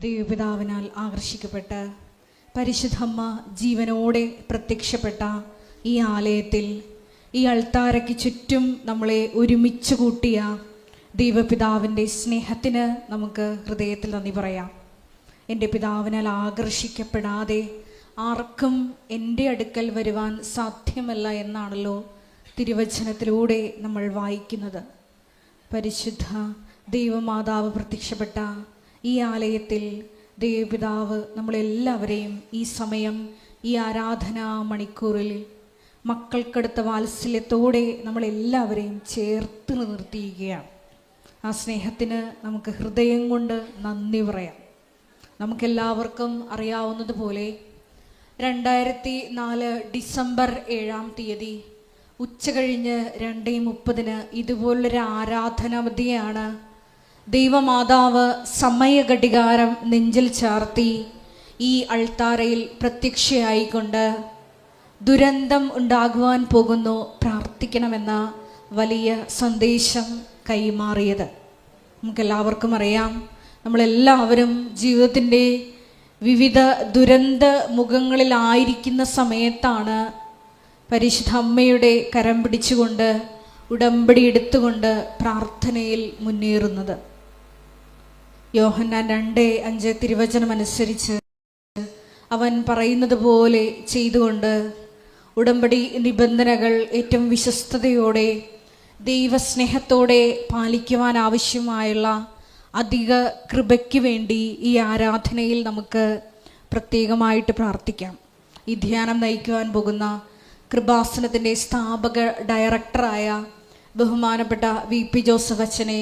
ദൈവപിതാവിനാൽ ആകർഷിക്കപ്പെട്ട് പരിശുദ്ധമ്മ ജീവനോടെ പ്രത്യക്ഷപ്പെട്ട ഈ ആലയത്തിൽ ഈ അൾത്താരയ്ക്ക് ചുറ്റും നമ്മളെ ഒരുമിച്ച് കൂട്ടിയ ദൈവപിതാവിൻ്റെ സ്നേഹത്തിന് നമുക്ക് ഹൃദയത്തിൽ നന്ദി പറയാം. എൻ്റെ പിതാവിനാൽ ആകർഷിക്കപ്പെടാതെ ആർക്കും എൻ്റെ അടുക്കൽ വരുവാൻ സാധ്യമല്ല എന്നാണല്ലോ തിരുവചനത്തിലൂടെ നമ്മൾ വായിക്കുന്നത്. പരിശുദ്ധ ദൈവമാതാവ് പ്രത്യക്ഷപ്പെട്ട ഈ ആലയത്തിൽ ദൈവപിതാവ് നമ്മളെല്ലാവരെയും ഈ സമയം ഈ ആരാധനാ മണിക്കൂറിൽ മക്കൾക്കടുത്ത വാത്സല്യത്തോടെ നമ്മളെല്ലാവരെയും ചേർത്ത് നിർത്തിയിരിക്കുകയാണ്. ആ സ്നേഹത്തിന് നമുക്ക് ഹൃദയം കൊണ്ട് നന്ദി പറയാം. നമുക്കെല്ലാവർക്കും അറിയാവുന്നതുപോലെ 2004 ഡിസംബർ 7 ഉച്ചകഴിഞ്ഞ് 2:30 ഇതുപോലൊരു ആരാധനാമധ്യയാണ് ദൈവമാതാവ് സമയഘടികാരം നെഞ്ചിൽ ചാർത്തി ഈ അൾത്താരയിൽ പ്രത്യക്ഷയായിക്കൊണ്ട് ദുരന്തം ഉണ്ടാകുവാൻ പോകുന്നു, പ്രാർത്ഥിക്കണമെന്ന വലിയ സന്ദേശം കൈമാറിയത്. നമുക്കെല്ലാവർക്കും അറിയാം, നമ്മളെല്ലാവരും ജീവിതത്തിൻ്റെ വിവിധ ദുരന്ത മുഖങ്ങളിലായിരിക്കുന്ന സമയത്താണ് പരിശുദ്ധ അമ്മയുടെ കരം പിടിച്ചുകൊണ്ട് ഉടമ്പടി എടുത്തുകൊണ്ട് പ്രാർത്ഥനയിൽ മുന്നേറുന്നത്. യോഹന്നാൻ 2:5 തിരുവചനമനുസരിച്ച് അവൻ പറയുന്നത് പോലെ ചെയ്തുകൊണ്ട് ഉടമ്പടി നിബന്ധനകൾ ഏറ്റവും വിശ്വസ്തയോടെ ദൈവസ്നേഹത്തോടെ പാലിക്കുവാൻ ആവശ്യമായുള്ള അധിക കൃപയ്ക്ക് വേണ്ടി ഈ ആരാധനയിൽ നമുക്ക് പ്രത്യേകമായിട്ട് പ്രാർത്ഥിക്കാം. ഈ ധ്യാനം നയിക്കുവാൻ പോകുന്ന കൃപാസനത്തിൻ്റെ സ്ഥാപക ഡയറക്ടറായ ബഹുമാനപ്പെട്ട VP ജോസഫ് അച്ഛനെ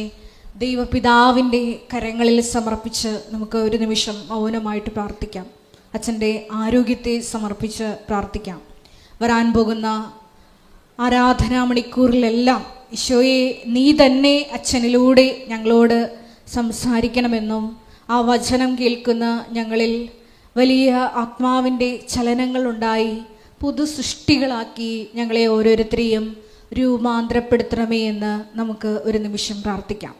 ദൈവപിതാവിൻ്റെ കരങ്ങളിൽ സമർപ്പിച്ച് നമുക്ക് ഒരു നിമിഷം മൗനമായിട്ട് പ്രാർത്ഥിക്കാം. അച്ഛൻ്റെ ആരോഗ്യത്തെ സമർപ്പിച്ച് പ്രാർത്ഥിക്കാം. വരാൻ പോകുന്ന ആരാധനാ മണിക്കൂറിലെല്ലാം ഈശോയെ നീ തന്നെ അച്ഛനിലൂടെ ഞങ്ങളോട് സംസാരിക്കണമെന്നും ആ വചനം കേൾക്കുന്ന ഞങ്ങളിൽ വലിയ ആത്മാവിൻ്റെ ചലനങ്ങളുണ്ടായി പുതു സൃഷ്ടികളാക്കി ഞങ്ങളെ ഓരോരുത്തരെയും രൂപാന്തരപ്പെടുത്തണമേ എന്ന് നമുക്ക് ഒരു നിമിഷം പ്രാർത്ഥിക്കാം.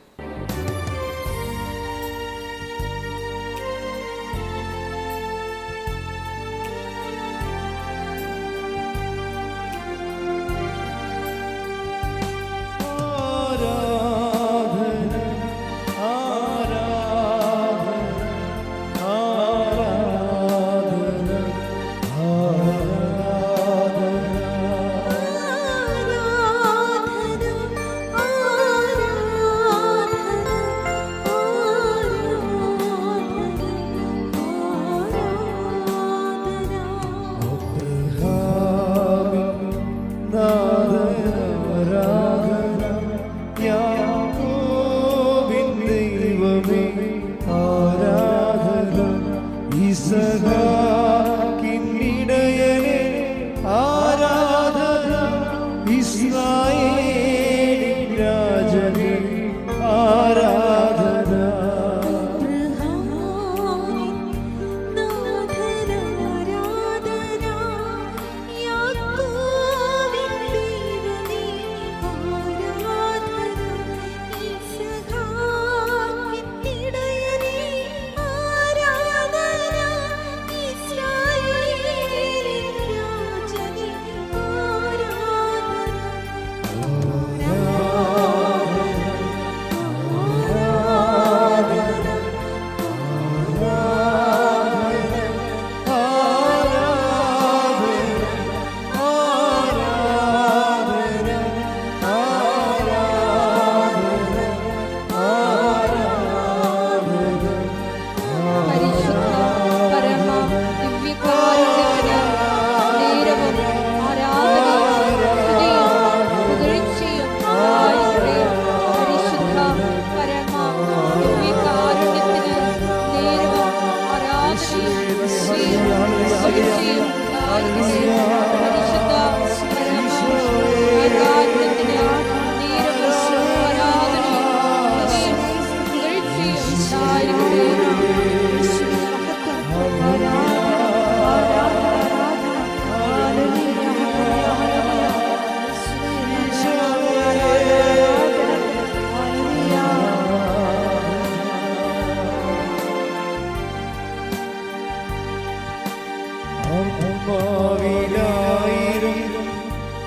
ആവിലായിരം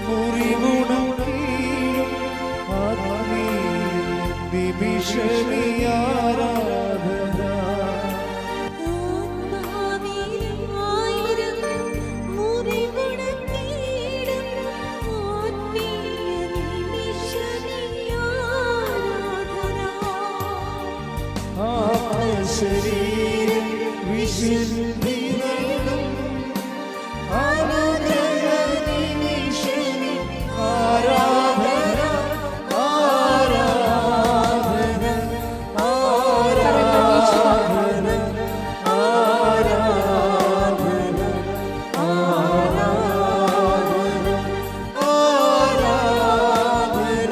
മുറിവുണക്കീഴും ആത്മീയ നിമിഷമിയാരാധന. ശരീരം വിശുദ്ധി നൽകും അനുഗ്രഹ നിമിഷമി ആരാധന ആരാധന ആരാധന ആരാധന ആരാധന ആരാധന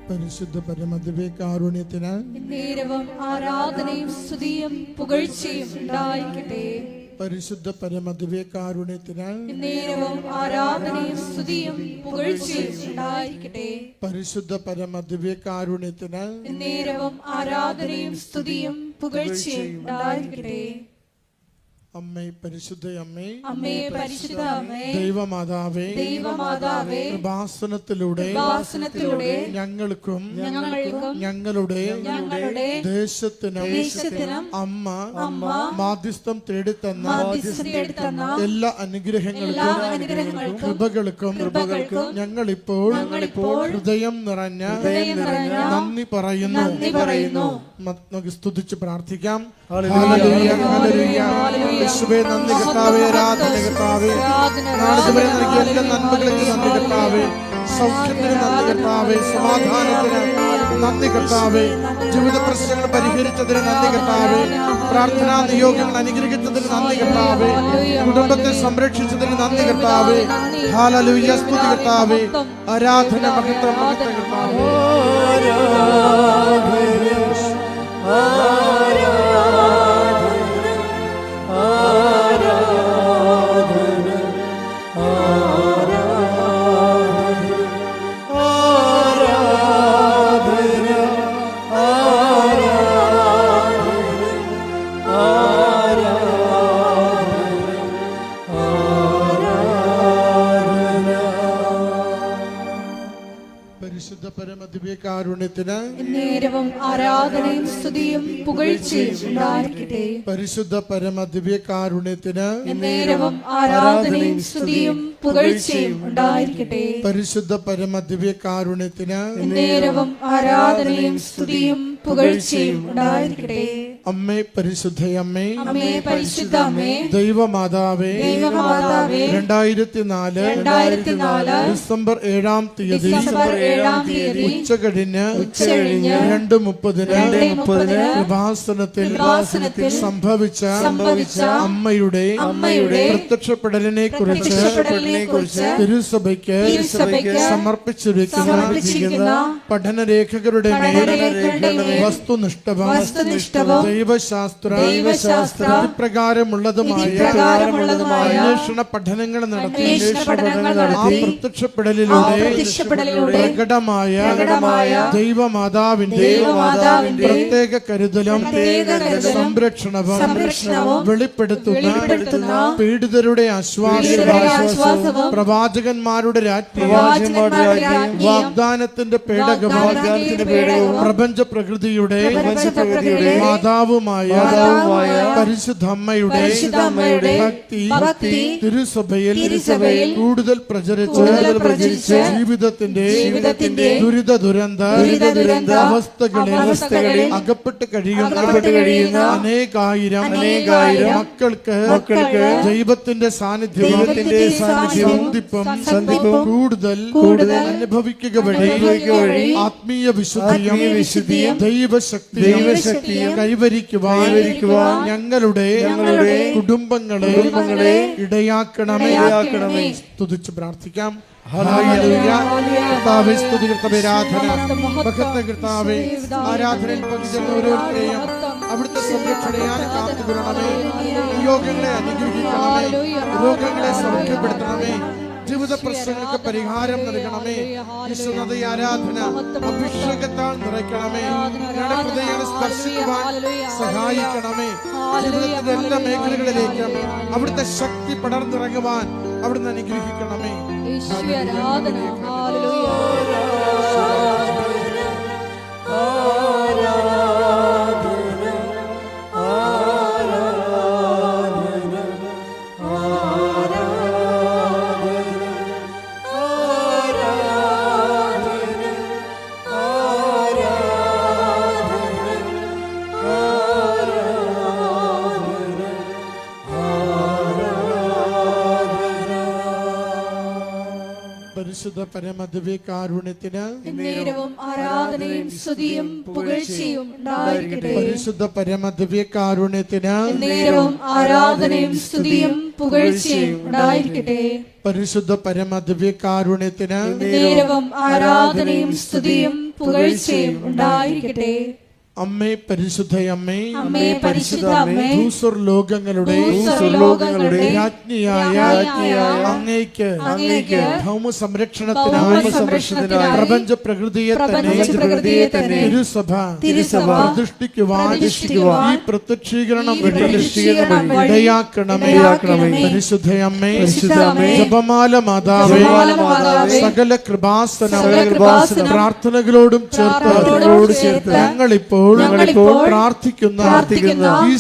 പരിശുദ്ധ പരമദിവ്യകാരുണ്യത്തിന് നേരവും ആരാധനയും സ്തുതിയും പുകഴ്ചയും ഉണ്ടായിരിക്കട്ടെ. പരിശുദ്ധ പരമദിവ്യകാരുണ്യത്തിന് നേരവും ആരാധനയും സ്തുതിയും പുകഴ്ചയും ഉണ്ടായിരിക്കട്ടെ. പരിശുദ്ധ പരമദിവ്യകാരുണ്യത്തിന് നേരവും ആരാധനയും സ്തുതിയും പുകഴ്ചയും ഉണ്ടായിരിക്കട്ടെ. അമ്മേ പരിശുദ്ധ അമ്മേ, അമ്മേ പരിശുദ്ധ അമ്മേ, ദൈവമാതാവേ, ദൈവമാതാവേ, കൃപാസനത്തിലൂടെ ഞങ്ങൾക്കും ഞങ്ങളുടെ ദേശത്തിനും അമ്മ മാധ്യസ്ഥം തേടിത്തന്ന എല്ലാ അനുഗ്രഹങ്ങൾക്കും കൃപകൾക്കും ഞങ്ങളിപ്പോൾ ഹൃദയം നിറഞ്ഞ നന്ദി പറയുന്നു. നമുക്ക് സ്തുതിച്ച് പ്രാർത്ഥിക്കാം. ഹല്ലേലൂയ, ഹല്ലേലൂയ. യേശുവേ നന്ദി കർത്താവേ, ആരാധന കർത്താവേ, നാളിതുവരെ നൽകിയ എല്ലാ നന്മകൾക്ക് നന്ദി കർത്താവേ, സൗഖ്യത്തിന് നന്ദി കർത്താവേ, സമാധാനത്തിന് നന്ദി കർത്താവേ, ജീവിത പ്രശ്നങ്ങൾ പരിഹരിച്ചതിന് നന്ദി കർത്താവേ, പ്രാർത്ഥനാ നിയോഗങ്ങൾ അനുഗ്രഹിച്ചതിന് നന്ദി കർത്താവേ, കുടുംബത്തെ സംരക്ഷിച്ചതിന് നന്ദി കർത്താവേ. ഹല്ലേലൂയ, സ്തുതി കർത്താവേ, ആരാധന മഹത്വം മഹത്വം കർത്താവേ. പരിശുദ്ധ പരമദിവ്യകാരുണ്യത്തിന് നേരവും ആരാധനയും സ്തുതിയും പുകഴ്ചയും ഉണ്ടായിരിക്കട്ടെ. പരിശുദ്ധ പരമദിവ്യകാരുണ്യത്തിന് നേരവും ആരാധനയും സ്തുതിയും പുകഴ്ചയും ഉണ്ടായിരിക്കട്ടെ. പരിശുദ്ധ പരമദിവ്യകാരുണ്യത്തിന് നേരവും ആരാധനയും സ്തുതിയും പുകഴ്ചയും ഉണ്ടായിരിക്കട്ടെ. അമ്മേ പരിശുദ്ധയമ്മേ, അമ്മേ പരിശുദ്ധ അമ്മേ, ദൈവമാതാവേ, 2004 ഡിസംബർ 7-ാം തീയതി ഉച്ചകഴിഞ്ഞ് 2:30 കൃപാസനത്തിൽ സംഭവിച്ച അമ്മയുടെ പ്രത്യക്ഷപ്പെടലിനെ കുറിച്ച് തിരുസഭയ്ക്ക് സമർപ്പിച്ചിരിക്കുന്ന പഠനരേഖകളുടെ മേൽ വസ്തുനിഷ്ഠവും ദൈവശാസ്ത്ര പ്രകാരമുള്ളതുമായ അന്വേഷണ പഠനങ്ങൾ നടത്തി ആ പ്രത്യക്ഷപ്പെടലിലൂടെ പ്രകടമായ ദൈവമാതാവിന്റെ പ്രത്യേക കരുതലും സംരക്ഷണവും വെളിപ്പെടുത്തുന്ന പീഡിതരുടെ ആശ്വാസവും പ്രവാചകന്മാരുടെ രാജ്ഞിയും വാഗ്ദാനത്തിന്റെ പേടകവും പ്രപഞ്ച പ്രകൃതിയുടെ മാതാവുമായ പരിശുദ്ധ അമ്മയുടെ ഭക്തി തിരുസഭയിൽ കൂടുതൽ പ്രചരിച്ച് ജീവിതത്തിന്റെ ദുരിത ദുരന്ത അവസ്ഥകളിൽ അകപ്പെട്ട് കഴിയുന്ന അനേകായിരം മക്കൾക്ക് ദൈവത്തിന്റെ സാന്നിധ്യവും കൂടുതൽ അനുഭവിക്കുക വഴി ആത്മീയ വിശുദ്ധിയും ദൈവശക്തിയും കൈവരിക്കുവാൻ ഞങ്ങളുടെ കുടുംബങ്ങളെ ഇടയാക്കണമേ. സ്തുതിച്ച് പ്രാർത്ഥിക്കാം. ആരാധനയിൽ പങ്കുചേർന്ന ഓരോരുത്തരെയും അവിടുത്തെ സംരക്ഷണയാൽ കാത്തുകൊള്ളണമേ. യോഗങ്ങളെ അനുഗ്രഹിക്കണമേ, രോഗങ്ങളെ സൗഖ്യപ്പെടുത്തണമേ, ജീവിത പ്രശ്നങ്ങൾക്ക് പരിഹാരം നൽകണമേ. ഈശ്വരത ആരാധന അഭിഷേകത്താൽ നിറയ്ക്കണമേ. ഞങ്ങളുടെ ഹൃദയങ്ങളെ സ്പർശിക്കുവാൻ സഹായിക്കണമേ. ജീവിതത്തിന്റെ എല്ലാ മേഖലകളിലേക്കും അവിടുത്തെ ശക്തി പടർന്നിറങ്ങുവാൻ അവിടുന്ന് അനുഗ്രഹിക്കണമേ. ആരാധന ഹല്ലേലൂയ പരിശുദ്ധ പരമദിവ്യകാരുണ്യത്തിന് നേരവും ആരാധനയും സ്തുതിയും പുകഴ്ചയും ഉണ്ടായിരിക്കട്ടെ. പരിശുദ്ധ പരമദിവ്യകാരുണ്യത്തിന് നേരവും ആരാധനയും സ്തുതിയും പുകഴ്ചയും ഉണ്ടായിരിക്കട്ടെ. പരിശുദ്ധ പരമദിവ്യകാരുണ്യത്തിന് നേരവും ആരാധനയും സ്തുതിയും പുകഴ്ചയും ഉണ്ടായിരിക്കട്ടെ. അമ്മേ പരിശുദ്ധയമ്മേ, അമ്മേ പരിശുദ്ധ അമ്മേ, ഭൂസ്വർ ലോകങ്ങളുടെ രാജ്ഞിയായ അങ്ങേക്ക് ഭൗമ സംരക്ഷണത്തിനായി പ്രപഞ്ച പ്രകൃതിയെ തന്നെ തിരുസഭ പ്രതിഷ്ഠിക്കുവാൻ ഈ പ്രത്യക്ഷീകരണം ഇടയാക്കണമേ. പരിശുദ്ധയമ്മേ, ജപമാല മാതാവേ, സകല കൃപാസന പ്രാർത്ഥനകളോടും ചേർത്ത് ഞങ്ങളിപ്പോൾ പ്രാർത്ഥിക്കുന്ന ഈ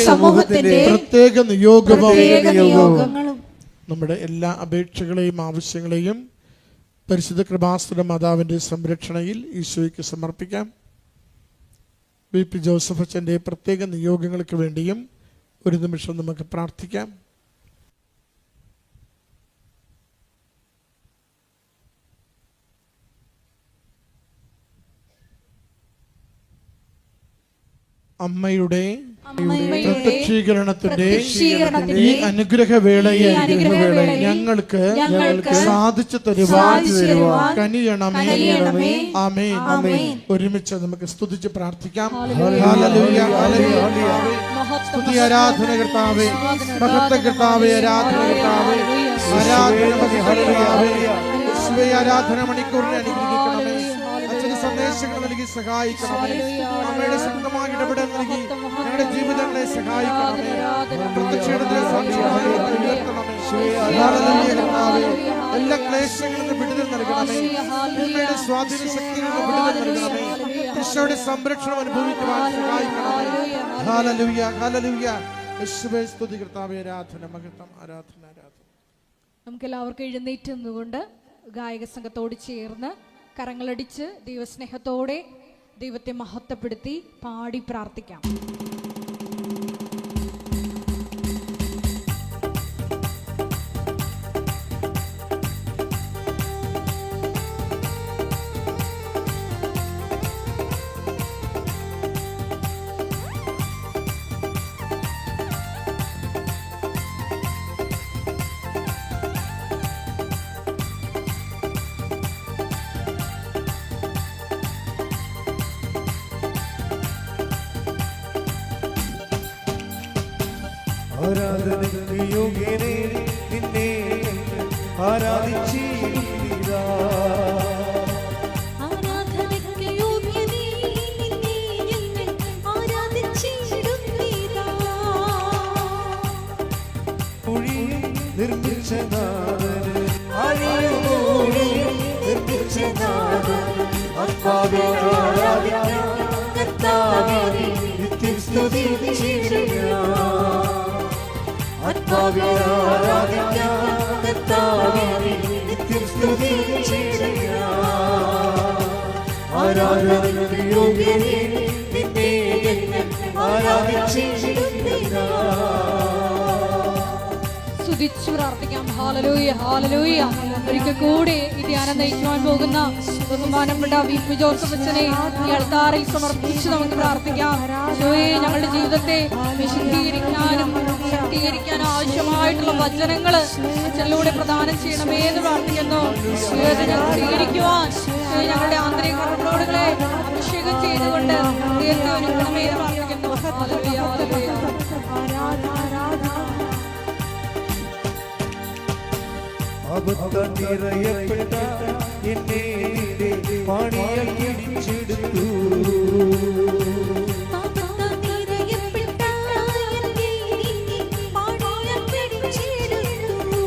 സമൂഹത്തിന്റെ പ്രത്യേക നിയോഗവും നമ്മുടെ എല്ലാ അപേക്ഷകളെയും ആവശ്യങ്ങളെയും പരിശുദ്ധ കൃപാസന മാതാവിന്റെ സംരക്ഷണയിൽ ഈശോയ്ക്ക് സമർപ്പിക്കാം. VP ജോസഫ് അച്ഛൻ്റെ പ്രത്യേക നിയോഗങ്ങൾക്ക് വേണ്ടിയും ഒരു നിമിഷം നമുക്ക് പ്രാർത്ഥിക്കാം. അമ്മയുടെ പ്രത്യക്ഷീകരണത്തിന്റെ ഈ അനുഗ്രഹവേളയെ ഞങ്ങൾക്ക് സാധിച്ചു തരുവാൻ കനിയണമേ. ആമേൻ. ഒരുമിച്ച് നമുക്ക് സ്തുതിച്ച് പ്രാർത്ഥിക്കാം. Hallelujah, hallelujah. സ്തുതി ആരാധന കർത്താവേ, മഹത്വ കർത്താവേ, ആരാധന കർത്താവേ, ആരാധന കർത്താവേ. യേശുവേ, ആരാധന മണിക്കൂറിനെ അനുഗ്രഹിക്കണമേ. അച്ഛന് സന്ദേശങ്ങൾ നൽകി സഹായിക്കണമേ. അമ്മയുടെ ശക്തമായ ഇടപെടൽ നൽകി ഞങ്ങളുടെ ജീവിതങ്ങളെ സഹായിക്കണമേ. പ്രത്യക്ഷീകരണത്തിലെ സാക്ഷികളായി ഉയർത്തണമേ. ഹല്ലേലൂയ കർത്താവേ, എല്ലാ ക്ലേശങ്ങളിൽ നിന്ന് വിടുതൽ നൽകണമേ. അമ്മയുടെ സ്വാധീന ശക്തിയിൽ നിന്ന് വിടുതൽ നൽകണമേ. ഈശോയുടെ സംരക്ഷണം അനുഭവിക്കുവാൻ സഹായിക്കണമേ. ഹല്ലേലൂയ, ഹല്ലേലൂയ. യേശുവേ സ്തുതി കർത്താവേ, ആരാധന മഹത്വം, ആരാധന, ആരാധന. നമുക്കെല്ലാവർക്കും എഴുന്നേറ്റ് നിന്നുകൊണ്ട് ഗായക സംഘത്തോട് ചേർന്ന് കരങ്ങളടിച്ച് ദൈവസ്നേഹത്തോടെ ദൈവത്തെ മഹത്വപ്പെടുത്തി പാടി പ്രാർത്ഥിക്കാം. ആരാധനയ്ക്ക് യോഗ്യനേ നിന്നെ ആരാധിച്ചിടുന്നിതാ. ആരാധനയ്ക്ക് യോഗ്യനേ നിന്നെ ഞങ്ങൾ ആരാധിച്ചിടുന്നിതാ. കുഴിയിൽ നിർമ്മിച്ച നാഥന്, അഴിയൂഴിയിൽ നിർമ്മിച്ച നാഥന്, ആത്മാവേ ആരാധിക്കാം കർത്താവേ, നിത്യം സ്തുതിച്ചിടുക. ആത്മാവേ ആരാധിക്കാം കർത്താവേ, നിത്യം സ്തുതിച്ചിടുക. ആരാധനയ്ക്ക് യോഗ്യനേ നിന്നെ ഞങ്ങൾ ആരാധിച്ചിടുന്നിതാ. സ്തുതിച്ചു പ്രാർത്ഥിക്കാം. Hallelujah, hallelujah. ഒരിക്കൽ കൂടി ഈ ധ്യാനം നയിക്കുവാൻ പോകുന്ന ബഹുമാനപ്പെട്ട VP ജോസഫ് അച്ഛനെ ഈ അൾത്താരയിൽ സമർപ്പിച്ച് നമുക്ക് പ്രാർത്ഥിക്കാം. ഈശോയെ, ഞങ്ങളുടെ ജീവിതത്തെ വിശുദ്ധീകരിക്കാനും ശക്തീകരിക്കാനും ആവശ്യമായിട്ടുള്ള വചനങ്ങൾ അച്ഛനിലൂടെ പ്രദാനം ചെയ്യണമേ എന്ന് പ്രാർത്ഥിക്കുന്നു. ജീവിതത്തെ ഞങ്ങൾ സ്വീകരിക്കുവാൻ ഞങ്ങളുടെ ആന്തരിക കർമ്മങ്ങളെ അഭിഷേകം ചെയ്തുകൊണ്ട് ദൈവത്തെ ഒരുക്കണമേ എന്ന് പ്രാർത്ഥിക്കുന്നു. ഹല്ലേലൂയ, ഹല്ലേലൂയ. പാപത്താൽ നിറയപ്പെട്ട എന്നെ നിന്റെ പാണിയാൽ പിടിച്ചെടുത്തു. പാപത്താൽ നിറയപ്പെട്ട എന്നെ നിന്റെ പാണിയാൽ പിടിച്ചെടുത്തു.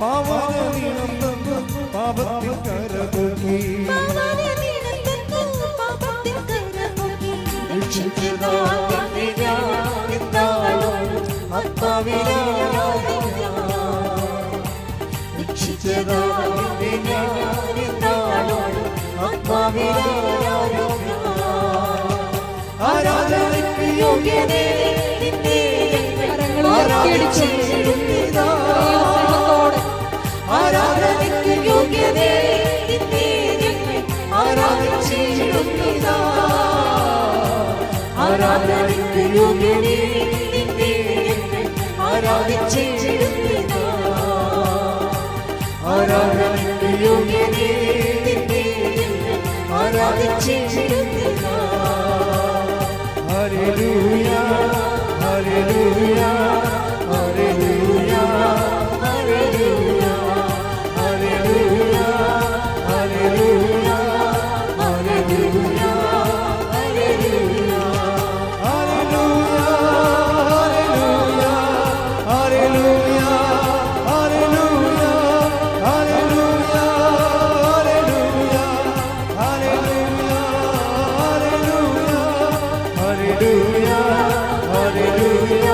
പാവനീളം തന്നു പാപത്തിൽ കരപോക്കി. പാപത്തിൽ കരപോക്കി. രക്ഷിച്ചതാൽ നിന്നെ ഞാൻ എന്നാളും ആത്മാവിലാരാധിക്കാം. രക്ഷിച്ചതാൽ നിന്നെ ഞാൻ എന്നാളും ആത്മാവിലാരാധിക്കാം. ആരാധനയ്ക്ക് യോഗ്യനേ നിന്നെ ആരാധിച്ചിടുന്നിതാ. ആരാധനയ്ക്ക് യോഗ്യനേ നിന്നെ ആരാധിച്ചിടുന്നിതാ. ആരാധനയ്ക്ക് യോഗ്യനേ നിന്നെ ആരാധിച്ചിടുന്നിതാ. ആരാധനയ്ക്ക് യോഗ്യനേ നിന്നെ ആരാധിച്ചിടുന്നിതാ. ഹല്ലേലൂയ ഹല്ലേലൂയ ഹല്ലേലൂയ ഹല്ലേലൂയ ഹല്ലേലൂയ ഹല്ലേലൂയ ഹല്ലേലൂയ ഹല്ലേലൂയ ഹല്ലേലൂയ ഹല്ലേലൂയ ഹല്ലേലൂയ ഹല്ലേലൂയ ഹല്ലേലൂയ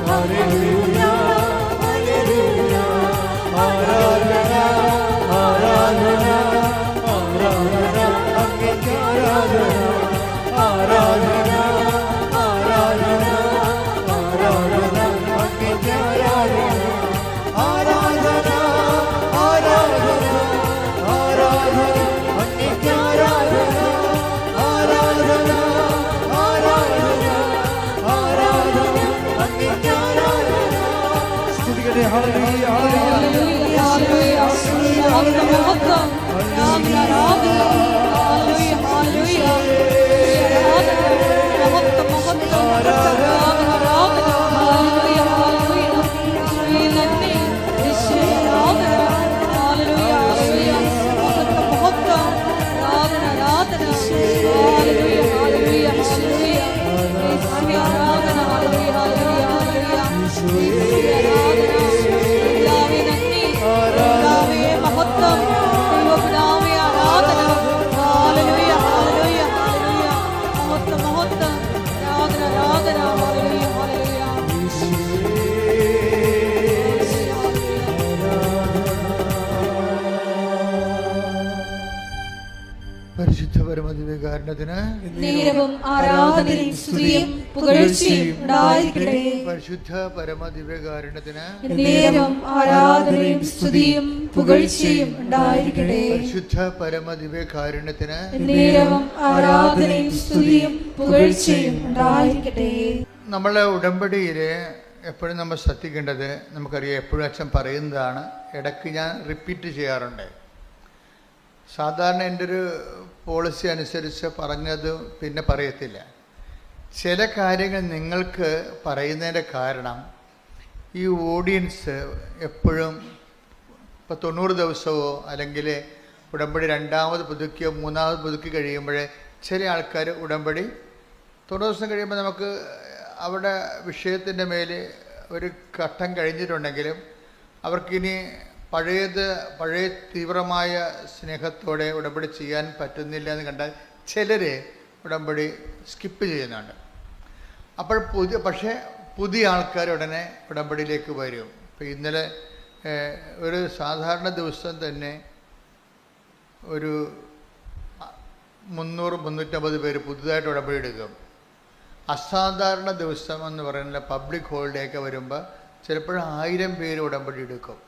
ഹല്ലേലൂയ ഹല്ലേലൂയ. ആരാധന ആരാധന ആരാധന അങ്ങേക്ക് ആരാധന. ആരാധന ആരാധന ആരാധന അങ്ങേക്ക് ആരാധന. ആരാധന ആരാധന ആരാധന അങ്ങേക്ക് ആരാധന. ആരാധന ആരാധന ആരാധന അങ്ങേക്ക് ആരാധന. സ്തുതിക്കട്ടെ. ഹല്ലേലൂയ ഹല്ലേലൂയ ഹല്ലേലൂയ, ഹല്ലേലൂയ. മഹത്വം, ആരാധന, ആരാധന. ഹല്ലേലൂയ, ഹല്ലേലൂയ. ആരാധന, മഹത്വം, മഹത്വം. ആരാധന, ആരാധന. ഹല്ലേലൂയ, ഹല്ലേലൂയ. യേശുവേ നന്ദി. യേശുവേ ആരാധന. ഹല്ലേലൂയ, ഹല്ലേലൂയ. മഹത്വം, മഹത്വം. ആരാധന, ആരാധന. ഹല്ലേലൂയ, ഹല്ലേലൂയ, ഹല്ലേലൂയ. യേശുവേ ആരാധന. ഹല്ലേലൂയ, ഹല്ലേലൂയ, ഹല്ലേലൂയ. യേശുവേ ആരാധന. പിതാവേ നന്ദി. പിതാവേ മഹത്വം. ദൈവപിതാവേ ആരാധന. ഹല്ലേലൂയ, ഹല്ലേലൂയ, ഹല്ലേലൂയ. മഹത്വം, മഹത്വം. ആരാധന, ആരാധന. ഹല്ലേലൂയ, ഹല്ലേലൂയ. പരിശുദ്ധ പരമദിവ്യകാരുണ്യത്തിന് നേരവും ആരാധനയും സ്തുതിയും പുകഴ്ചയും ഉണ്ടായിരിക്കട്ടെ. പരിശുദ്ധ പരമദിവ്യകാരുണ്യത്തിന് നേരവും ആരാധനയും സ്തുതിയും പുകഴ്ചയും ഉണ്ടായിരിക്കട്ടെ. പരിശുദ്ധ പരമദിവ്യകാരുണ്യത്തിന് നേരവും ആരാധനയും സ്തുതിയും പുകഴ്ചയും ഉണ്ടായിരിക്കട്ടെ. നമ്മളെ ഉടമ്പടിയിൽ എപ്പോഴും നമ്മൾ ശ്രദ്ധിക്കേണ്ടത്, നമുക്കറിയാം എപ്പോഴും അച്ഛൻ പറയുന്നതാണ്, ഇടയ്ക്ക് ഞാൻ റിപ്പീറ്റ് ചെയ്യാറുണ്ട്. സാധാരണ എൻ്റെ ഒരു പോളിസി അനുസരിച്ച് പറഞ്ഞത് പിന്നെ പറയത്തില്ല. ചില കാര്യങ്ങൾ നിങ്ങൾക്ക് പറയുന്നതിൻ്റെ കാരണം ഈ ഓഡിയൻസ് എപ്പോഴും ഇപ്പോൾ 90 ദിവസമോ അല്ലെങ്കിൽ ഉടമ്പടി രണ്ടാമത് പുതുക്കിയോ മൂന്നാമത് പുതുക്കി കഴിയുമ്പോഴേ ചില ആൾക്കാർ ഉടമ്പടി 90 ദിവസം കഴിയുമ്പോൾ നമുക്ക് അവിടെ വിഷയത്തിൻ്റെ മേൽ ഒരു ഘട്ടം കഴിഞ്ഞിട്ടുണ്ടെങ്കിലും അവർക്കിനി പഴയ തീവ്രമായ സ്നേഹത്തോടെ ഉടമ്പടി ചെയ്യാൻ പറ്റുന്നില്ല എന്ന് കണ്ടാൽ ചിലർ ഉടമ്പടി സ്കിപ്പ് ചെയ്യുന്നുണ്ട്. അപ്പോൾ പക്ഷേ പുതിയ ആൾക്കാർ ഉടനെ ഉടമ്പടിയിലേക്ക് വരും. ഇപ്പോൾ ഇന്നലെ ഒരു സാധാരണ ദിവസം തന്നെ ഒരു 300-350 പേര് പുതുതായിട്ട് ഉടമ്പടി എടുക്കും. അസാധാരണ ദിവസം എന്ന് പറയുന്ന പബ്ലിക് ഹോളിഡേ ഒക്കെ വരുമ്പോൾ ചിലപ്പോൾ 1000 പേര് ഉടമ്പടി എടുക്കും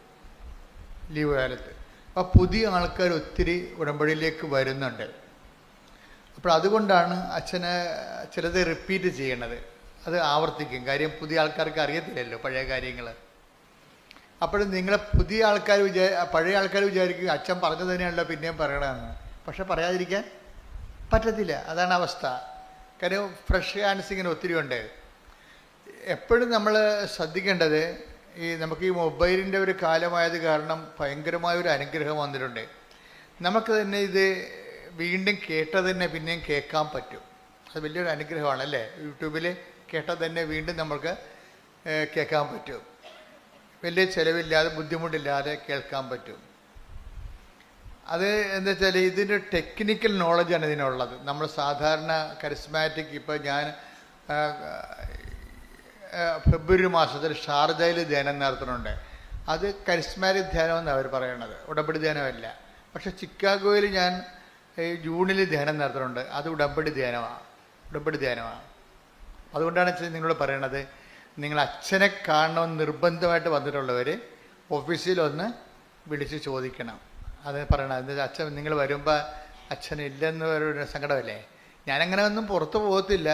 ലീവ് കാലത്ത്. അപ്പോൾ പുതിയ ആൾക്കാർ ഒത്തിരി ഉടമ്പടിയിലേക്ക് വരുന്നുണ്ട്. അപ്പോൾ അതുകൊണ്ടാണ് അച്ഛന് ചിലത് റിപ്പീറ്റ് ചെയ്യണത്. അത് ആവർത്തിക്കും. കാര്യം പുതിയ ആൾക്കാർക്ക് അറിയത്തില്ലല്ലോ പഴയ കാര്യങ്ങൾ. അപ്പോഴും നിങ്ങളെ പഴയ ആൾക്കാർ വിചാരിക്കും അച്ഛൻ പറഞ്ഞു തന്നെയാണല്ലോ പിന്നെയും പറയണമെന്ന്. പക്ഷെ പറയാതിരിക്കാൻ പറ്റത്തില്ല. അതാണ് അവസ്ഥ. കാര്യം ഫ്രഷ് ഹാൻഡ്സ് ഇങ്ങനെ ഒത്തിരി ഉണ്ട്. എപ്പോഴും നമ്മൾ ശ്രദ്ധിക്കേണ്ടത് നമുക്ക് ഈ മൊബൈലിൻ്റെ ഒരു കാലമായത് കാരണം ഭയങ്കരമായൊരു അനുഗ്രഹം വന്നിട്ടുണ്ട്. നമുക്ക് തന്നെ ഇത് വീണ്ടും കേട്ടത് തന്നെ പിന്നെയും കേൾക്കാൻ പറ്റും. അത് വലിയൊരു അനുഗ്രഹമാണ് അല്ലേ? യൂട്യൂബിൽ കേട്ടത് തന്നെ വീണ്ടും നമുക്ക് കേൾക്കാൻ പറ്റും. വലിയ ചിലവില്ലാതെ ബുദ്ധിമുട്ടില്ലാതെ കേൾക്കാൻ പറ്റും. അത് എന്താ വെച്ചാൽ ഇതിൻ്റെ ടെക്നിക്കൽ നോളജാണ് ഇതിനുള്ളത്. നമ്മൾ സാധാരണ കരിസ്മാറ്റിക്, ഇപ്പോൾ ഞാൻ ഫെബ്രുവരി മാസത്തിൽ ഷാർജയിൽ ധ്യാനം നടത്തുന്നുണ്ട്. അത് കരിസ്മാറ്റിക് ധ്യാനം എന്നാണ് അവർ പറയണത്, ഉടമ്പടി ധ്യാനമല്ല. പക്ഷെ ചിക്കാഗോയിൽ ഞാൻ ജൂണിൽ ധ്യാനം നടത്തുന്നുണ്ട്. അത് ഉടമ്പടി ധ്യാനമാണ്. അതുകൊണ്ടാണ് നിങ്ങളോട് പറയണത്, നിങ്ങൾ അച്ഛനെ കാണണമെന്ന് നിർബന്ധമായിട്ട് വന്നിട്ടുള്ളവർ ഓഫീസിലൊന്ന് വിളിച്ച് ചോദിക്കണം. അത് പറയണം. എന്താ അച്ഛൻ നിങ്ങൾ വരുമ്പോൾ അച്ഛനില്ലെന്ന് ഒരു സങ്കടമല്ലേ? ഞാനങ്ങനെ ഒന്നും പുറത്ത് പോകത്തില്ല.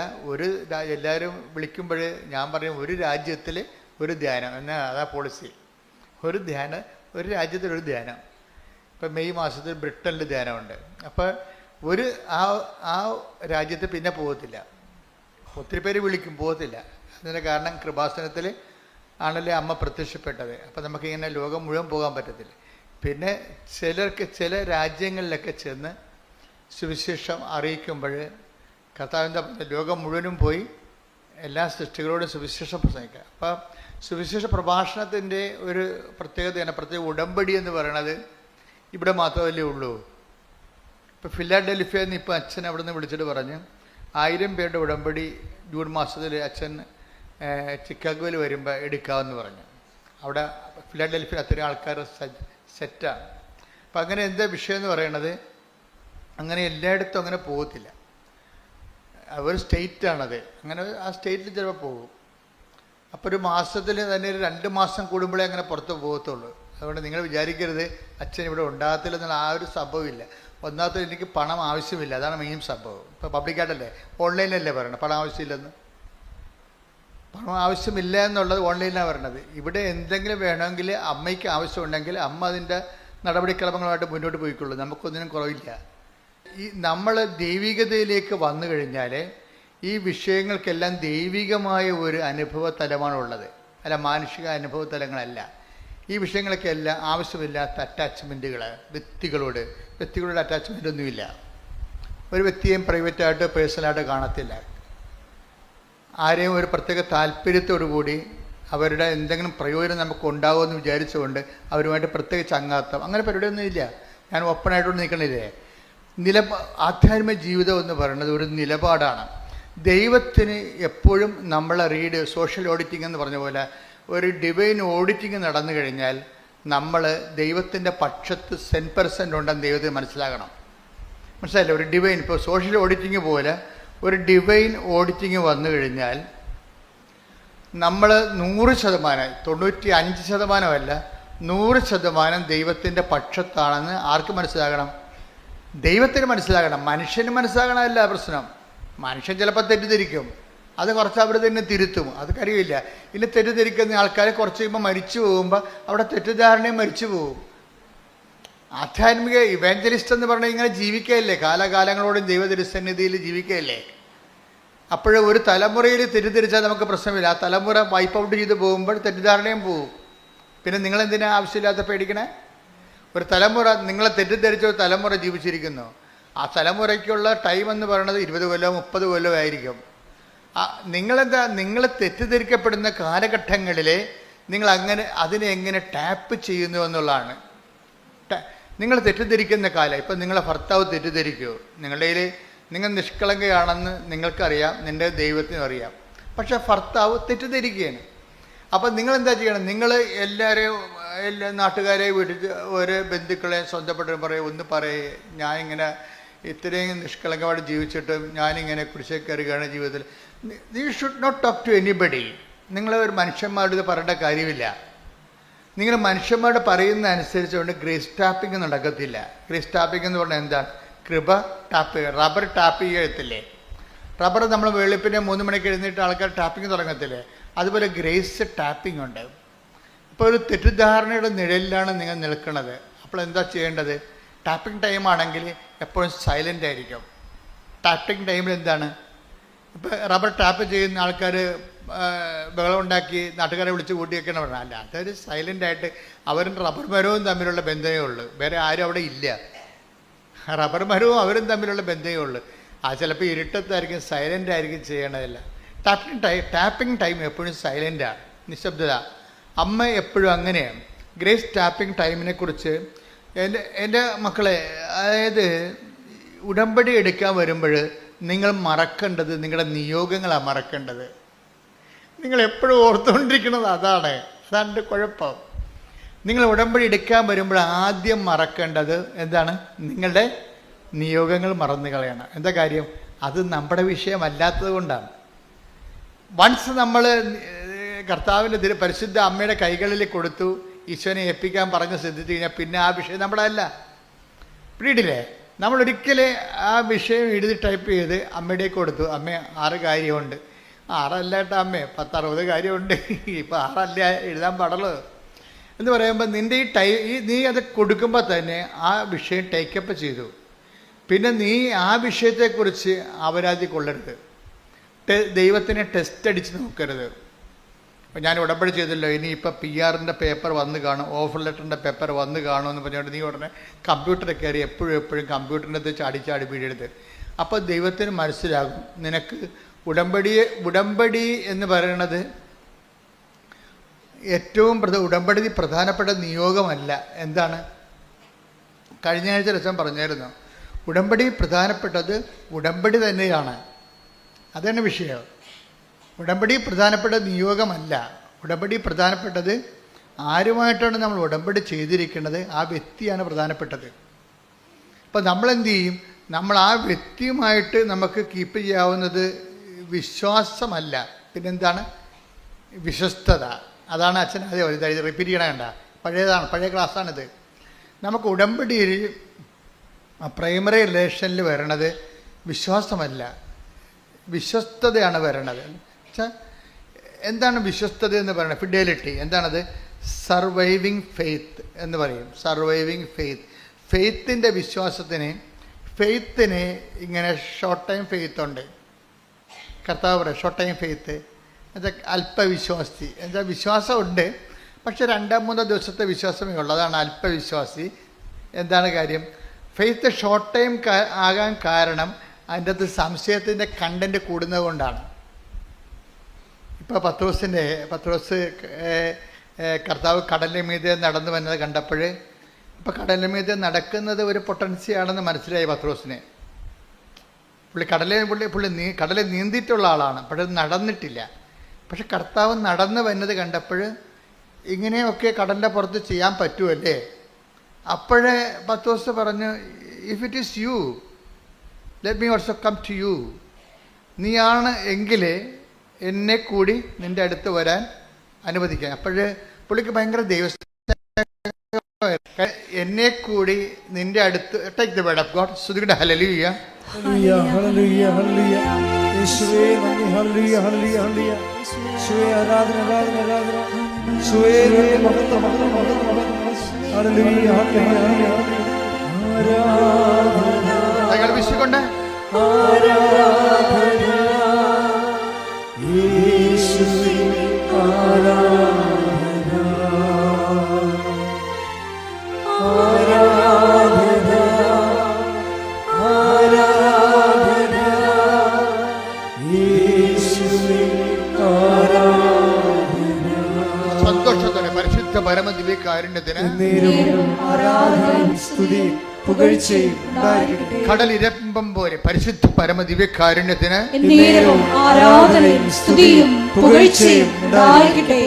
എല്ലാവരും വിളിക്കുമ്പോൾ ഞാൻ പറയും, ഒരു രാജ്യത്തിൽ ഒരു ധ്യാനം എന്നാൽ അതാ പോളിസി. ഒരു രാജ്യത്തിലൊരു ധ്യാനം. ഇപ്പം മെയ് മാസത്തിൽ ബ്രിട്ടനിൽ ധ്യാനമുണ്ട്. അപ്പോൾ ആ രാജ്യത്ത് പിന്നെ പോകത്തില്ല. ഒത്തിരി പേര് വിളിക്കും, പോകത്തില്ല. അതിൻ്റെ കാരണം കൃപാസനത്തിൽ ആണല്ലേ അമ്മ പ്രത്യക്ഷപ്പെട്ടത്. അപ്പം നമുക്കിങ്ങനെ ലോകം മുഴുവൻ പോകാൻ പറ്റത്തില്ല. പിന്നെ ചില രാജ്യങ്ങളിലൊക്കെ ചെന്ന് സുവിശേഷം അറിയിക്കുമ്പോൾ കർത്താവിൻ്റെ ലോകം മുഴുവനും പോയി എല്ലാ സൃഷ്ടികളോടും സുവിശേഷം പ്രസംഗിക്കുക. അപ്പം സുവിശേഷ പ്രഭാഷണത്തിൻ്റെ ഒരു പ്രത്യേകതയാണ്, പ്രത്യേക ഉടമ്പടി എന്ന് പറയണത് ഇവിടെ മാത്രമല്ലേ ഉള്ളൂ. ഇപ്പോൾ ഫിലാഡൽഫിയയിൽ നിന്ന് ഇപ്പോൾ അച്ഛൻ അവിടെ നിന്ന് വിളിച്ചിട്ട് പറഞ്ഞു 1000 പേരുടെ ഉടമ്പടി ജൂൺ മാസത്തിൽ അച്ഛൻ ചിക്കാഗോയിൽ വരുമ്പോൾ എടുക്കാമെന്ന് പറഞ്ഞു. അവിടെ ഫിലാഡൽഫിയ അത്രയും ആൾക്കാർ സെറ്റാണ്. അപ്പം അങ്ങനെ എന്താ വിഷയം എന്ന് പറയണത്, അങ്ങനെ എല്ലായിടത്തും അങ്ങനെ പോകത്തില്ല. ഒരു സ്റ്റേറ്റാണത്. അങ്ങനെ ആ സ്റ്റേറ്റിൽ ചിലപ്പോൾ പോകും. അപ്പോൾ ഒരു മാസത്തിൽ തന്നെ 2 മാസം കൂടുമ്പോഴേ അങ്ങനെ പുറത്ത് പോകത്തുള്ളൂ. അതുകൊണ്ട് നിങ്ങൾ വിചാരിക്കരുത് അച്ഛൻ ഇവിടെ ഉണ്ടാകത്തില്ലെന്നുള്ള ആ ഒരു സംഭവമില്ല. ഒന്നാമത്തെ എനിക്ക് പണം ആവശ്യമില്ല, അതാണ് മെയിൻ സംഭവം. ഇപ്പോൾ പബ്ലിക്കായിട്ടല്ലേ, ഓൺലൈനിലല്ലേ പറയണത് പണം ആവശ്യമില്ലെന്ന്. പണം ആവശ്യമില്ല എന്നുള്ളത് ഓൺലൈനിലാണ് പറയണത്. ഇവിടെ എന്തെങ്കിലും വേണമെങ്കിൽ അമ്മയ്ക്ക് ആവശ്യമുണ്ടെങ്കിൽ അമ്മ അതിൻ്റെ നടപടിക്രമങ്ങളുമായിട്ട് മുന്നോട്ട് പോയിക്കൊള്ളൂ. നമുക്കൊന്നിനും കുറവില്ല. നമ്മൾ ദൈവികതയിലേക്ക് വന്നു കഴിഞ്ഞാൽ ഈ വിഷയങ്ങൾക്കെല്ലാം ദൈവികമായ ഒരു അനുഭവ തലമാണുള്ളത്, അല്ല മാനുഷിക അനുഭവ തലങ്ങളല്ല. ഈ വിഷയങ്ങളൊക്കെ എല്ലാം ആവശ്യമില്ലാത്ത അറ്റാച്ച്മെൻറ്റുകൾ, വ്യക്തികളോട് അറ്റാച്ച്മെൻ്റ് ഒന്നുമില്ല. ഒരു വ്യക്തിയെയും പ്രൈവറ്റായിട്ട് പേഴ്സണലായിട്ട് കാണത്തില്ല. ആരെയും ഒരു പ്രത്യേക താല്പര്യത്തോടു കൂടി അവരുടെ എന്തെങ്കിലും പ്രയോജനം നമുക്ക് ഉണ്ടാകുമെന്ന് വിചാരിച്ചുകൊണ്ട് അവരുമായിട്ട് പ്രത്യേക ചങ്ങാത്തം, അങ്ങനെ പരിപാടിയൊന്നും ഇല്ല. ഞാൻ ഓപ്പണായിട്ടൊന്നും നിൽക്കണില്ലേ. ആധ്യാത്മിക ജീവിതം എന്ന് പറയുന്നത് ഒരു നിലപാടാണ്. ദൈവത്തിന് എപ്പോഴും നമ്മളെ സോഷ്യൽ ഓഡിറ്റിംഗ് എന്ന് പറഞ്ഞ പോലെ ഒരു ഡിവൈൻ ഓഡിറ്റിംഗ് നടന്നു കഴിഞ്ഞാൽ നമ്മൾ ദൈവത്തിൻ്റെ പക്ഷത്ത് 100% ഉണ്ടെന്ന് ദൈവത്തിന് മനസ്സിലാകണം. മനസ്സിലായില്ലേ? ഒരു ഡിവൈൻ, ഇപ്പോൾ സോഷ്യൽ ഓഡിറ്റിംഗ് പോലെ ഒരു ഡിവൈൻ ഓഡിറ്റിംഗ് വന്നു കഴിഞ്ഞാൽ നമ്മൾ 100%, 95%, 100% ദൈവത്തിൻ്റെ പക്ഷത്താണെന്ന് ആർക്ക് മനസ്സിലാകണം? ദൈവത്തിന് മനസ്സിലാകണം. മനുഷ്യന് മനസ്സിലാകണമല്ല പ്രശ്നം. മനുഷ്യൻ ചിലപ്പോൾ തെറ്റിദ്ധരിക്കും, അത് കുറച്ച് അവിടെ തന്നെ തിരുത്തും, അത് കഴിയില്ല. ഇനി തെറ്റിദ്ധരിക്കുന്ന ആൾക്കാർ കുറച്ച് കഴിയുമ്പോൾ മരിച്ചു പോകുമ്പോൾ അവിടെ തെറ്റിദ്ധാരണയും മരിച്ചു പോകും. ആധ്യാത്മിക ഇവാഞ്ചലിസ്റ്റ് എന്ന് പറഞ്ഞാൽ ഇങ്ങനെ ജീവിക്കുകയല്ലേ, കാലാകാലങ്ങളോടും ദൈവതിരുസന്നിധിയിൽ ജീവിക്കുകയല്ലേ. അപ്പോൾ ഒരു തലമുറയിൽ തെറ്റിദ്ധരിച്ചാൽ നമുക്ക് പ്രശ്നമില്ല. ആ തലമുറ വൈപ്പ് ഔട്ട് ചെയ്ത് പോകുമ്പോൾ തെറ്റിദ്ധാരണയും പോകും. പിന്നെ നിങ്ങളെന്തിനാ ആവശ്യമില്ലാത്ത പേടിക്കണേ? ഒരു തലമുറ, നിങ്ങളെ തെറ്റിദ്ധരിച്ച ഒരു തലമുറ ജീവിച്ചിരിക്കുന്നു. ആ തലമുറയ്ക്കുള്ള ടൈം എന്ന് പറയുന്നത് 20 കൊല്ലം 30 കൊല്ലം ആയിരിക്കും. നിങ്ങൾ തെറ്റിദ്ധരിക്കപ്പെടുന്ന കാലഘട്ടങ്ങളിൽ നിങ്ങൾ അതിനെ എങ്ങനെ ടാപ്പ് ചെയ്യുന്നു എന്നുള്ളതാണ്. നിങ്ങൾ തെറ്റിദ്ധരിക്കുന്ന കാലം, ഇപ്പം നിങ്ങളെ ഭർത്താവ് തെറ്റിദ്ധരിക്കുമോ? നിങ്ങൾ നിഷ്കളങ്കയാണെന്ന് നിങ്ങൾക്കറിയാം, നിൻ്റെ ദൈവത്തിനും അറിയാം. പക്ഷെ ഭർത്താവ് തെറ്റിദ്ധരിക്കുകയാണ്. അപ്പം നിങ്ങളെന്താ ചെയ്യണം? നിങ്ങൾ എല്ലാ നാട്ടുകാരെ വിളിച്ച് ഒരു ബന്ധുക്കളെ സ്വന്തപ്പെട്ട പറയേ ഞാനിങ്ങനെ ഇത്രയും നിഷ്കളങ്കമായിട്ട് ജീവിച്ചിട്ടും ഞാനിങ്ങനെ കുരിശേ കയറുകയാണ് ജീവിതത്തിൽ. You should not talk to anybody. നിങ്ങൾ ഒരു മനുഷ്യന്മാരോട് ഇത് പറയേണ്ട കാര്യമില്ല. നിങ്ങൾ മനുഷ്യന്മാരോട് പറയുന്ന അനുസരിച്ചുകൊണ്ട് ഗ്രേസ് ടാപ്പിംഗ് നടക്കത്തില്ല. ഗ്രേസ് ടാപ്പിംഗ് എന്ന് പറഞ്ഞാൽ എന്താണ്? കൃപ ടാപ്പ് ചെയ്യുക. Rubber tap ചെയ്യത്തില്ലേ? റബ്ബർ നമ്മൾ വെളുപ്പിനെ 3 മണിക്ക് എഴുന്നേറ്റ് ആൾക്കാർ ടാപ്പിംഗ് തുടങ്ങത്തില്ലേ? അതുപോലെ ഗ്രേസ് ടാപ്പിംഗ് ഉണ്ട്. ഇപ്പോൾ ഒരു തെറ്റിദ്ധാരണയുടെ നിഴലിലാണ് നിങ്ങൾ നിൽക്കുന്നത്. അപ്പോൾ എന്താ ചെയ്യേണ്ടത്? ടാപ്പിംഗ് ടൈം ആണെങ്കിൽ എപ്പോഴും സൈലൻ്റ് ആയിരിക്കും. ടാപ്പിംഗ് ടൈമിൽ എന്താണ്? ഇപ്പോൾ റബ്ബർ ടാപ്പ് ചെയ്യുന്ന ആൾക്കാർ ബഹളം ഉണ്ടാക്കി നാട്ടുകാരെ വിളിച്ച് കൂട്ടിയൊക്കെയാണ് പറഞ്ഞത്. അല്ല, അതൊരു സൈലൻ്റായിട്ട് അവരും റബ്ബർ മരവും തമ്മിലുള്ള ബന്ധമേ ഉള്ളൂ, വേറെ ആരും അവിടെ ഇല്ല. റബ്ബർ മരവും അവരും തമ്മിലുള്ള ബന്ധമേ ഉള്ളൂ. ചിലപ്പോൾ ഇരുട്ടത്തായിരിക്കും, സൈലൻ്റ് ആയിരിക്കും ചെയ്യണതില്ല. ടാപ്പിംഗ് ടൈം എപ്പോഴും സൈലൻ്റാണ്, നിശബ്ദത. അമ്മ എപ്പോഴും അങ്ങനെയാണ്. ഗ്രേസ് ടാപ്പിംഗ് ടൈമിനെ കുറിച്ച് എൻ്റെ മക്കളെ, അതായത് ഉടമ്പടി എടുക്കാൻ വരുമ്പോൾ നിങ്ങൾ മറക്കേണ്ടത് നിങ്ങളുടെ നിയോഗങ്ങളാണ് മറക്കേണ്ടത്. നിങ്ങൾ എപ്പോഴും ഓർത്തുകൊണ്ടിരിക്കുന്നത് അതാണ് എൻ്റെ കുഴപ്പം. നിങ്ങൾ ഉടമ്പടി എടുക്കാൻ വരുമ്പോൾ ആദ്യം മറക്കേണ്ടത് എന്താണ്? നിങ്ങളുടെ നിയോഗങ്ങൾ മറന്നു കളയണം. എന്താ കാര്യം? അത് നമ്മുടെ വിഷയമല്ലാത്തത് കൊണ്ടാണ്. വൺസ് നമ്മൾ കർത്താവിൻ്റെ പരിശുദ്ധ അമ്മയുടെ കൈകളിൽ കൊടുത്തു, ഈശോനെ ഏൽപ്പിക്കാൻ പറഞ്ഞ് ശ്രദ്ധിച്ചു കഴിഞ്ഞാൽ പിന്നെ ആ വിഷയം നമ്മുടെ അല്ല. പിടിയില്ലേ? നമ്മളൊരിക്കലും ആ വിഷയം എഴുതി ടൈപ്പ് ചെയ്ത് അമ്മയുടേക്ക് കൊടുത്തു. അമ്മ 6 കാര്യമുണ്ട്. 6 അല്ല കേട്ടോ അമ്മേ, 10-60 കാര്യമുണ്ട്. ഇപ്പം 6 അല്ല എഴുതാൻ പാടുള്ളൂ എന്ന് പറയുമ്പോൾ നിൻ്റെ നീ അത് കൊടുക്കുമ്പോൾ തന്നെ ആ വിഷയം ടേക്കപ്പ് ചെയ്തു. പിന്നെ നീ ആ വിഷയത്തെക്കുറിച്ച് അപരാധി കൊള്ളരുത്. ദൈവത്തിനെ ടെസ്റ്റ് അടിച്ച് നോക്കരുത്. അപ്പോൾ ഞാൻ ഉടമ്പടി ചെയ്തല്ലോ, ഇനി ഇപ്പോൾ PR-ൻ്റെ പേപ്പർ വന്ന് കാണും, ഓഫർ ലെറ്ററിൻ്റെ പേപ്പർ വന്ന് കാണുമെന്ന് പറഞ്ഞുകൊണ്ട് നീ ഉടനെ കമ്പ്യൂട്ടറിൽ കയറി എപ്പോഴും കമ്പ്യൂട്ടറിൻ്റെ അടുത്ത് ചാടി വീഴരുത്. അപ്പോൾ ദൈവത്തിന് മനസ്സിലാകും നിനക്ക് ഉടമ്പടി എന്ന് പറയുന്നത് ഏറ്റവും ഉടമ്പടി പ്രധാനപ്പെട്ട നിയോഗമല്ല. എന്താണ്? കഴിഞ്ഞ ആഴ്ച രസം പറഞ്ഞായിരുന്നു, ഉടമ്പടി പ്രധാനപ്പെട്ടത് ഉടമ്പടി തന്നെയാണ്. അതാണ് വിഷയം. ഉടമ്പടി പ്രധാനപ്പെട്ട നിയോഗമല്ല. ഉടമ്പടി പ്രധാനപ്പെട്ടത് ആരുമായിട്ടാണ് നമ്മൾ ഉടമ്പടി ചെയ്തിരിക്കുന്നത്, ആ വ്യക്തിയാണ് പ്രധാനപ്പെട്ടത്. അപ്പം നമ്മളെന്ത് ചെയ്യും? നമ്മൾ ആ വ്യക്തിയുമായിട്ട് നമുക്ക് കീപ്പ് ചെയ്യാവുന്നത് വിശ്വാസമല്ല, പിന്നെന്താണ്? വിശ്വസ്തത. അതാണ് അച്ഛൻ ആദ്യം റിപ്പീറ്റ് ചെയ്യണ കണ്ട, പഴയ ക്ലാസ്സാണിത്. നമുക്ക് ഉടമ്പടിയിൽ പ്രൈമറി റിലേഷനിൽ വരണത് വിശ്വാസമല്ല, വിശ്വസ്തതയാണ് വരണത്. എന്താണ് വിശ്വസ്തത എന്ന് പറയുന്നത്? ഫിഡലിറ്റി. എന്താണത്? സർവൈവിങ് ഫെയ്ത്ത് എന്ന് പറയും. Surviving faith. ഫെയ്ത്തിൻ്റെ ഫെയ്ത്തിന് ഇങ്ങനെ ഷോർട്ട് ടൈം ഫെയ്ത്ത് ഉണ്ട്. കർത്താവ് പറയും ഷോർട്ട് ടൈം ഫെയ്ത്ത് എന്നുവെച്ചാൽ അല്പവിശ്വാസി. എന്താ? വിശ്വാസമുണ്ട്, പക്ഷെ 2-3 ദിവസത്തെ വിശ്വാസമേ ഉള്ളൂ. അതാണ് അല്പവിശ്വാസി. എന്താണ് കാര്യം? ഫെയ്ത്ത് ഷോർട്ട് ടൈം ആകാൻ കാരണം അതിൻ്റെ അകത്ത് സംശയത്തിൻ്റെ കണ്ടൻറ്റ് കൂടുന്നത് കൊണ്ടാണ്. ഇപ്പോൾ പത്രോസ് കർത്താവ് കടലിന് മീതെ നടന്നു വന്നത് കണ്ടപ്പോൾ, ഇപ്പോൾ കടലിന് മീതെ നടക്കുന്നത് ഒരു പൊട്ടൻസിയാണെന്ന് മനസ്സിലായി പത്രോസിന്. പുള്ളി കടലിൽ നീന്തിയിട്ടുള്ള ആളാണ്, പക്ഷെ നടന്നിട്ടില്ല. പക്ഷെ കർത്താവ് നടന്നു വരുന്നത് കണ്ടപ്പോൾ ഇങ്ങനെയൊക്കെ കടലിൻ്റെ പുറത്ത് ചെയ്യാൻ പറ്റുമല്ലേ? അപ്പോഴേ പത്രോസ് പറഞ്ഞു, if it is you let me also come to you. നീയാണ് എങ്കിൽ എന്നെ കൂടി നിൻ്റെ അടുത്ത് വരാൻ അനുവദിക്കാൻ. അപ്പോഴ് പുള്ളിക്ക് ഭയങ്കര എന്നെ കൂടി നിൻ്റെ അടുത്ത്. Take the word of God. സ്തുതിക്കട്ടെ. ഹല്ലേലൂയ, ഹല്ലേലൂയ, ഹല്ലേലൂയ, ഹല്ലേലൂയ. യേശുവേ നന്ദി. ഹല്ലേലൂയ, ഹല്ലേലൂയ, ഹല്ലേലൂയ. യേശുവേ ആരാധന, ആരാധന, ആരാധന. യേശുവേ നന്ദി. മഹത്വം, മഹത്വം, മഹത്വം, മഹത്വം. ഹല്ലേലൂയ, ഹല്ലേലൂയ, ഹല്ലേലൂയ. ആരാധന. കൈകൾ വീശിക്കൊണ്ട് ആരാധന. യേശുവേ ആരാധന. ആരാധന, ആരാധന. യേശുവേ ആരാധന. സന്തോഷത്തോടെ പരിശുദ്ധ പരമദിവ്യകാരുണ്യത്തിന് ആരാധനയും സ്തുതിയും പുകഴ്ചയും ഉണ്ടായിരിക്കട്ടെ. കടലിരമ്പം പോലെ പരിശുദ്ധ പരമദിവ്യകാരുണ്യത്തിന് ആരാധനയും സ്തുതിയും പുകഴ്ചയും ഉണ്ടായിരിക്കട്ടെ.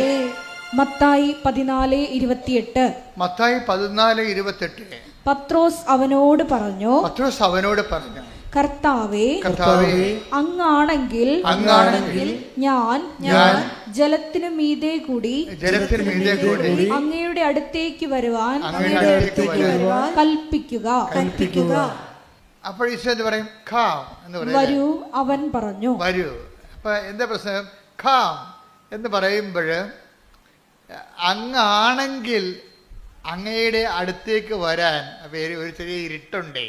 മത്തായി 14:28. മത്തായി 14:28. പത്രോസ് അവനോട് പറഞ്ഞു, കർത്താവേ, അങ്ങാണെങ്കിൽ ഞാൻ ജലത്തിനു മീതെ കൂടി അങ്ങയുടെ അടുത്തേക്ക് വരുവാൻ കൽപ്പിക്കുക. അപ്പോൾ ഈശോ എന്ത് പറയും? ഖാം എന്ന് പറയും. വരൂ, അവൻ പറഞ്ഞു. വരൂ. അപ്പൊ എന്താ പ്രശ്നം? ഖാം എന്ന് പറയുമ്പോൾ അങ്ങാണെങ്കിൽ അങ്ങയുടെ അടുത്തേക്ക് വരാൻ ഒരു ചെറിയ ഇരുട്ടുണ്ടേ,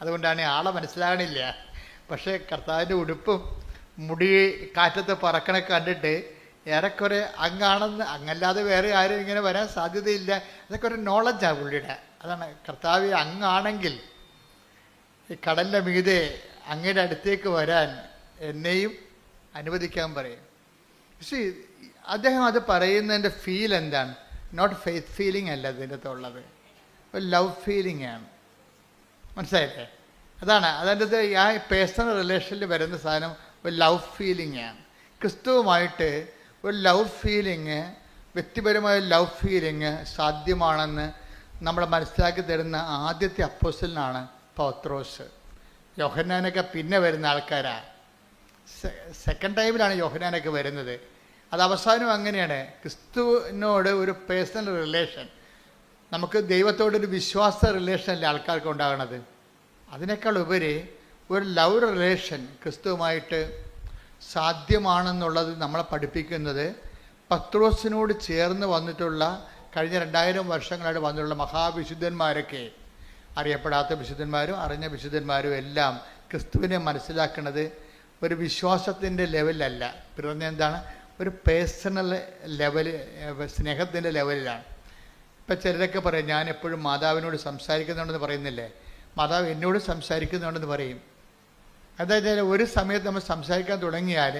അതുകൊണ്ടാണ് ആളെ മനസ്സിലാകണില്ല. പക്ഷേ കർത്താവിൻ്റെ ഉടുപ്പും മുടി കാറ്റത്ത് പറക്കണ കണ്ടിട്ട് ഏറെക്കുറെ അങ്ങാണെന്ന്, അങ്ങല്ലാതെ വേറെ ആരും ഇങ്ങനെ വരാൻ സാധ്യതയില്ല. അതൊക്കെ ഒരു നോളജാണ് പുള്ളിയുടെ. അതാണ് കർത്താവ് അങ്ങാണെങ്കിൽ ഈ കടലിൻ്റെ മീതെ അങ്ങയുടെ അടുത്തേക്ക് വരാൻ എന്നെയും അനുവദിക്കാൻ പറയും. പക്ഷേ അദ്ദേഹം അത് പറയുന്നതിൻ്റെ ഫീൽ എന്താണ്? നോട്ട് ഫെയ്ത്ത് ഫീലിംഗ് അല്ല അതിൻ്റെ അകത്തുള്ളത്, ഒരു ലവ് ഫീലിംഗ് ആണ്. മനസ്സിലായില്ലേ? അതാണ് അതിൻ്റെ ആ പേഴ്സണൽ റിലേഷനിൽ വരുന്ന സാധനം ഒരു ലവ് ഫീലിംഗ് ആണ്. ക്രിസ്തുവുമായിട്ട് ഒരു ലവ് ഫീലിംഗ്, വ്യക്തിപരമായ ലവ് ഫീലിംഗ് സാധ്യമാണെന്ന് നമ്മൾ മനസ്സിലാക്കി തരുന്ന ആദ്യത്തെ അപ്പോസ്തലനാണ് പത്രോസ്. യോഹന്നാനൊക്കെ പിന്നെ വരുന്ന ആൾക്കാരാണ്. സെക്കൻഡ് ടൈമിലാണ് യോഹന്നാനൊക്കെ വരുന്നത്. അത് അവസാനം അങ്ങനെയാണ്. ക്രിസ്തുവിനോട് ഒരു പേഴ്സണൽ റിലേഷൻ, നമുക്ക് ദൈവത്തോടൊരു വിശ്വാസ റിലേഷനല്ലേ ആൾക്കാർക്ക് ഉണ്ടാകണത്. അതിനേക്കാൾ ഉപരി ഒരു ലവ് റിലേഷൻ ക്രിസ്തുവുമായിട്ട് സാധ്യമാണെന്നുള്ളത് നമ്മളെ പഠിപ്പിക്കുന്നത് പത്രോസിനോട് ചേർന്ന് വന്നിട്ടുള്ള കഴിഞ്ഞ 2000 വർഷങ്ങളായിട്ട് വന്നിട്ടുള്ള മഹാവിശുദ്ധന്മാരൊക്കെ, അറിയപ്പെടാത്ത വിശുദ്ധന്മാരും അറിഞ്ഞ വിശുദ്ധന്മാരും എല്ലാം ക്രിസ്തുവിനെ മനസ്സിലാക്കുന്നത് ഒരു വിശ്വാസത്തിൻ്റെ ലെവലല്ല, പിന്നെ എന്താണ്, ഒരു പേഴ്സണൽ ലെവല്, സ്നേഹത്തിൻ്റെ ലെവലിലാണ്. ഇപ്പം ചിലരൊക്കെ പറയും, ഞാൻ എപ്പോഴും മാതാവിനോട് സംസാരിക്കുന്നുണ്ടെന്ന് പറയുന്നില്ലേ, മാതാവ് എന്നോട് സംസാരിക്കുന്നുണ്ടെന്ന് പറയും. അതായത് ഒരു സമയത്ത് നമ്മൾ സംസാരിക്കാൻ തുടങ്ങിയാൽ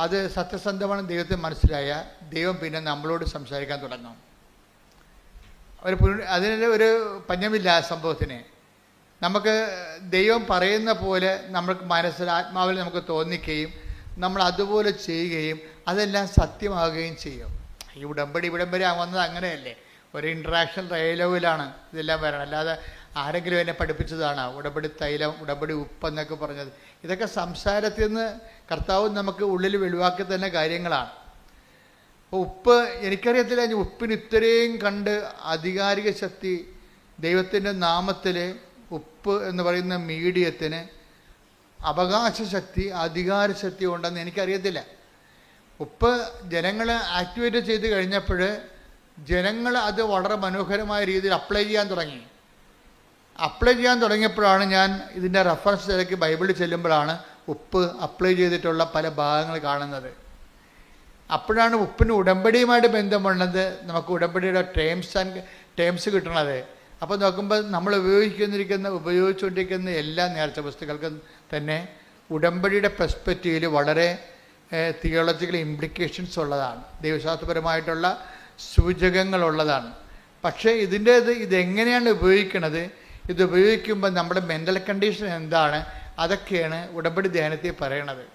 അത് സത്യസന്ധമാണ് ദൈവത്തെ മനസ്സിലായ ദൈവം പിന്നെ നമ്മളോട് സംസാരിക്കാൻ തുടങ്ങും. അതിന് ഒരു പഞ്ഞമില്ല ആ സംഭവത്തിന്. നമുക്ക് ദൈവം പറയുന്ന പോലെ നമുക്ക് മനസ്സിൽ ആത്മാവിൽ നമുക്ക് തോന്നിക്കുകയും നമ്മൾ അതുപോലെ ചെയ്യുകയും അതെല്ലാം സത്യമാകുകയും ചെയ്യും. ഈ ഉടമ്പടി വന്നത് അങ്ങനെയല്ലേ, ഒരു ഇൻട്രാക്ഷൻ ഡയലോഗിലാണ് ഇതെല്ലാം വരണം. അല്ലാതെ ആരെങ്കിലും എന്നെ പഠിപ്പിച്ചതാണ് ഉടമ്പടി തൈലം, ഉടമ്പടി ഉപ്പെന്നൊക്കെ പറഞ്ഞത്. ഇതൊക്കെ സംസാരത്തിൽ നിന്ന് കർത്താവ് നമുക്ക് ഉള്ളിൽ വെളിവാക്കി തന്നെ കാര്യങ്ങളാണ്. അപ്പോൾ ഉപ്പ് എനിക്കറിയത്തില്ല, ഉപ്പിന് ഇത്രയും കണ്ട് ആധികാരിക ശക്തി ദൈവത്തിൻ്റെ നാമത്തിൽ ഉപ്പ് എന്ന് പറയുന്ന മീഡിയത്തിന് അവകാശ ശക്തി, അധികാര ശക്തി ഉണ്ടെന്ന് എനിക്കറിയത്തില്ല. ഉപ്പ് ജനങ്ങൾ ആക്ടിവേറ്റ് ചെയ്ത് കഴിഞ്ഞപ്പോൾ ജനങ്ങൾ അത് വളരെ മനോഹരമായ രീതിയിൽ അപ്ലൈ ചെയ്യാൻ തുടങ്ങിയപ്പോഴാണ് ഞാൻ ഇതിൻ്റെ റെഫറൻസ് തിരക്കി ബൈബിളിൽ ചെല്ലുമ്പോഴാണ് ഉപ്പ് അപ്ലൈ ചെയ്തിട്ടുള്ള പല ഭാഗങ്ങൾ കാണുന്നത്. അപ്പോഴാണ് ഉപ്പിന് ഉടമ്പടിയുമായിട്ട് ബന്ധമുള്ളത് നമുക്ക് ഉടമ്പടിയുടെ ടേംസ് കിട്ടണത്. അപ്പോൾ നോക്കുമ്പോൾ നമ്മൾ ഉപയോഗിച്ചുകൊണ്ടിരിക്കുന്ന എല്ലാ നേർച്ച വസ്തുക്കൾക്കും തന്നെ ഉടമ്പടിയുടെ പെർസ്പെക്റ്റീവിൽ വളരെ തിയോളജിക്കൽ ഇംപ്ലിക്കേഷൻസ് ഉള്ളതാണ്, ദൈവശാസ്ത്രപരമായിട്ടുള്ള സൂചകങ്ങളുള്ളതാണ്. പക്ഷേ ഇതെങ്ങനെയാണ് ഉപയോഗിക്കുന്നത്, ഇത് ഉപയോഗിക്കുമ്പോൾ നമ്മുടെ മെൻ്റൽ കണ്ടീഷൻ എന്താണ്, അതൊക്കെയാണ് ഉടമ്പടി ധ്യാനത്തിൽ പറയണത്.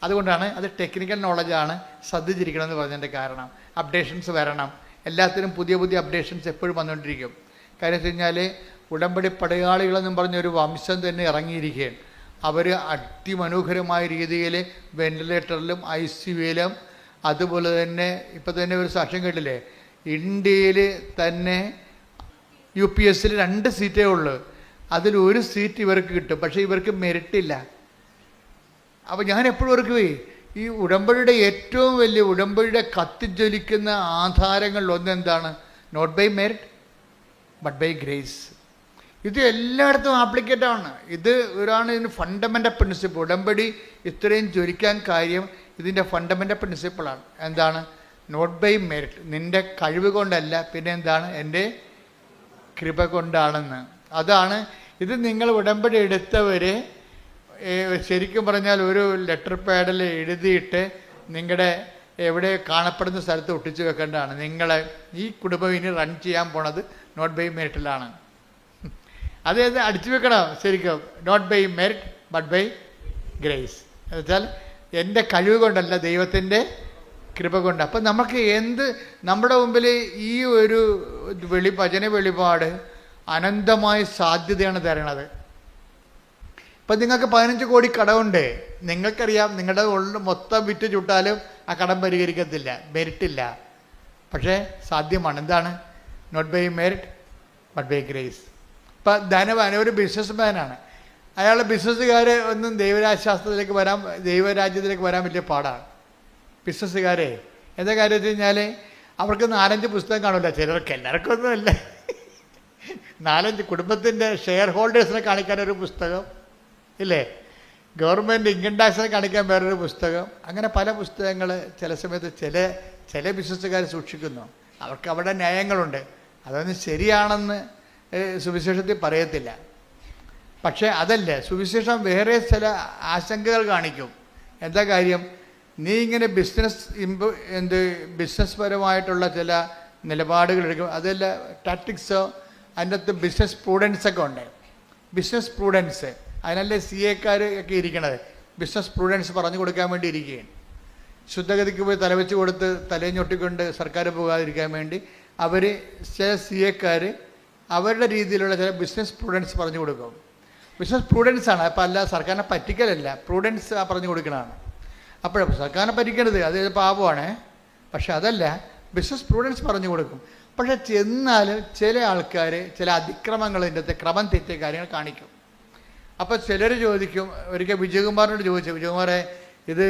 അതുകൊണ്ടാണ് അത് ടെക്നിക്കൽ നോളജാണ്, ശ്രദ്ധിച്ചിരിക്കണമെന്ന് പറഞ്ഞതിൻ്റെ കാരണം. അപ്ഡേഷൻസ് വരണം, എല്ലാത്തിനും പുതിയ പുതിയ അപ്ഡേഷൻസ് എപ്പോഴും വന്നുകൊണ്ടിരിക്കും. കാര്യം വെച്ച് കഴിഞ്ഞാൽ ഉടമ്പടി പടയാളികളെന്നും പറഞ്ഞൊരു വംശം തന്നെ ഇറങ്ങിയിരിക്കുകയാണ്. അവർ അതിമനോഹരമായ രീതിയിൽ വെന്റിലേറ്ററിലും ICUവിലും, അതുപോലെ തന്നെ ഇപ്പം തന്നെ ഒരു സാക്ഷ്യം കേട്ടില്ലേ, ഇന്ത്യയിൽ തന്നെ UPSൽ 2 സീറ്റേ ഉള്ളൂ, അതിലൊരു സീറ്റ് ഇവർക്ക് കിട്ടും, പക്ഷേ ഇവർക്ക് മെറിറ്റില്ല. അപ്പോൾ ഞാൻ എപ്പോഴും ഓർക്കുവേ, ഈ ഉടമ്പടിയുടെ ഏറ്റവും വലിയ ഉടമ്പടിയുടെ കത്തിജ്വലിക്കുന്ന ആധാരങ്ങളിൽ എന്താണ്? Not by merit but by grace. ഇത് എല്ലായിടത്തും ആപ്ലിക്കേറ്റാണ്. ഇതിന് ഫണ്ടമെൻ്റൽ പ്രിൻസിപ്പിൾ. ഉടമ്പടി ഇത്രയും ജ്വലിക്കാൻ കാര്യം ഇതിൻ്റെ ഫണ്ടമെൻ്റൽ പ്രിൻസിപ്പിളാണ്. എന്താണ്? നോട്ട് ബൈ മെറിറ്റ്, നിൻ്റെ കഴിവ് കൊണ്ടല്ല, പിന്നെ എന്താണ്, എൻ്റെ കൃപ കൊണ്ടാണെന്ന്. അതാണ് ഇത്. നിങ്ങൾ ഉടമ്പടി എടുത്തവർ ശരിക്കും പറഞ്ഞാൽ ഒരു ലെറ്റർ പാഡിൽ എഴുതിയിട്ട് നിങ്ങളുടെ എവിടെ കാണപ്പെടുന്ന സ്ഥലത്ത് ഒട്ടിച്ച് വെക്കേണ്ടതാണ്. നിങ്ങളെ ഈ കുടുംബം ഇനി റൺ ചെയ്യാൻ പോണത് നോട്ട് ബൈ മെറിറ്റിലാണ്. അതായത് അടിച്ചു വെക്കണം ശരിക്കും, not by merit but by grace. എന്നുവെച്ചാൽ എൻ്റെ കഴിവ് കൊണ്ടല്ല, ദൈവത്തിൻ്റെ കൃപ കൊണ്ട്. അപ്പം നമുക്ക് നമ്മുടെ മുമ്പിൽ ഈ ഒരു വചന വെളിപാട് അനന്തമായ സാധ്യതയാണ് തരണത്. ഇപ്പം നിങ്ങൾക്ക് 15 കോടി കടമുണ്ട്, നിങ്ങൾക്കറിയാം നിങ്ങളുടെ മൊത്തം വിറ്റ് ചുട്ടാലും ആ കടം പരിഹരിക്കത്തില്ല, മെറിറ്റില്ല. പക്ഷേ സാധ്യമാണ്. എന്താണ്? Not by merit but by grace. ഇപ്പം ധനവാൻ ഒരു ബിസിനസ്മാനാണ്, അയാളുടെ ബിസിനസ്സുകാർ ഒന്നും ദൈവരാജ്യത്തിലേക്ക് വരാൻ വലിയ പാടാണ്. ബിസിനസ്സുകാരെ എന്താ കാര്യം വെച്ച് കഴിഞ്ഞാൽ അവർക്ക് 4-5 പുസ്തകം കാണില്ല, ചിലർക്ക്, എല്ലാവർക്കും ഒന്നുമല്ല. 4-5 കുടുംബത്തിൻ്റെ ഷെയർ ഹോൾഡേഴ്സിനെ കാണിക്കാനൊരു പുസ്തകം ഇല്ലേ, ഗവൺമെൻറ് ഇൻകം ടാക്സിനെ കാണിക്കാൻ വേറൊരു പുസ്തകം, അങ്ങനെ പല പുസ്തകങ്ങൾ ചില സമയത്ത് ചില ബിസിനസ്സുകാർ സൂക്ഷിക്കുന്നു. അവർക്ക് അവിടെ ന്യായങ്ങളുണ്ട്. അതൊന്നും ശരിയാണെന്ന് സുവിശേഷത്തിൽ പറയത്തില്ല. പക്ഷേ അതല്ല, സുവിശേഷം വേറെ ചില ആശങ്കകൾ കാണിക്കും. എന്താ കാര്യം? നീ ഇങ്ങനെ ബിസിനസ് പരമായിട്ടുള്ള ചില നിലപാടുകൾ എടുക്കും. അതല്ല ടാക്ടിക്സോ, അതിൻ്റെ അകത്ത് ബിസിനസ് പ്രൂഡൻസൊക്കെ ഉണ്ട്. ബിസിനസ് പ്രൂഡൻസ്, അതിനല്ലേ CA ഒക്കെ ഇരിക്കണത്. ബിസിനസ് പ്രൂഡൻസ് പറഞ്ഞു കൊടുക്കാൻ വേണ്ടി ഇരിക്കുകയാണ്. ശുദ്ധഗതിക്ക് പോയി തലവെച്ച് കൊടുത്ത് തലയും ഞൊട്ടിക്കൊണ്ട് സർക്കാർ പോകാതിരിക്കാൻ വേണ്ടി അവർ ചില CA അവരുടെ രീതിയിലുള്ള ചില ബിസിനസ് പ്രൂഡൻസ് പറഞ്ഞു കൊടുക്കും. ബിസിനസ് പ്രൂഡൻസാണ്. അപ്പം അല്ല സർക്കാരിനെ പറ്റിക്കലല്ല, പ്രൂഡൻസ് പറഞ്ഞു കൊടുക്കണതാണ്. അപ്പോൾ സർക്കാരിനെ പറ്റിക്കരുത്, അത് പാപമാണ്. പക്ഷെ അതല്ല, ബിസിനസ് പ്രൂഡൻസ് പറഞ്ഞു കൊടുക്കും. പക്ഷെ ചെന്നാലും ചില ആൾക്കാർ ചില അതിക്രമങ്ങളിൻ്റെ അകത്ത് ക്രമം തെറ്റിയ കാര്യങ്ങൾ കാണിക്കും. അപ്പോൾ ചിലർ ചോദിക്കും, ഒരിക്കൽ വിജയകുമാറിനോട് ചോദിച്ചു, വിജയകുമാറെ, ഇത്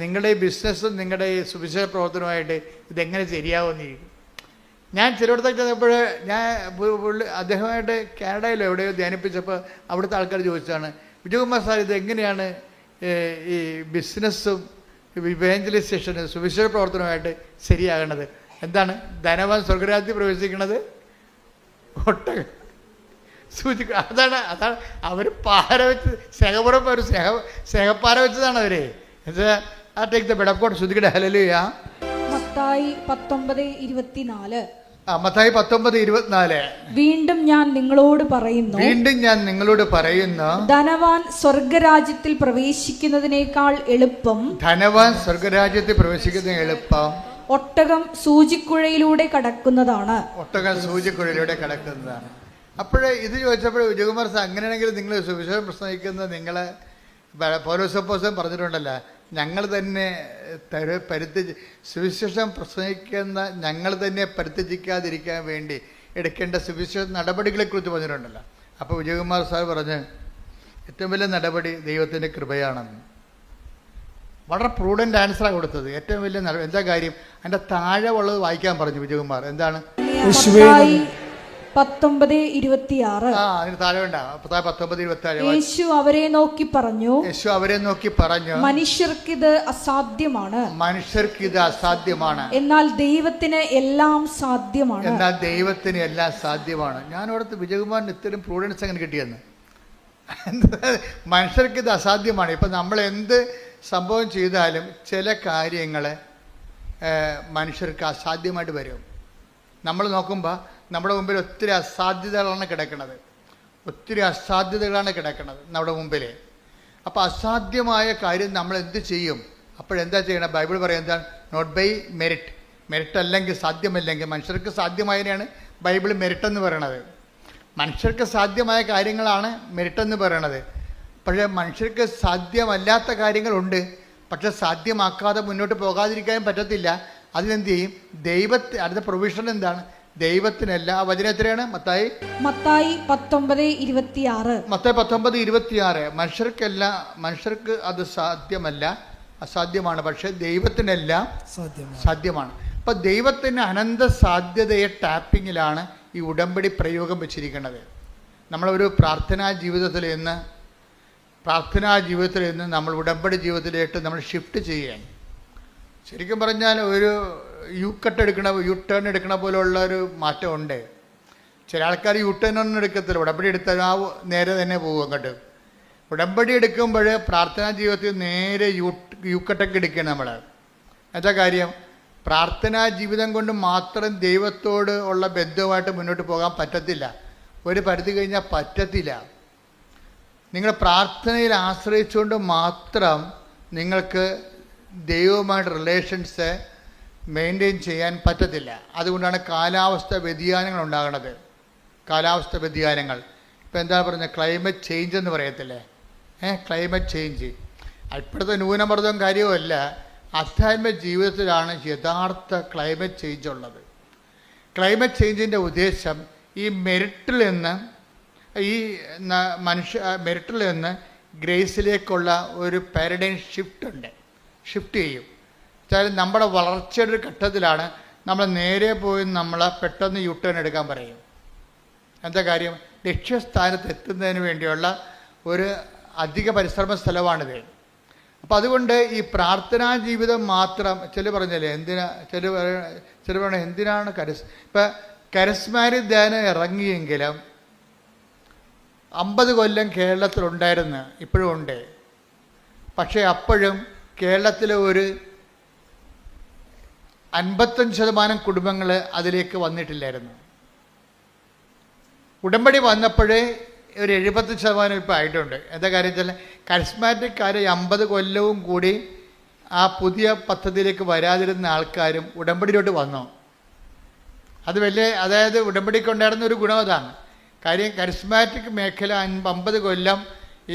നിങ്ങളുടെ ഈ ബിസിനസ്സും നിങ്ങളുടെ ഈ സുവിശേഷ പ്രവർത്തനമായിട്ട് ഇതെങ്ങനെ ശരിയാവുമെന്ന് ചോദിക്കും. ഞാൻ ചിലയിടത്തൊക്കെ ചെന്നപ്പോൾ ഞാൻ അദ്ദേഹമായിട്ട് കാനഡയിലോ എവിടെയോ ധ്യാനിപ്പിച്ചപ്പോൾ അവിടുത്തെ ആൾക്കാർ ചോദിച്ചതാണ്, വിജയകുമാർ സാർ ഇത് എങ്ങനെയാണ് ഈ ബിസിനസ്സും ഇവാഞ്ചലൈസേഷനും സുവിശേഷ പ്രവർത്തനമായിട്ട് ശരിയാകണത്? എന്താണ്? ധനവാൻ സ്വർഗരാജ്യത്തിൽ പ്രവേശിക്കുന്നത് ഒട്ടകം സൂചിക്കുക. അതാണ് അവർ പാര വെച്ച് സ്നേഹപുറം ഒരു സ്നേഹപ്പാര വെച്ചതാണ് അവരെ. ആ ടേക്ക് ദ ബെഡക്കോട്ട് ശ്രുതിക്കട്ടെ. ഹല്ലേലൂയ. മത്തായി 19:24. മത്തായി 19:24. വീണ്ടും ഞാൻ നിങ്ങളോട് പറയുന്നു, ധനവാൻ സ്വർഗരാജ്യത്തിൽ പ്രവേശിക്കുന്നതിനേക്കാൾ എളുപ്പം ഒട്ടകം സൂചിക്കുഴയിലൂടെ കടക്കുന്നതാണ്. അപ്പോഴേ ഇത് ചോദിച്ചപ്പോൾ വിജയകുമാർ സാർ, അങ്ങനെയാണെങ്കിൽ നിങ്ങൾ സുവിശേഷം പ്രസംഗിക്കുന്ന നിങ്ങളെ പൗലോസപ്പോസ്തലൻ പറഞ്ഞിട്ടുണ്ടല്ലോ, ഞങ്ങൾ തന്നെ സുവിശേഷം പ്രസംഗിക്കുന്ന ഞങ്ങൾ തന്നെ പരിത്യജിക്കാതിരിക്കാൻ വേണ്ടി എടുക്കേണ്ട സുവിശേഷ നടപടികളെക്കുറിച്ച് പറഞ്ഞിട്ടുണ്ടല്ലോ. അപ്പോൾ വിജയകുമാർ സാർ പറഞ്ഞ് ഏറ്റവും വലിയ നടപടി ദൈവത്തിൻ്റെ കൃപയാണെന്ന്. വളരെ പ്രൂഡൻ്റ് ആൻസറാണ് കൊടുത്തത്. ഏറ്റവും വലിയ എന്താ കാര്യം? അതിൻ്റെ താഴെ ഉള്ളത് വായിക്കാൻ പറഞ്ഞു വിജയകുമാർ. എന്താണ്? 19:26. അതിന് താഴെ ഉണ്ടാവും. 19:27. യേശു അവരെ നോക്കി പറഞ്ഞു, മനുഷ്യർക്കിത് അസാധ്യമാണ്, എന്നാൽ ദൈവത്തിന് എല്ലാം സാധ്യമാണ്. ഞാൻ അവിടുത്തെ വിജയകുമാറിന് ഇത്തരം പ്രൂഡൻസ് എങ്ങനെ കിട്ടിയെന്ന്. മനുഷ്യർക്കിത് അസാധ്യമാണ്. ഇപ്പം നമ്മൾ എന്ത് സംഭവം ചെയ്താലും ചില കാര്യങ്ങൾ മനുഷ്യർക്ക് അസാധ്യമായിട്ട് വരും. നമ്മൾ നോക്കുമ്പോൾ നമ്മുടെ മുമ്പിൽ ഒത്തിരി അസാധ്യതകളാണ് കിടക്കുന്നത് നമ്മുടെ മുമ്പിൽ. അപ്പോൾ അസാധ്യമായ കാര്യം നമ്മൾ എന്ത് ചെയ്യും? അപ്പോഴെന്താ ചെയ്യണം? ബൈബിൾ പറയും എന്താണ്? നോട്ട് ബൈ മെറിറ്റ് അല്ലെങ്കിൽ സാധ്യമല്ലെങ്കിൽ. മനുഷ്യർക്ക് സാധ്യമായതിനെയാണ് ബൈബിൾ മെറിറ്റ് എന്ന് പറയണത്. മനുഷ്യർക്ക് സാധ്യമായ കാര്യങ്ങളാണ് മെറിറ്റ് എന്ന് പറയണത്. പക്ഷേ മനുഷ്യർക്ക് സാധ്യമല്ലാത്ത കാര്യങ്ങളുണ്ട്. പക്ഷെ സാധ്യമാക്കാതെ മുന്നോട്ട് പോകാതിരിക്കാനും പറ്റത്തില്ല. അതിനെന്ത് ചെയ്യും? അടുത്ത പ്രൊവിഷൻ എന്താണ്? ദൈവത്തിനല്ല. ആ വചനം എത്രയാണ്? മത്തായി 19:26. മനുഷ്യർക്ക് അത് അസാധ്യമാണ്. പക്ഷെ ദൈവത്തിനെല്ലാം സാധ്യമാണ്. അപ്പം ദൈവത്തിന് അനന്ത സാധ്യതയെ ടാപ്പിങ്ങിലാണ് ഈ ഉടമ്പടി പ്രയോഗം വെച്ചിരിക്കുന്നത്. നമ്മളൊരു പ്രാർത്ഥനാ ജീവിതത്തിൽ നിന്ന് നമ്മൾ ഉടമ്പടി ജീവിതത്തിലേക്ക് നമ്മൾ ഷിഫ്റ്റ് ചെയ്യാൻ, ശരിക്കും പറഞ്ഞാൽ ഒരു യു ടേൺ എടുക്കണ പോലുള്ള ഒരു മാറ്റമുണ്ട്. ചില ആൾക്കാർ യു ടേൺ ഒന്നും എടുക്കത്തില്ല. ഉടമ്പടി എടുത്താൽ നേരെ തന്നെ പോകും അങ്ങോട്ട്. ഉടമ്പടി എടുക്കുമ്പോൾ പ്രാർത്ഥനാ ജീവിതത്തിൽ നേരെ യു കട്ടൊക്കെ എടുക്കുകയാണ് നമ്മൾ. എന്താ കാര്യം? പ്രാർത്ഥനാ ജീവിതം കൊണ്ട് മാത്രം ദൈവത്തോട് ഉള്ള ബന്ധവുമായിട്ട് മുന്നോട്ട് പോകാൻ പറ്റത്തില്ല. ഒരു പരിധി കഴിഞ്ഞാൽ പറ്റത്തില്ല. നിങ്ങൾ പ്രാർത്ഥനയിൽ ആശ്രയിച്ചുകൊണ്ട് മാത്രം നിങ്ങൾക്ക് ദൈവവുമായിട്ട് റിലേഷൻസ് മെയിൻറ്റെയിൻ ചെയ്യാൻ പറ്റത്തില്ല. അതുകൊണ്ടാണ് കാലാവസ്ഥ വ്യതിയാനങ്ങൾ ഉണ്ടാകുന്നത്. ഇപ്പം എന്താ പറഞ്ഞത്? ക്ലൈമറ്റ് ചേഞ്ച് എന്ന് പറയത്തില്ലേ? ക്ലൈമറ്റ് ചേഞ്ച് ഇപ്പോഴത്തെ ന്യൂനമർദ്ദവും കാര്യവുമല്ല. ആധ്യാത്മിക ജീവിതത്തിലാണ് യഥാർത്ഥ ക്ലൈമറ്റ് ചേഞ്ച് ഉള്ളത്. ക്ലൈമറ്റ് ചേഞ്ചിൻ്റെ ഉദ്ദേശം ഈ മെറിറ്റിൽ നിന്ന് ഗ്രേസിലേക്കുള്ള ഒരു പാരഡൈം ഷിഫ്റ്റ് ചെയ്യും. വെച്ചാൽ നമ്മുടെ വളർച്ചയുടെ ഒരു ഘട്ടത്തിലാണ് നമ്മൾ നേരെ പോയി നമ്മളെ പെട്ടെന്ന് യു ടേൺ എടുക്കാൻ പറയും. എന്താ കാര്യം? ലക്ഷ്യസ്ഥാനത്ത് എത്തുന്നതിന് വേണ്ടിയുള്ള ഒരു അധിക പരിശ്രമ സ്ഥലമാണിത്. അപ്പം അതുകൊണ്ട് ഈ പ്രാർത്ഥനാ ജീവിതം മാത്രം ചില പറഞ്ഞല്ലേ ചില പറഞ്ഞ എന്തിനാണ് ഇപ്പം കരസ്മാരിക് ധ്യാനം ഇറങ്ങിയെങ്കിലും 50 കൊല്ലം കേരളത്തിലുണ്ടായിരുന്നു, ഇപ്പോഴും ഉണ്ട്. പക്ഷേ അപ്പോഴും കേരളത്തിലെ ഒരു 55% കുടുംബങ്ങൾ അതിലേക്ക് വന്നിട്ടില്ലായിരുന്നു. ഉടമ്പടി വന്നപ്പോഴേ ഒരു 70% ഇപ്പോൾ ആയിട്ടുണ്ട്. എന്താ കാര്യം വെച്ചാൽ കരിസ്മാറ്റിക്കാർ 50 കൊല്ലവും കൂടി ആ പുതിയ പദ്ധതിയിലേക്ക് വരാതിരുന്ന ആൾക്കാരും ഉടമ്പടിയിലോട്ട് വന്നു. അത് അതായത് ഉടമ്പടിക്കുണ്ടായിരുന്ന ഒരു ഗുണം അതാണ്. കാര്യം കരിസ്മാറ്റിക് മേഖല 50 കൊല്ലം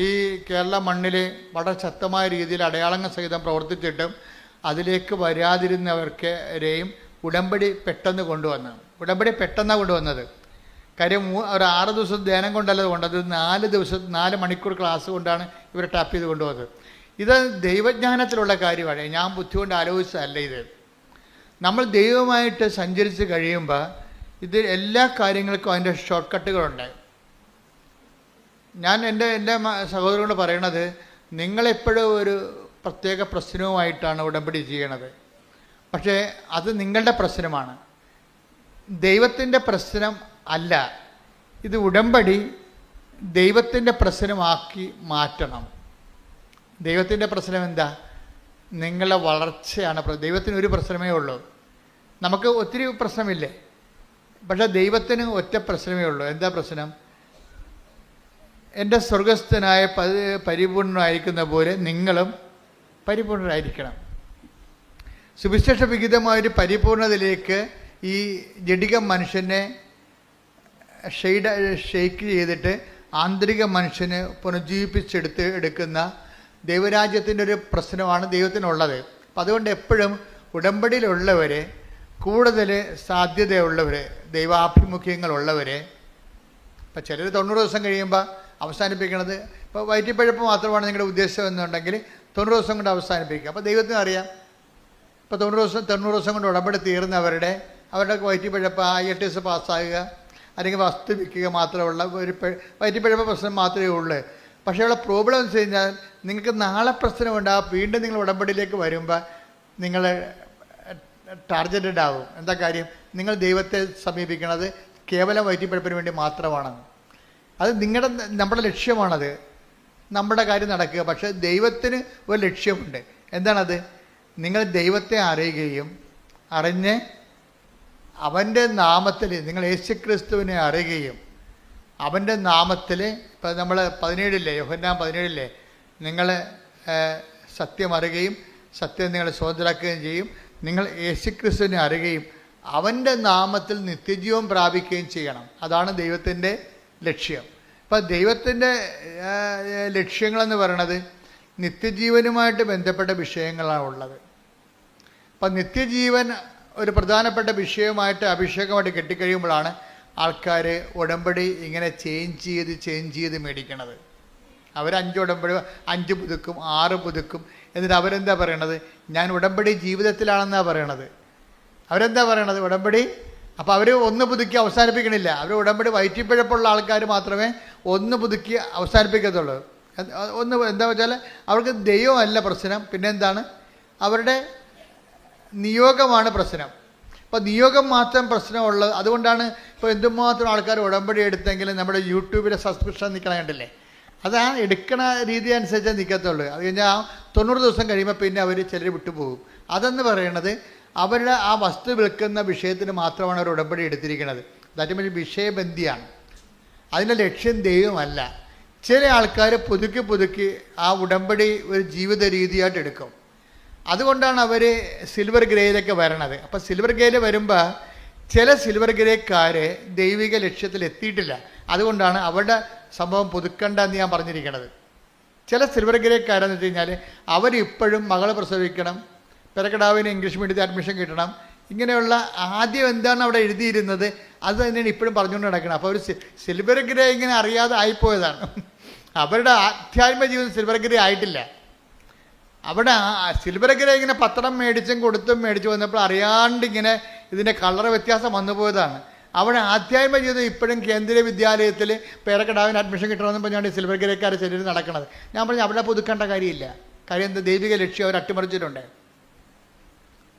ഈ കേരള മണ്ണിൽ വളരെ ശക്തമായ രീതിയിൽ അടയാളങ്ങൾ സഹിതം പ്രവർത്തിച്ചിട്ടും അതിലേക്ക് വരാതിരുന്നവർക്കെയും ഉടമ്പടി പെട്ടെന്ന് കൊണ്ടുവന്നു. ഉടമ്പടി പെട്ടെന്നാണ് കൊണ്ടുവന്നത്. കാര്യം ഒരു 6 ദിവസം ധ്യാനം കൊണ്ടല്ല കൊണ്ടത്, 4 മണിക്കൂർ ക്ലാസ് കൊണ്ടാണ് ഇവർ ടാപ്പ് ചെയ്ത് കൊണ്ടുപോകുന്നത്. ഇത് ദൈവജ്ഞാനത്തിലുള്ള കാര്യമാണ്, ഞാൻ ബുദ്ധി കൊണ്ട് ആലോചിച്ചതല്ല. ഇത് നമ്മൾ ദൈവമായിട്ട് സഞ്ചരിച്ച് കഴിയുമ്പോൾ ഇത് എല്ലാ കാര്യങ്ങൾക്കും അതിൻ്റെ ഷോർട്ട് കട്ടുകളുണ്ട്. ഞാൻ എൻ്റെ സഹോദരനോട് പറയണത്, നിങ്ങളെപ്പോഴും ഒരു പ്രത്യേക പ്രശ്നവുമായിട്ടാണ് ഉടമ്പടി ചെയ്യണത്. പക്ഷേ അത് നിങ്ങളുടെ പ്രശ്നമാണ്, ദൈവത്തിൻ്റെ പ്രശ്നം അല്ല. ഇത് ഉടമ്പടി ദൈവത്തിൻ്റെ പ്രശ്നമാക്കി മാറ്റണം. ദൈവത്തിൻ്റെ പ്രശ്നം എന്താ? നിങ്ങളുടെ വളർച്ചയാണ്. ദൈവത്തിന് ഒരു പ്രശ്നമേ ഉള്ളൂ. നമുക്ക് ഒത്തിരി പ്രശ്നമില്ലേ, പക്ഷേ ദൈവത്തിന് ഒറ്റ പ്രശ്നമേ ഉള്ളൂ. എന്താ പ്രശ്നം? എൻ്റെ സ്വർഗസ്ഥനായ പരിപൂർണനായിരിക്കുന്ന പോലെ നിങ്ങളും പരിപൂർണരായിരിക്കണം. സുവിശേഷ വിഹിതമായൊരു പരിപൂർണതയിലേക്ക് ഈ ജഡിക മനുഷ്യനെ ഷെയ്ക്ക് ചെയ്തിട്ട് ആന്തരിക മനുഷ്യന് പുനർജീവിപ്പിച്ചെടുക്കുന്ന ദൈവരാജ്യത്തിൻ്റെ ഒരു പ്രശ്നമാണ് ദൈവത്തിനുള്ളത്. അപ്പം അതുകൊണ്ട് എപ്പോഴും ഉടമ്പടിയിലുള്ളവരെ, കൂടുതൽ സാധ്യതയുള്ളവർ, ദൈവാഭിമുഖ്യങ്ങളുള്ളവരെ, ഇപ്പം ചിലർ 90 ദിവസം കഴിയുമ്പോൾ അവസാനിപ്പിക്കണത്, ഇപ്പോൾ വയറ്റിപ്പഴപ്പ് മാത്രമാണ് നിങ്ങളുടെ ഉദ്ദേശം എന്നുണ്ടെങ്കിൽ 90 ദിവസം കൊണ്ട് അവസാനിപ്പിക്കുക. അപ്പോൾ ദൈവത്തിന് അറിയാം, ഇപ്പോൾ 90 ദിവസം കൊണ്ട് ഉടമ്പടി തീർന്നവരുടെ വയറ്റിപ്പഴപ്പ് 8 ദിവസം പാസ്സാകുക അല്ലെങ്കിൽ വസ്തു വിൽക്കുക മാത്രമുള്ള ഒരു വയറ്റിപ്പഴപ്പ് പ്രശ്നം മാത്രമേ ഉള്ളൂ. പക്ഷേ ഉള്ള പ്രോബ്ലം എന്ന് വെച്ച് കഴിഞ്ഞാൽ നിങ്ങൾക്ക് നാളെ പ്രശ്നമുണ്ടാകും. വീണ്ടും നിങ്ങൾ ഉടമ്പടിയിലേക്ക് വരുമ്പോൾ നിങ്ങൾ ടാർഗറ്റഡ് ആവും. എന്താ കാര്യം? നിങ്ങൾ ദൈവത്തെ സമീപിക്കുന്നത് കേവലം വയറ്റിപ്പഴപ്പിന് വേണ്ടി മാത്രമാണെന്ന്. അത് നമ്മുടെ ലക്ഷ്യമാണത്, നമ്മുടെ കാര്യം നടക്കുക. പക്ഷേ ദൈവത്തിന് ഒരു ലക്ഷ്യമുണ്ട്. എന്താണത്? നിങ്ങൾ ദൈവത്തെ അറിയുകയും അറിഞ്ഞ് അവൻ്റെ നാമത്തിൽ, നിങ്ങൾ യേശുക്രിസ്തുവിനെ അറിയുകയും അവൻ്റെ നാമത്തിൽ, ഇപ്പം നമ്മൾ 17 യോഹന്നാൻ 17 നിങ്ങൾ സത്യം അറിയുകയും സത്യം നിങ്ങൾ സ്വതന്ത്രരാക്കുകയും ചെയ്യും. നിങ്ങൾ യേശുക്രിസ്തുവിനെ അറിയുകയും അവൻ്റെ നാമത്തിൽ നിത്യജീവൻ പ്രാപിക്കുകയും ചെയ്യണം. അതാണ് ദൈവത്തിൻ്റെ ലക്ഷ്യം. അപ്പം ദൈവത്തിൻ്റെ ലക്ഷ്യങ്ങളെന്ന് പറയണത് നിത്യജീവനുമായിട്ട് ബന്ധപ്പെട്ട വിഷയങ്ങളാണ് ഉള്ളത്. അപ്പം നിത്യജീവൻ ഒരു പ്രധാനപ്പെട്ട വിഷയമായിട്ട് അഭിഷേകമായിട്ട് കെട്ടിക്കഴിയുമ്പോഴാണ് ആൾക്കാർ ഉടമ്പടി ഇങ്ങനെ ചേഞ്ച് ചെയ്ത് മേടിക്കണത്. അവർ 5 ഉടമ്പടി 5 പുതുക്കും 6 പുതുക്കും. എന്നിട്ട് അവരെന്താ പറയണത്? ഞാൻ ഉടമ്പടി ജീവിതത്തിലാണെന്നാണ് പറയണത്. അവരെന്താ പറയണത്? ഉടമ്പടി. അപ്പോൾ അവർ 1 പുതുക്കി അവസാനിപ്പിക്കണില്ല. അവർ ഉടമ്പടി വയറ്റിപ്പിഴപ്പുള്ള ആൾക്കാർ മാത്രമേ 1 പുതുക്കി അവസാനിപ്പിക്കത്തുള്ളൂ. എന്താ വെച്ചാൽ അവർക്ക് ദൈവമല്ല പ്രശ്നം, പിന്നെ എന്താണ്? അവരുടെ നിയോഗമാണ് പ്രശ്നം. അപ്പോൾ നിയോഗം മാത്രം പ്രശ്നമുള്ളത്. അതുകൊണ്ടാണ് ഇപ്പോൾ എന്തുമാത്രം ആൾക്കാർ ഉടമ്പടി എടുത്തെങ്കിലും നമ്മുടെ യൂട്യൂബിലെ സബ്സ്ക്രിപ്ഷൻ നിൽക്കണ കണ്ടില്ലേ? അതാ എടുക്കണ രീതി അനുസരിച്ചേ നിൽക്കത്തുള്ളൂ. അത് കഴിഞ്ഞാൽ 90 ദിവസം കഴിയുമ്പോൾ പിന്നെ അവർ ചിലർ വിട്ടുപോകും. അതെന്ന് പറയണത് അവരുടെ ആ വസ്തു വിൽക്കുന്ന വിഷയത്തിന് മാത്രമാണ് അവർ ഉടമ്പടി എടുത്തിരിക്കുന്നത്. ദാറ്റ് മീൻസ് വിഷയബന്ധിയാണ്. അതിൻ്റെ ലക്ഷ്യം ദൈവമല്ല. ചില ആൾക്കാർ പുതുക്കി ആ ഉടമ്പടി ഒരു ജീവിത രീതിയായിട്ട് എടുക്കും. അതുകൊണ്ടാണ് അവർ സിൽവർ ഗ്രേയിലൊക്കെ വരണത്. അപ്പോൾ സിൽവർ ഗ്രേയിൽ വരുമ്പോൾ ചില സിൽവർ ഗ്രേക്കാർ ദൈവിക ലക്ഷ്യത്തിൽ എത്തിയിട്ടില്ല. അതുകൊണ്ടാണ് അവരുടെ സംഭവം പുതുക്കണ്ടെന്ന് ഞാൻ പറഞ്ഞിരിക്കുന്നത്. ചില സിൽവർ ഗ്രേക്കാരെന്ന് വെച്ച് കഴിഞ്ഞാൽ അവരിപ്പോഴും മകളെ പ്രസവിക്കണം, പെരക്കടാവിന് ഇംഗ്ലീഷ് മീഡിയത്തിൽ അഡ്മിഷൻ കിട്ടണം, ഇങ്ങനെയുള്ള ആദ്യം എന്താണ് അവിടെ എഴുതിയിരുന്നത് അത് തന്നെയാണ് ഇപ്പോഴും പറഞ്ഞുകൊണ്ട് നടക്കണം. അപ്പോൾ ഒരു സിൽവർ ഗ്രേ ഇങ്ങനെ അറിയാതെ ആയിപ്പോയതാണ്. അവരുടെ ആധ്യാത്മിക ജീവിതം സിൽവർ ഗ്രേ ആയിട്ടില്ല. അവിടെ സിൽവർ ഗ്രേ ഇങ്ങനെ പത്രം മേടിച്ചും കൊടുത്തും മേടിച്ചു വന്നപ്പോൾ അറിയാണ്ട് ഇങ്ങനെ ഇതിൻ്റെ കളർ വ്യത്യാസം വന്നു പോയതാണ്. അവിടെ ആധ്യാത്മ ജീവിതം ഇപ്പോഴും കേന്ദ്രീയ വിദ്യാലയത്തിൽ പേരക്കിടാവിന് അഡ്മിഷൻ കിട്ടണമെന്ന് പറഞ്ഞാണ് സിൽവർ ഗ്രേക്കാർ ശരീരം നടക്കുന്നത്. ഞാൻ പറഞ്ഞു അവിടെ പുതുക്കേണ്ട കാര്യമില്ല. കാര്യം എന്താ, ദൈവിക ലക്ഷ്യം അവർ അട്ടിമറിച്ചിട്ടുണ്ട്.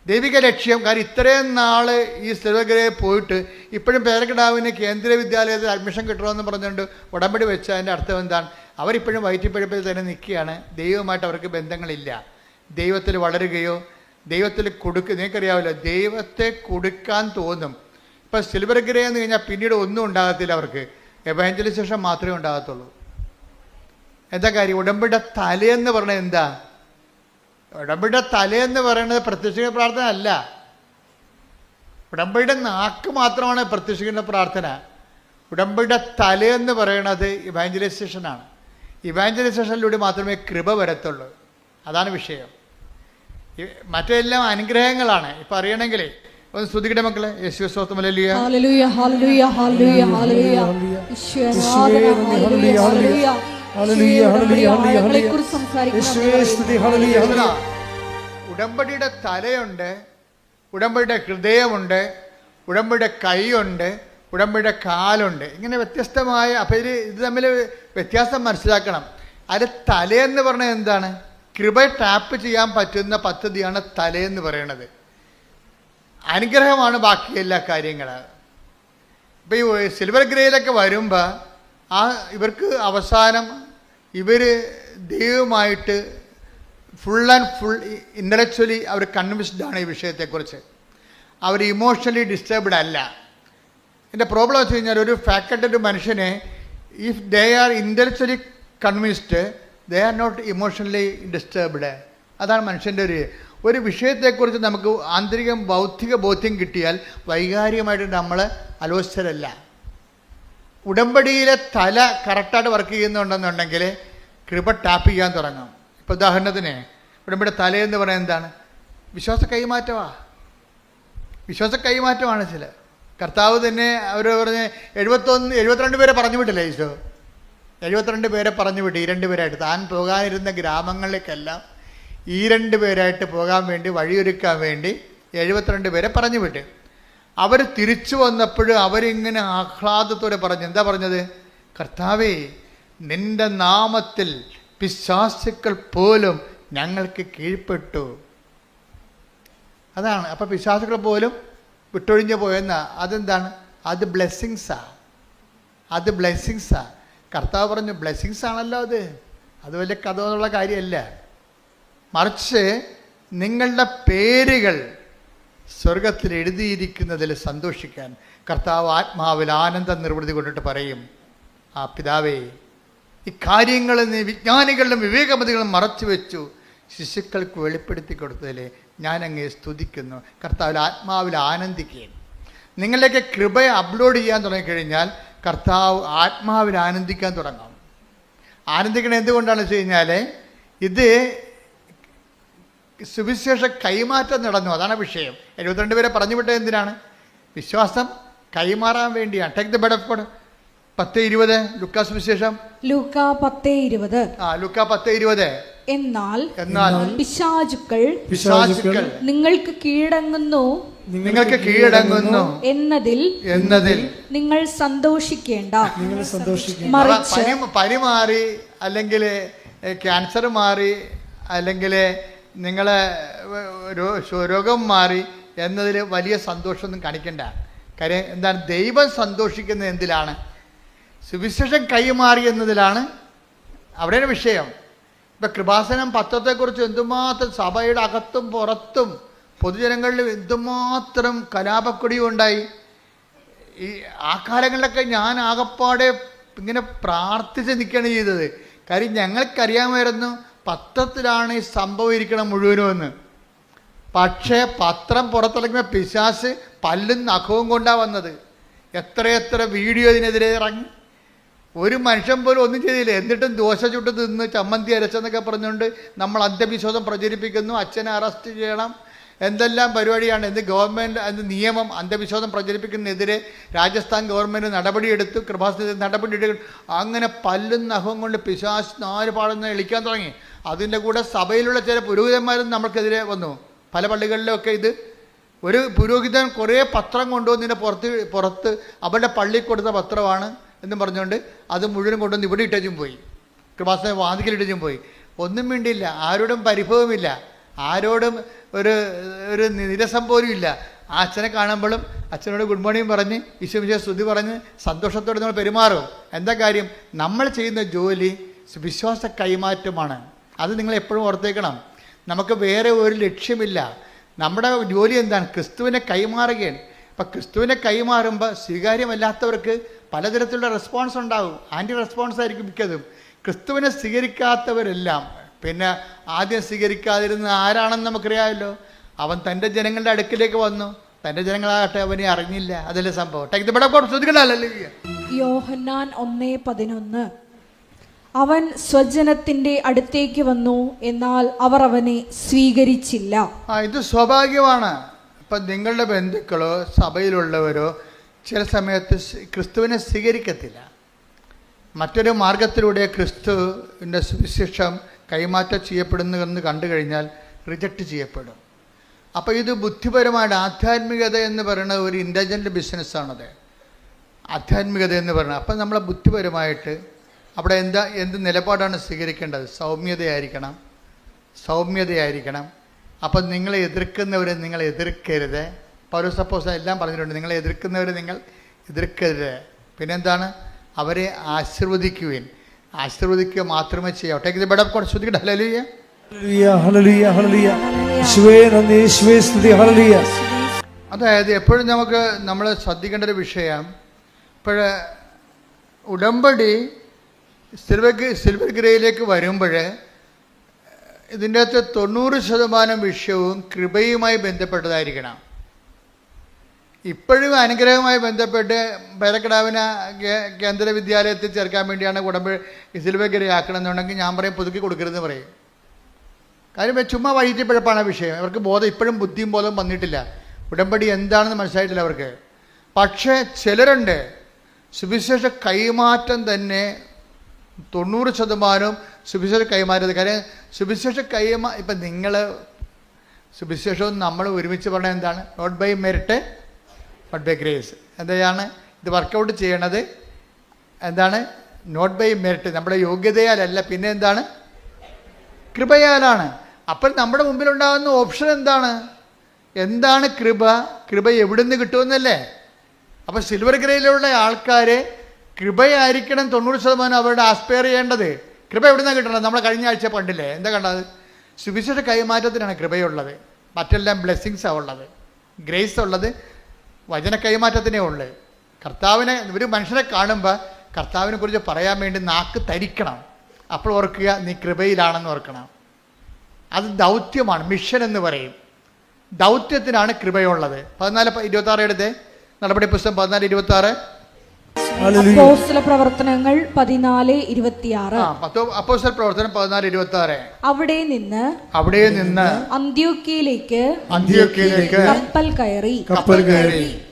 ദൈവിക ലക്ഷ്യം. കാര്യം ഇത്രയും നാൾ ഈ സിൽവർ ഗ്രേയിൽ പോയിട്ട് ഇപ്പോഴും പേരക്കിടാവിന് കേന്ദ്രീയ വിദ്യാലയത്തിൽ അഡ്മിഷൻ കിട്ടണമെന്ന് പറഞ്ഞുകൊണ്ട് ഉടമ്പടി വെച്ച് അതിൻ്റെ അർത്ഥം എന്താണ്? അവരിപ്പോഴും വയറ്റിപ്പഴുപ്പിൽ തന്നെ നിൽക്കുകയാണ്. ദൈവമായിട്ട് അവർക്ക് ബന്ധങ്ങളില്ല. ദൈവത്തിൽ വളരുകയോ ദൈവത്തിൽ നിങ്ങൾക്കറിയാമല്ലോ, ദൈവത്തെ കൊടുക്കാൻ തോന്നും. ഇപ്പം സിൽവർ ഗ്രേ എന്ന് കഴിഞ്ഞാൽ പിന്നീട് ഒന്നും ഉണ്ടാകത്തില്ല അവർക്ക്. എവാഞ്ചലൈസേഷൻ മാത്രമേ ഉണ്ടാകത്തുള്ളൂ. എന്താ കാര്യം? ഉടമ്പടിയുടെ തലയെന്ന് പറഞ്ഞത് എന്താ? ഉടമ്പടിയുടെ തലയെന്ന് പറയുന്നത് പ്രത്യക്ഷിക്കുന്ന പ്രാർത്ഥന അല്ല. ഉടമ്പടിയുടെ നാക്ക് മാത്രമാണ് പ്രത്യക്ഷിക്കുന്ന പ്രാർത്ഥന. ഉടമ്പടിയുടെ തലയെന്ന് പറയുന്നത് ഇവാഞ്ചലൈസേഷനാണ്. ഇവാഞ്ചലൈസേഷനിലൂടെ മാത്രമേ കൃപ വരത്തുള്ളൂ. അതാണ് വിഷയം. മറ്റെല്ലാം അനുഗ്രഹങ്ങളാണ്. ഇപ്പം അറിയണമെങ്കിലേ ഒന്ന് സ്തുതിക്കട്ടെ മക്കളെ. യേശുവേ സ്തോത്രം. ഹല്ലേലൂയ ഹല്ലേലൂയ ഹല്ലേലൂയ ഹല്ലേലൂയ ഹല്ലേലൂയ. ഈശോയെ ആരാധന. ഹല്ലേലൂയ ഹല്ലേലൂയ ഹല്ലേലൂയ ഹല്ലേലൂയ. ങ്ങളെക്കുറിച്ച് സംസാരിക്കുന്ന ഉടമ്പടിയുടെ തലയുണ്ട്, ഉടമ്പടിയുടെ ഹൃദയമുണ്ട്, ഉടമ്പടിയുടെ കൈയുണ്ട്, ഉടമ്പടിയുടെ കാലുണ്ട്. ഇങ്ങനെ വ്യത്യസ്തമായ. അപ്പം ഇത് തമ്മിൽ വ്യത്യാസം മനസ്സിലാക്കണം. അത് തലയെന്ന് പറഞ്ഞാൽ എന്താണ്? കൃപ ടാപ്പ് ചെയ്യാൻ പറ്റുന്ന പദ്ധതിയാണ് തലയെന്ന് പറയുന്നത്. അനുഗ്രഹമാണ് ബാക്കി എല്ലാ കാര്യങ്ങളും. ഇപ്പം ഈ സിൽവർ ഗ്രേയിലൊക്കെ വരുമ്പോൾ ഇവർക്ക് അവസാനം ഇവർ ദൈവമായിട്ട് ഫുൾ ഇൻ്റലക്ച്വലി അവർ കൺവിൻസ്ഡ് ആണ് ഈ വിഷയത്തെക്കുറിച്ച്. അവർ ഇമോഷണലി ഡിസ്റ്റർബ്ഡ് അല്ല. എൻ്റെ പ്രോബ്ലം വെച്ച് കഴിഞ്ഞാൽ ഒരു ഫാക്കൽറ്റഡ് മനുഷ്യനെ if they are intellectually convinced they are not emotionally disturbed. അതാണ് മനുഷ്യൻ്റെ ഒരു വിഷയത്തെക്കുറിച്ച് നമുക്ക് ആന്തരികം ബൗദ്ധിക ബോധ്യം കിട്ടിയാൽ വൈകാരികമായിട്ട് നമ്മൾ അലോസരല്ല. ഉടമ്പടിയിലെ തല കറക്റ്റായിട്ട് വർക്ക് ചെയ്യുന്നുണ്ടെന്നുണ്ടെങ്കിൽ കൃപ ടാപ്പ് ചെയ്യാൻ തുടങ്ങും. ഇപ്പോൾ ഉദാഹരണത്തിന് ഉടമ്പടി തലയെന്ന് പറയുന്നത് എന്താണ്? വിശ്വാസ കൈമാറ്റമാണ്. വിശ്വാസ കൈമാറ്റമാണ്. ചില കർത്താവ് തന്നെ അവർ പറഞ്ഞ് 72 പേരെ പറഞ്ഞു വിട്ടില്ലേ ഈശോ? 72 പേരെ പറഞ്ഞു വിട്ട് ഈ 2 പേരായിട്ട് താൻ പോകാനിരുന്ന ഗ്രാമങ്ങളിലേക്കെല്ലാം ഈ 2 പേരായിട്ട് പോകാൻ വേണ്ടി വഴിയൊരുക്കാൻ വേണ്ടി 72 പേരെ പറഞ്ഞു വിട്ട്. അവർ തിരിച്ചു വന്നപ്പോഴും അവരിങ്ങനെ ആഹ്ലാദത്തോടെ പറഞ്ഞു. എന്താ പറഞ്ഞത്? കർത്താവേ, നിന്റെ നാമത്തിൽ പിശാചുക്കൾ പോലും ഞങ്ങൾക്ക് കീഴ്പ്പെട്ടു. അതാണ്. അപ്പം പിശാചുക്കൾ പോലും വിട്ടൊഴിഞ്ഞു പോയെന്ന അതെന്താണ്? അത് ബ്ലെസ്സിങ്സാണ്. അത് ബ്ലെസ്സിങ്സാണ്. കർത്താവ് പറഞ്ഞു ബ്ലെസ്സിങ്സ് ആണല്ലോ അത് വലിയ കഥ എന്നുള്ള കാര്യമല്ല. മറിച്ച് നിങ്ങളുടെ പേരുകൾ സ്വർഗത്തിൽ എഴുതിയിരിക്കുന്നതിൽ സന്തോഷിക്കാൻ കർത്താവ് ആത്മാവിൽ ആനന്ദ നിർവൃതി കൊണ്ടിട്ട് പറയും, ആ പിതാവേ, ഈ കാര്യങ്ങൾ നീ വിജ്ഞാനികളിലും വിവേകമതികളും മറച്ചു വെച്ചു ശിശുക്കൾക്ക് വെളിപ്പെടുത്തി കൊടുത്തതിൽ ഞാൻ അങ്ങേ സ്തുതിക്കുന്നു. കർത്താവിൽ ആത്മാവിൽ ആനന്ദിക്കുകയും നിങ്ങളിലേക്ക് കൃപയെ അപ്ലോഡ് ചെയ്യാൻ തുടങ്ങിക്കഴിഞ്ഞാൽ കർത്താവ് ആത്മാവിൽ ആനന്ദിക്കാൻ തുടങ്ങും. ആനന്ദിക്കണം എന്തുകൊണ്ടാണെന്ന് വെച്ച് കഴിഞ്ഞാൽ ഇത് സുവിശേഷ കൈമാറ്റം നടന്നു. അതാണ് വിഷയം. 72 പേരെ പറഞ്ഞു വിട്ടത് എന്തിനാണ്? വിശ്വാസം കൈമാറാൻ വേണ്ടിയാണ്. Take the bed of God. 10:20 Luka സുവിശേഷം. ലൂക്കാ 10:20. ലൂക്കാ 10:20. എന്നാൽ പിശാചുക്കൾ നിങ്ങൾക്ക് കീഴടങ്ങുന്നു എന്നതിൽ നിങ്ങൾ സന്തോഷിക്കേണ്ട. മറിച്ച് പനി മാറി, അല്ലെങ്കിൽ ക്യാൻസർ മാറി, അല്ലെങ്കിൽ നിങ്ങളെ രോഗം മാറി എന്നതിൽ വലിയ സന്തോഷമൊന്നും കാണിക്കണ്ട. കാര്യം എന്താണ്? ദൈവം സന്തോഷിക്കുന്നത് എന്തിലാണ്? സുവിശേഷം കൈമാറി എന്നതിലാണ്. അവിടെയാണ് വിഷയം. ഇപ്പം കൃപാസനം പത്രത്തെക്കുറിച്ച് എന്തുമാത്രം സഭയുടെ അകത്തും പുറത്തും പൊതുജനങ്ങളിൽ എന്തുമാത്രം കലാപക്കൊടിയും ഉണ്ടായി. ആ കാലങ്ങളിലൊക്കെ ഞാൻ ആകപ്പാടെ ഇങ്ങനെ പ്രാർത്ഥിച്ച് നിൽക്കുകയാണ് ചെയ്തത്. കാര്യം ഞങ്ങൾക്കറിയാമായിരുന്നു പത്രത്തിലാണ് ഈ സംഭവം ഇരിക്കണം മുഴുവനുമെന്ന്. പക്ഷേ പത്രം പുറത്തിറങ്ങുമ്പോൾ പിശാച് പല്ലും നഖവും കൊണ്ടാണ് വന്നത്. എത്രയെത്ര വീഡിയോ ഇതിനെതിരെ ഇറങ്ങി. ഒരു മനുഷ്യൻ പോലും ഒന്നും ചെയ്തില്ല. എന്നിട്ടും ദോശ ചുട്ട് തിന്ന് ചമ്മന്തി അരച്ചെന്നൊക്കെ പറഞ്ഞുകൊണ്ട് നമ്മൾ അന്ധവിശ്വാസം പ്രചരിപ്പിക്കുന്നു. അച്ഛനെ അറസ്റ്റ് ചെയ്യണം, എന്തെല്ലാം പരിപാടിയാണ്. ഗവൺമെൻറ് നിയമം അന്ധവിശ്വാസം പ്രചരിപ്പിക്കുന്നതിനെതിരെ രാജസ്ഥാൻ ഗവൺമെൻറ് നടപടിയെടുത്തു. കൃപാസനത്തിൽ നടപടിയെടുക്കും. അങ്ങനെ പല്ലും നഖവും കൊണ്ട് പിശാച് 4 പാടുന്ന എളിക്കാൻ തുടങ്ങി. അതിൻ്റെ കൂടെ സഭയിലുള്ള ചില പുരോഹിതന്മാരും നമ്മൾക്കെതിരെ വന്നു. പല പള്ളികളിലൊക്കെ ഇത് ഒരു പുരോഹിതൻ കുറേ പത്രം കൊണ്ടുവന്ന് പുറത്ത് അവരുടെ പള്ളി കൊടുത്ത പത്രമാണ് എന്നും പറഞ്ഞുകൊണ്ട് അത് മുഴുവൻ കൊണ്ടുവന്ന് ഇവിടെ ഇട്ടും പോയി, കൃപാസന വാതിക്കലിട്ടും പോയി. ഒന്നും വേണ്ടിയില്ല, ആരോടും പരിഭവമില്ല, ആരോടും ഒരു നിരസം പോലും ഇല്ല. ആ അച്ഛനെ കാണുമ്പോഴും അച്ഛനോട് ഗുഡ് മോർണിംഗ് പറഞ്ഞ് ഈശോമിശിഹായെ സ്തുതി പറഞ്ഞ് സന്തോഷത്തോടെ നമ്മൾ പെരുമാറും. എന്താ കാര്യം? നമ്മൾ ചെയ്യുന്ന ജോലി വിശ്വാസ കൈമാറ്റമാണ്. അത് നിങ്ങൾ എപ്പോഴും ഓർത്തേക്കണം. നമുക്ക് വേറെ ഒരു ലക്ഷ്യമില്ല. നമ്മുടെ ജോലി എന്താണ്? ക്രിസ്തുവിനെ കൈമാറുകയാണ്. അപ്പം ക്രിസ്തുവിനെ കൈമാറുമ്പോൾ സ്വീകാര്യമല്ലാത്തവർക്ക് പലതരത്തിലുള്ള റെസ്പോൺസ് ഉണ്ടാകും. ആൻറ്റി റെസ്പോൺസ് ആയിരിക്കും മിക്കതും. ക്രിസ്തുവിനെ സ്വീകരിക്കാത്തവരെല്ലാം പിന്നെ ആദ്യം സ്വീകരിക്കാതിരുന്ന ആരാണെന്ന് നമുക്കറിയാമല്ലോ. അവൻ തൻ്റെ ജനങ്ങളുടെ അടുക്കിലേക്ക് വന്നു, തൻ്റെ ജനങ്ങളാകട്ടെ അവനെ അറിഞ്ഞില്ല. അതല്ലേ സംഭവം. യോഹന്നാൻ 1:11 അവൻ സ്വജനത്തിൻ്റെ അടുത്തേക്ക് വന്നു, എന്നാൽ അവർ അവനെ സ്വീകരിച്ചില്ല. ഇത് സ്വാഭാവികമാണ്. ഇപ്പം നിങ്ങളുടെ ബന്ധുക്കളോ സഭയിലുള്ളവരോ ചില സമയത്ത് ക്രിസ്തുവിനെ സ്വീകരിക്കത്തില്ല. മറ്റൊരു മാർഗത്തിലൂടെ ക്രിസ്തുവിൻ്റെ സുവിശേഷം കൈമാറ്റം ചെയ്യപ്പെടുന്നുവെന്ന് കണ്ടു കഴിഞ്ഞാൽ റിജക്റ്റ് ചെയ്യപ്പെടും. അപ്പോൾ ഇത് ബുദ്ധിപരമായിട്ട് ആധ്യാത്മികത എന്ന് പറയുന്നത് ഒരു ഇൻ്റലിജൻ്റ് ബിസിനസ്സാണത്. ആധ്യാത്മികത എന്ന് പറയുന്നത് അപ്പം നമ്മളെ ബുദ്ധിപരമായിട്ട് അവിടെ എന്ത് നിലപാടാണ് സ്വീകരിക്കേണ്ടത്? സൗമ്യതയായിരിക്കണം. അപ്പം നിങ്ങളെ എതിർക്കുന്നവരെ നിങ്ങൾ എതിർക്കരുത്. പൗലോസ് അപ്പോസ്തലൻ എല്ലാം പറഞ്ഞിട്ടുണ്ട്, നിങ്ങളെ എതിർക്കുന്നവരെ നിങ്ങൾ എതിർക്കരുത്. പിന്നെന്താണ്? അവരെ ആശീർവദിക്കുക മാത്രമേ ചെയ്യാവൂ. Take the word of God. ശ്രദ്ധിക്കട്ടെ. ഹല്ലേലൂയ, ഹല്ലേലൂയ, ഹല്ലേലൂയ. യേശുവേ നന്ദി, യേശുവേ സ്തുതി. ഹല്ലേലൂയ. അതായത് എപ്പോഴും നമ്മൾ ശ്രദ്ധിക്കേണ്ട ഒരു വിഷയം, ഇപ്പോൾ ഉടമ്പടി സിൽവർ ഗ്രേയിലേക്ക് വരുമ്പോൾ ഇതിൻ്റെ അകത്ത് 90% വിഷയവും കൃപയുമായി ബന്ധപ്പെട്ടതായിരിക്കണം. ഇപ്പോഴും അനുഗ്രഹവുമായി ബന്ധപ്പെട്ട് പേരക്കിടാവിനെ കേന്ദ്ര വിദ്യാലയത്തിൽ ചേർക്കാൻ വേണ്ടിയാണ് ഉടമ്പടി സിൽവർ ഗ്രേ ആക്കണമെന്നുണ്ടെങ്കിൽ ഞാൻ പറയും പുതുക്കി കൊടുക്കരുതെന്ന് പറയും. കാര്യം ചുമ്മാ വഴിയിട്ടപ്പോഴാണ് വിഷയം. അവർക്ക് ഇപ്പോഴും ബുദ്ധിയും ബോധവും വന്നിട്ടില്ല. ഉടമ്പടി എന്താണെന്ന് മനസ്സിലായിട്ടില്ല അവർക്ക്. പക്ഷേ ചിലരുണ്ട് സുവിശേഷ കൈമാറ്റം തന്നെ 90% സുവിശേഷ കൈമാറ്റത്. കാര്യം സുവിശേഷ ഇപ്പം നിങ്ങൾ സുവിശേഷവും നമ്മൾ ഒരുമിച്ച് പറഞ്ഞാൽ എന്താണ്? Not by merit but by grace. എന്താണ് ഇത് വർക്കൗട്ട് ചെയ്യണത്? എന്താണ്? നോട്ട് ബൈ മെറിറ്റ്, നമ്മുടെ യോഗ്യതയാലല്ല, പിന്നെ എന്താണ്? കൃപയാലാണ്. അപ്പോൾ നമ്മുടെ മുമ്പിലുണ്ടാകുന്ന ഓപ്ഷൻ എന്താണ് കൃപ എവിടുന്ന് കിട്ടുമെന്നല്ലേ? അപ്പോൾ സിൽവർ ഗ്രേയിലുള്ള ആൾക്കാർ കൃപയായിരിക്കണം 90% അവരുടെ ആസ്പയർ ചെയ്യേണ്ടത്. കൃപ എവിടുന്നാണ് കിട്ടണത്? നമ്മൾ കഴിഞ്ഞ ആഴ്ച കണ്ടില്ലേ? എന്താ കണ്ടത്? സുവിശേഷ കൈമാറ്റത്തിനാണ് കൃപയുള്ളത്. മറ്റെല്ലാം ബ്ലെസ്സിങ്സാണ് ഉള്ളത്, ഗ്രേസ് ഉള്ളത് വചന കൈമാറ്റത്തിനേ ഉള്ളു. കർത്താവിനെ ഒരു മനുഷ്യനെ കാണുമ്പോൾ കർത്താവിനെ കുറിച്ച് പറയാൻ വേണ്ടി നാക്ക് തരിക്കണം. അപ്പോൾ ഓർക്കുക, നീ കൃപയിലാണെന്ന് ഓർക്കണം. അത് ദൗത്യമാണ്, മിഷൻ എന്ന് പറയും. ദൗത്യത്തിനാണ് കൃപയുള്ളത്. 14:26 എടുത്ത് നടപടി പുസ്തകം 14:26. അപ്പോസ്തല പ്രവർത്തനങ്ങൾ 14:26. അപ്പോസ്തല പ്രവർത്തനം 14:26. അവിടെ നിന്ന് അന്ത്യോക്യയിലേക്ക് കപ്പൽ കയറി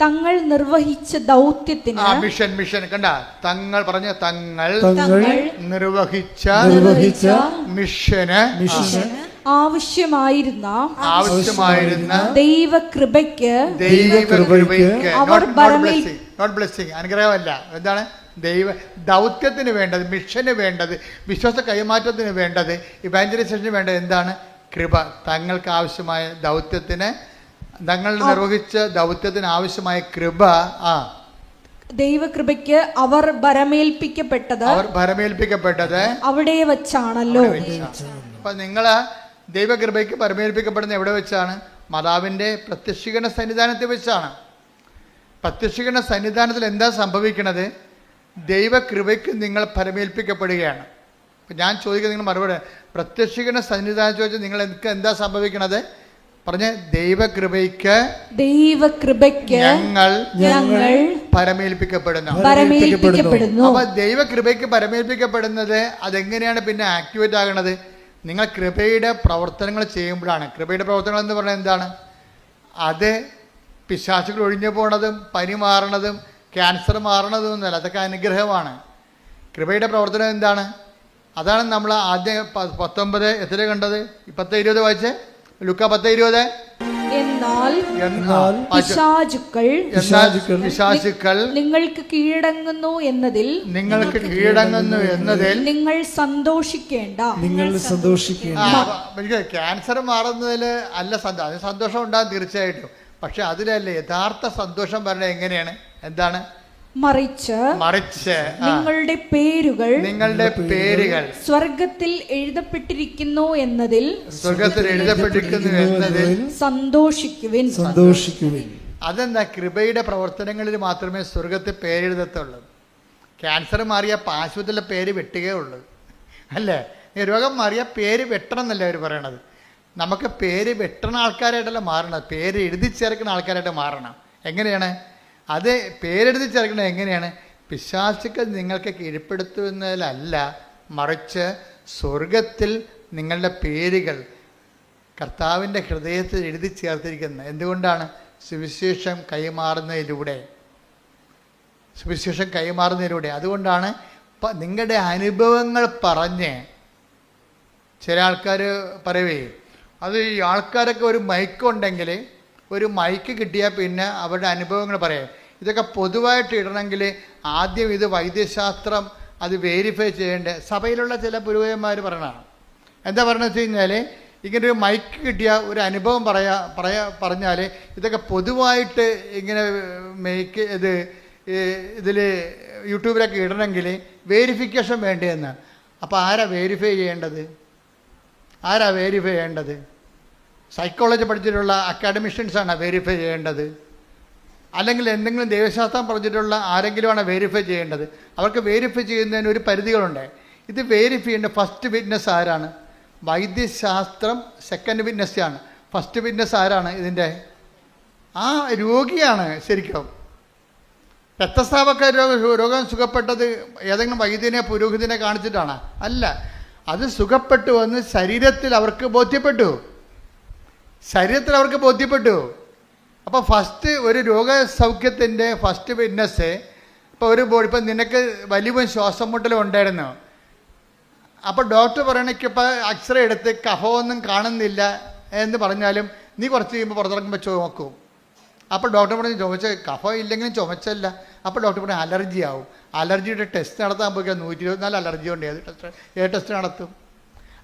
തങ്ങൾ നിർവഹിച്ച ദൗത്യത്തിന് മിഷൻ കണ്ട തങ്ങൾ നിർവഹിച്ച മിഷന് ആവശ്യമായിരുന്ന ദൈവകൃപയ്ക്ക് അവർ നോട്ട് ബ്ലെസ്സിങ്, അനുഗ്രഹമല്ല. എന്താണ്? ദൗത്യത്തിന് വേണ്ടത്, മിഷന് വേണ്ടത്, വിശ്വാസ കൈമാറ്റത്തിന് വേണ്ടത്, ഇവാഞ്ചലൈസേഷന് വേണ്ടത് എന്താണ്? കൃപ. തങ്ങൾക്ക് ആവശ്യമായ ദൗത്യത്തിന്, തങ്ങൾ നിർവഹിച്ച ദൗത്യത്തിന് ആവശ്യമായ കൃപ. ദൈവകൃപയ്ക്ക് അവർ ഭരമേൽപ്പിക്കപ്പെട്ടത് അവിടെ വെച്ചാണല്ലോ. അപ്പൊ നിങ്ങള് ദൈവകൃപയ്ക്ക് പരമേൽപ്പിക്കപ്പെടുന്ന എവിടെ വെച്ചാണ്? മാതാവിൻ്റെ പ്രത്യക്ഷീകരണ സന്നിധാനത്തിൽ വെച്ചാണ്. പ്രത്യക്ഷീകരണ സന്നിധാനത്തിൽ എന്താ സംഭവിക്കണത്? ദൈവകൃപയ്ക്ക് നിങ്ങൾ പരമേൽപ്പിക്കപ്പെടുകയാണ്. അപ്പം ഞാൻ ചോദിക്കുന്നത് നിങ്ങൾ മറുപടി, പ്രത്യക്ഷീകരണ സന്നിധാനത്തിൽ വെച്ച് നിങ്ങൾ എന്താ സംഭവിക്കണത്? പറഞ്ഞ് ദൈവകൃപയ്ക്ക് ഞങ്ങൾ പരമേൽപ്പിക്കപ്പെടുന്നു. അപ്പൊ ദൈവകൃപയ്ക്ക് പരമേൽപ്പിക്കപ്പെടുന്നത് അതെങ്ങനെയാണ് പിന്നെ ആക്ടിവേറ്റ് ആകണത്? നിങ്ങൾ കൃപയുടെ പ്രവർത്തനങ്ങൾ ചെയ്യുമ്പോഴാണ്. കൃപയുടെ പ്രവർത്തനങ്ങൾ എന്ന് പറഞ്ഞാൽ എന്താണ്? അത് പിശാചുകൾ ഒഴിഞ്ഞു പോണതും പനി മാറണതും ക്യാൻസർ മാറണതും ഒന്നുമല്ല, അതൊക്കെ അനുഗ്രഹമാണ്. കൃപയുടെ പ്രവർത്തനം എന്താണ്? അതാണ് നമ്മൾ ആദ്യം 19 എത്ര കണ്ടത്? 10:20 വായിച്ചേ. ലുക്ക 10:20. എന്നാൽ എന്നാൽ പിശാചുക്കൾ നിങ്ങൾക്ക് കീഴടങ്ങുന്നു എന്നതിൽ നിങ്ങൾ സന്തോഷിക്കേണ്ട. ക്യാൻസർ മാറുന്നതിൽ അല്ല സന്തോഷം ഉണ്ടാകും തീർച്ചയായിട്ടും. പക്ഷെ അതിലല്ല യഥാർത്ഥ സന്തോഷം പറഞ്ഞത് എങ്ങനെയാണ്? എന്താണ്? മറിച്ച് നിങ്ങളുടെ പേരുകൾ സ്വർഗത്തിൽ എഴുതപ്പെട്ടിരിക്കുന്നു എന്നതിൽ സന്തോഷിക്കുവിൻ. അതെന്താ? കൃപയുടെ പ്രവർത്തനങ്ങളിൽ മാത്രമേ സ്വർഗത്തിൽ പേരെഴുതത്തുള്ളൂ. ക്യാൻസർ മാറിയ ആശുപത്രിയിലെ പേര് വെട്ടുകയുള്ളൂ, അല്ലേ? രോഗം മാറിയ പേര് വെട്ടണം എന്നല്ലേ അവർ പറയണത്. നമുക്ക് പേര് വെട്ടണ ആൾക്കാരായിട്ടല്ല മാറണം, പേര് എഴുതി ചേർക്കുന്ന ആൾക്കാരായിട്ട് മാറണം. എങ്ങനെയാണ് അത് പേരെഴുതി ചേർക്കുന്നത്? എങ്ങനെയാണ്? പിശാചുക്കൾ നിങ്ങൾക്ക് കീഴ്പ്പെടുത്തുന്നതിലല്ല, മറിച്ച് സ്വർഗത്തിൽ നിങ്ങളുടെ പേരുകൾ കർത്താവിൻ്റെ ഹൃദയത്തിൽ എഴുതി ചേർത്തിരിക്കുന്നത്. എന്തുകൊണ്ടാണ്? സുവിശേഷം കൈമാറുന്നതിലൂടെ. അതുകൊണ്ടാണ് നിങ്ങളുടെ അനുഭവങ്ങൾ പറഞ്ഞ് ചില ആൾക്കാർ പറയുവേ, അത് ഈ ആൾക്കാരൊക്കെ ഒരു മൈക്കുണ്ടെങ്കിൽ, ഒരു മൈക്ക് കിട്ടിയാൽ പിന്നെ അവരുടെ അനുഭവങ്ങൾ പറയാം. ഇതൊക്കെ പൊതുവായിട്ട് ഇടണമെങ്കിൽ ആദ്യം ഇത് വൈദ്യശാസ്ത്രം അത് വെരിഫൈ ചെയ്യേണ്ട സഭയിലുള്ള ചില പുരോഹിതന്മാർ പറയണതാണ്. എന്താ പറയണമെന്ന് വെച്ച് കഴിഞ്ഞാൽ, ഇങ്ങനെ ഒരു മൈക്ക് കിട്ടിയ ഒരു അനുഭവം പറഞ്ഞാൽ ഇതൊക്കെ പൊതുവായിട്ട് ഇങ്ങനെ ഇതിൽ യൂട്യൂബിലൊക്കെ ഇടണമെങ്കിൽ വെരിഫിക്കേഷൻ വേണ്ടതെന്നാണ്. അപ്പോൾ ആരാ വെരിഫൈ ചെയ്യേണ്ടത്? സൈക്കോളജി പഠിച്ചിട്ടുള്ള അക്കാഡമിഷ്യൻസാണ് വെരിഫൈ ചെയ്യേണ്ടത്, അല്ലെങ്കിൽ എന്തെങ്കിലും ദൈവശാസ്ത്രം പഠിച്ചിട്ടുള്ള ആരെങ്കിലുമാണ് വെരിഫൈ ചെയ്യേണ്ടത്. അവർക്ക് വെരിഫൈ ചെയ്യുന്നതിന് ഒരു പരിധികളുണ്ട്. ഇത് വെരിഫൈ ചെയ്യേണ്ട ഫസ്റ്റ് വിറ്റ്നസ് ആരാണ്? വൈദ്യശാസ്ത്രം സെക്കൻഡ് വിറ്റ്നസ് ആണ്. ഫസ്റ്റ് വിറ്റ്നസ് ആരാണ്? ഇതിൻ്റെ ആ രോഗിയാണ്. ശരിക്കും രക്തസ്രാവക്കാർ രോഗം സുഖപ്പെട്ടത് ഏതെങ്കിലും വൈദ്യനെ പുരോഹിതനെ കാണിച്ചിട്ടാണ്? അല്ല, അത് സുഖപ്പെട്ടു വന്ന് ശരീരത്തിൽ അവർക്ക് ബോധ്യപ്പെട്ടു. അപ്പോൾ ഫസ്റ്റ് ഒരു രോഗസൗഖ്യത്തിൻ്റെ ഫസ്റ്റ് വിറ്റ്നസ്, ഇപ്പം നിനക്ക് വലിയ ശ്വാസം മുട്ടലും ഉണ്ടായിരുന്നു. അപ്പോൾ ഡോക്ടർ പറയണേക്കിപ്പോൾ എക്സ്റേ എടുത്ത് കഫമൊന്നും കാണുന്നില്ല എന്ന് പറഞ്ഞാലും നീ കുറച്ച് കഴിയുമ്പോൾ പുറത്തിറങ്ങുമ്പോൾ ചുമക്കും. അപ്പോൾ ഡോക്ടർ പറഞ്ഞ് കഫം ഇല്ലെങ്കിലും ചുമച്ചല്ല. അപ്പോൾ ഡോക്ടർ പറഞ്ഞ അലർജി ആവും. അലർജിയുടെ ടെസ്റ്റ് നടത്താൻ പോയി 124 അലർജി ഉണ്ട്. ഏത് ടെസ്റ്റ് നടത്തും?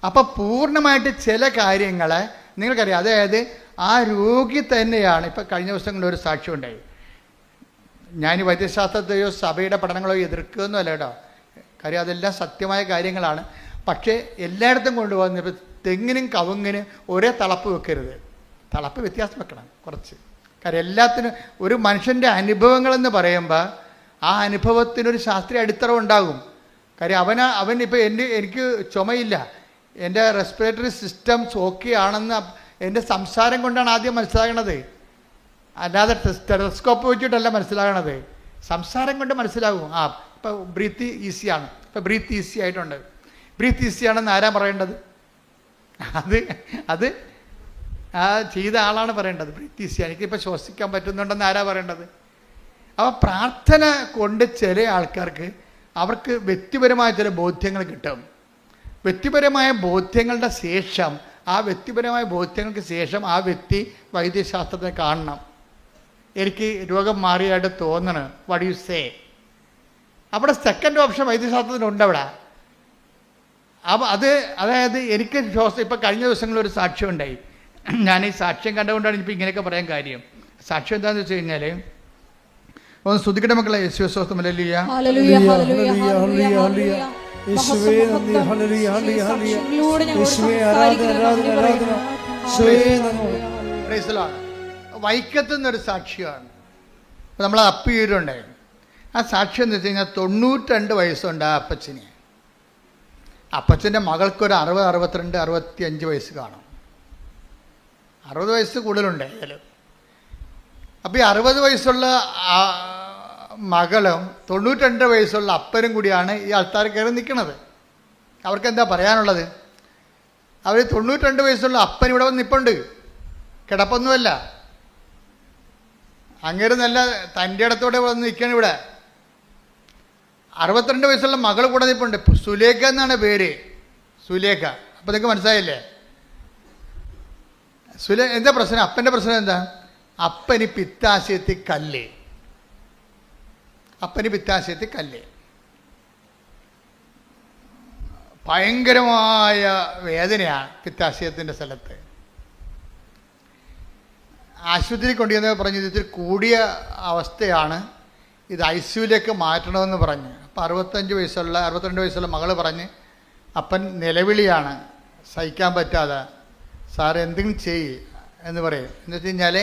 അപ്പോൾ പൂർണ്ണമായിട്ട് ചില കാര്യങ്ങൾ നിങ്ങൾക്കറിയാം. അതായത് ആ രോഗി തന്നെയാണ്. ഇപ്പം കഴിഞ്ഞ ദിവസങ്ങളിൽ ഒരു സാക്ഷ്യം ഉണ്ടായി. ഞാൻ വൈദ്യശാസ്ത്രത്തെയോ സഭയുടെ പഠനങ്ങളോ എതിർക്കുകയൊന്നുമല്ല കേട്ടോ, കാര്യം അതെല്ലാം സത്യമായ കാര്യങ്ങളാണ്. പക്ഷേ എല്ലായിടത്തും കൊണ്ടുപോകുന്ന ഇപ്പം തെങ്ങിനും കവുങ്ങിനും ഒരേ തളപ്പ് വെക്കരുത്, തളപ്പ് വ്യത്യാസം വെക്കണം കുറച്ച്. കാര്യം എല്ലാത്തിനും ഒരു മനുഷ്യൻ്റെ അനുഭവങ്ങളെന്ന് പറയുമ്പോൾ ആ അനുഭവത്തിനൊരു ശാസ്ത്രീയ അടിത്തറ ഉണ്ടാകും. കാര്യം അവനിപ്പോൾ എനിക്ക് ചുമയില്ല, എൻ്റെ റെസ്പിറേറ്ററി സിസ്റ്റംസ് ഓക്കെ ആണെന്ന് എൻ്റെ സംസാരം കൊണ്ടാണ് ആദ്യം മനസ്സിലാകണത്, അല്ലാതെ ടെലസ്കോപ്പ് വെച്ചിട്ടല്ല മനസ്സിലാകണത്. സംസാരം കൊണ്ട് മനസ്സിലാകും. ഇപ്പോൾ ബ്രീത്ത് ഈസിയാണ്, ഇപ്പോൾ ബ്രീത്ത് ഈസി ആയിട്ടുണ്ട്. ബ്രീത്ത് ഈസി ആണെന്ന് ആരാ പറയേണ്ടത്? അത് ചെയ്ത ആളാണ് പറയേണ്ടത്. ബ്രീത്ത് ഈസിയാണ്, എനിക്കിപ്പോൾ ശ്വസിക്കാൻ പറ്റുന്നുണ്ടെന്ന് ആരാ പറയേണ്ടത്? അപ്പോൾ പ്രാർത്ഥന കൊണ്ട് ചില ആൾക്കാർക്ക് അവർക്ക് വ്യക്തിപരമായ ചില ബോധ്യങ്ങൾ കിട്ടും. വ്യക്തിപരമായ ബോധ്യങ്ങളുടെ ശേഷം ആ വ്യക്തി വൈദ്യശാസ്ത്രത്തെ കാണണം. എനിക്ക് രോഗം മാറിയായിട്ട് തോന്നണം, വാട്ട് യു സേ? അവിടെ സെക്കൻഡ് ഓപ്ഷൻ വൈദ്യശാസ്ത്രത്തിനുണ്ട് അവിടെ. അപ്പോൾ അതായത് എനിക്ക് ഇപ്പം കഴിഞ്ഞ ദിവസങ്ങളിൽ ഒരു സാക്ഷ്യം ഉണ്ടായി. ഞാൻ ഈ സാക്ഷ്യം കണ്ടുകൊണ്ടാണ് ഇപ്പോൾ ഇങ്ങനെയൊക്കെ പറയാൻ കാര്യം. സാക്ഷ്യം എന്താണെന്ന് വെച്ച് കഴിഞ്ഞാൽ, ഒന്ന് സ്തുതിക്കട്ടെ മക്കളെ. യേശുവേ വൈക്കത്തുനിന്നൊരു സാക്ഷിയാണ് നമ്മൾ അപ്പീരുണ്ടായിരുന്നു. ആ സാക്ഷ്യം എന്ന് വെച്ച് കഴിഞ്ഞാൽ 92 വയസ്സുണ്ട് ആ അപ്പച്ചന്. അപ്പച്ചൻ്റെ മകൾക്കൊരു 60, 62, 65 വയസ്സ് കാണും. 60 വയസ്സ് കൂടുതലുണ്ട് ഏതായാലും. അപ്പോൾ ഈ 60 വയസ്സുള്ള മകളും 92 വയസ്സുള്ള അപ്പനും കൂടിയാണ് ഈ ആൾക്കാർ കയറി നിൽക്കുന്നത്. അവർക്ക് എന്താ പറയാനുള്ളത്? അവർ 92 വയസ്സുള്ള അപ്പൻ ഇവിടെ വന്ന് നിൽപ്പുണ്ട്, കിടപ്പൊന്നുമല്ല. അങ്ങേര് നല്ല തൻ്റെ ഇടത്തോടെ വന്ന് നിൽക്കണം ഇവിടെ. 62 വയസ്സുള്ള മകൾ കൂടെ നിൽപ്പുണ്ട്. സുലേഖ എന്നാണ് പേര്, സുലേഖ. അപ്പോൾ നിങ്ങൾക്ക് മനസ്സിലായില്ലേ? എന്താ പ്രശ്നം? അപ്പൻ്റെ പ്രശ്നം എന്താ? അപ്പന് പിത്താശയത്തിൽ കല്ല്. അപ്പന് പിത്താശയത്തിൽ കല്ല്. ഭയങ്കരമായ വേദനയാണ് പിത്താശയത്തിൻ്റെ സ്ഥലത്ത്. ആശുപത്രി കൊണ്ടുവന്ന് പറഞ്ഞു ഇതിൽ കൂടിയ അവസ്ഥയാണ്, ഇത് ICUലേക്ക് മാറ്റണമെന്ന് പറഞ്ഞ്. അപ്പോൾ 62 വയസ്സുള്ള മകള് പറഞ്ഞ് അപ്പൻ നിലവിളിയാണ്, സഹിക്കാൻ പറ്റാതെ, സാർ എന്തെങ്കിലും ചെയ്യ് എന്ന് പറയും. എന്ന് വെച്ച് കഴിഞ്ഞാൽ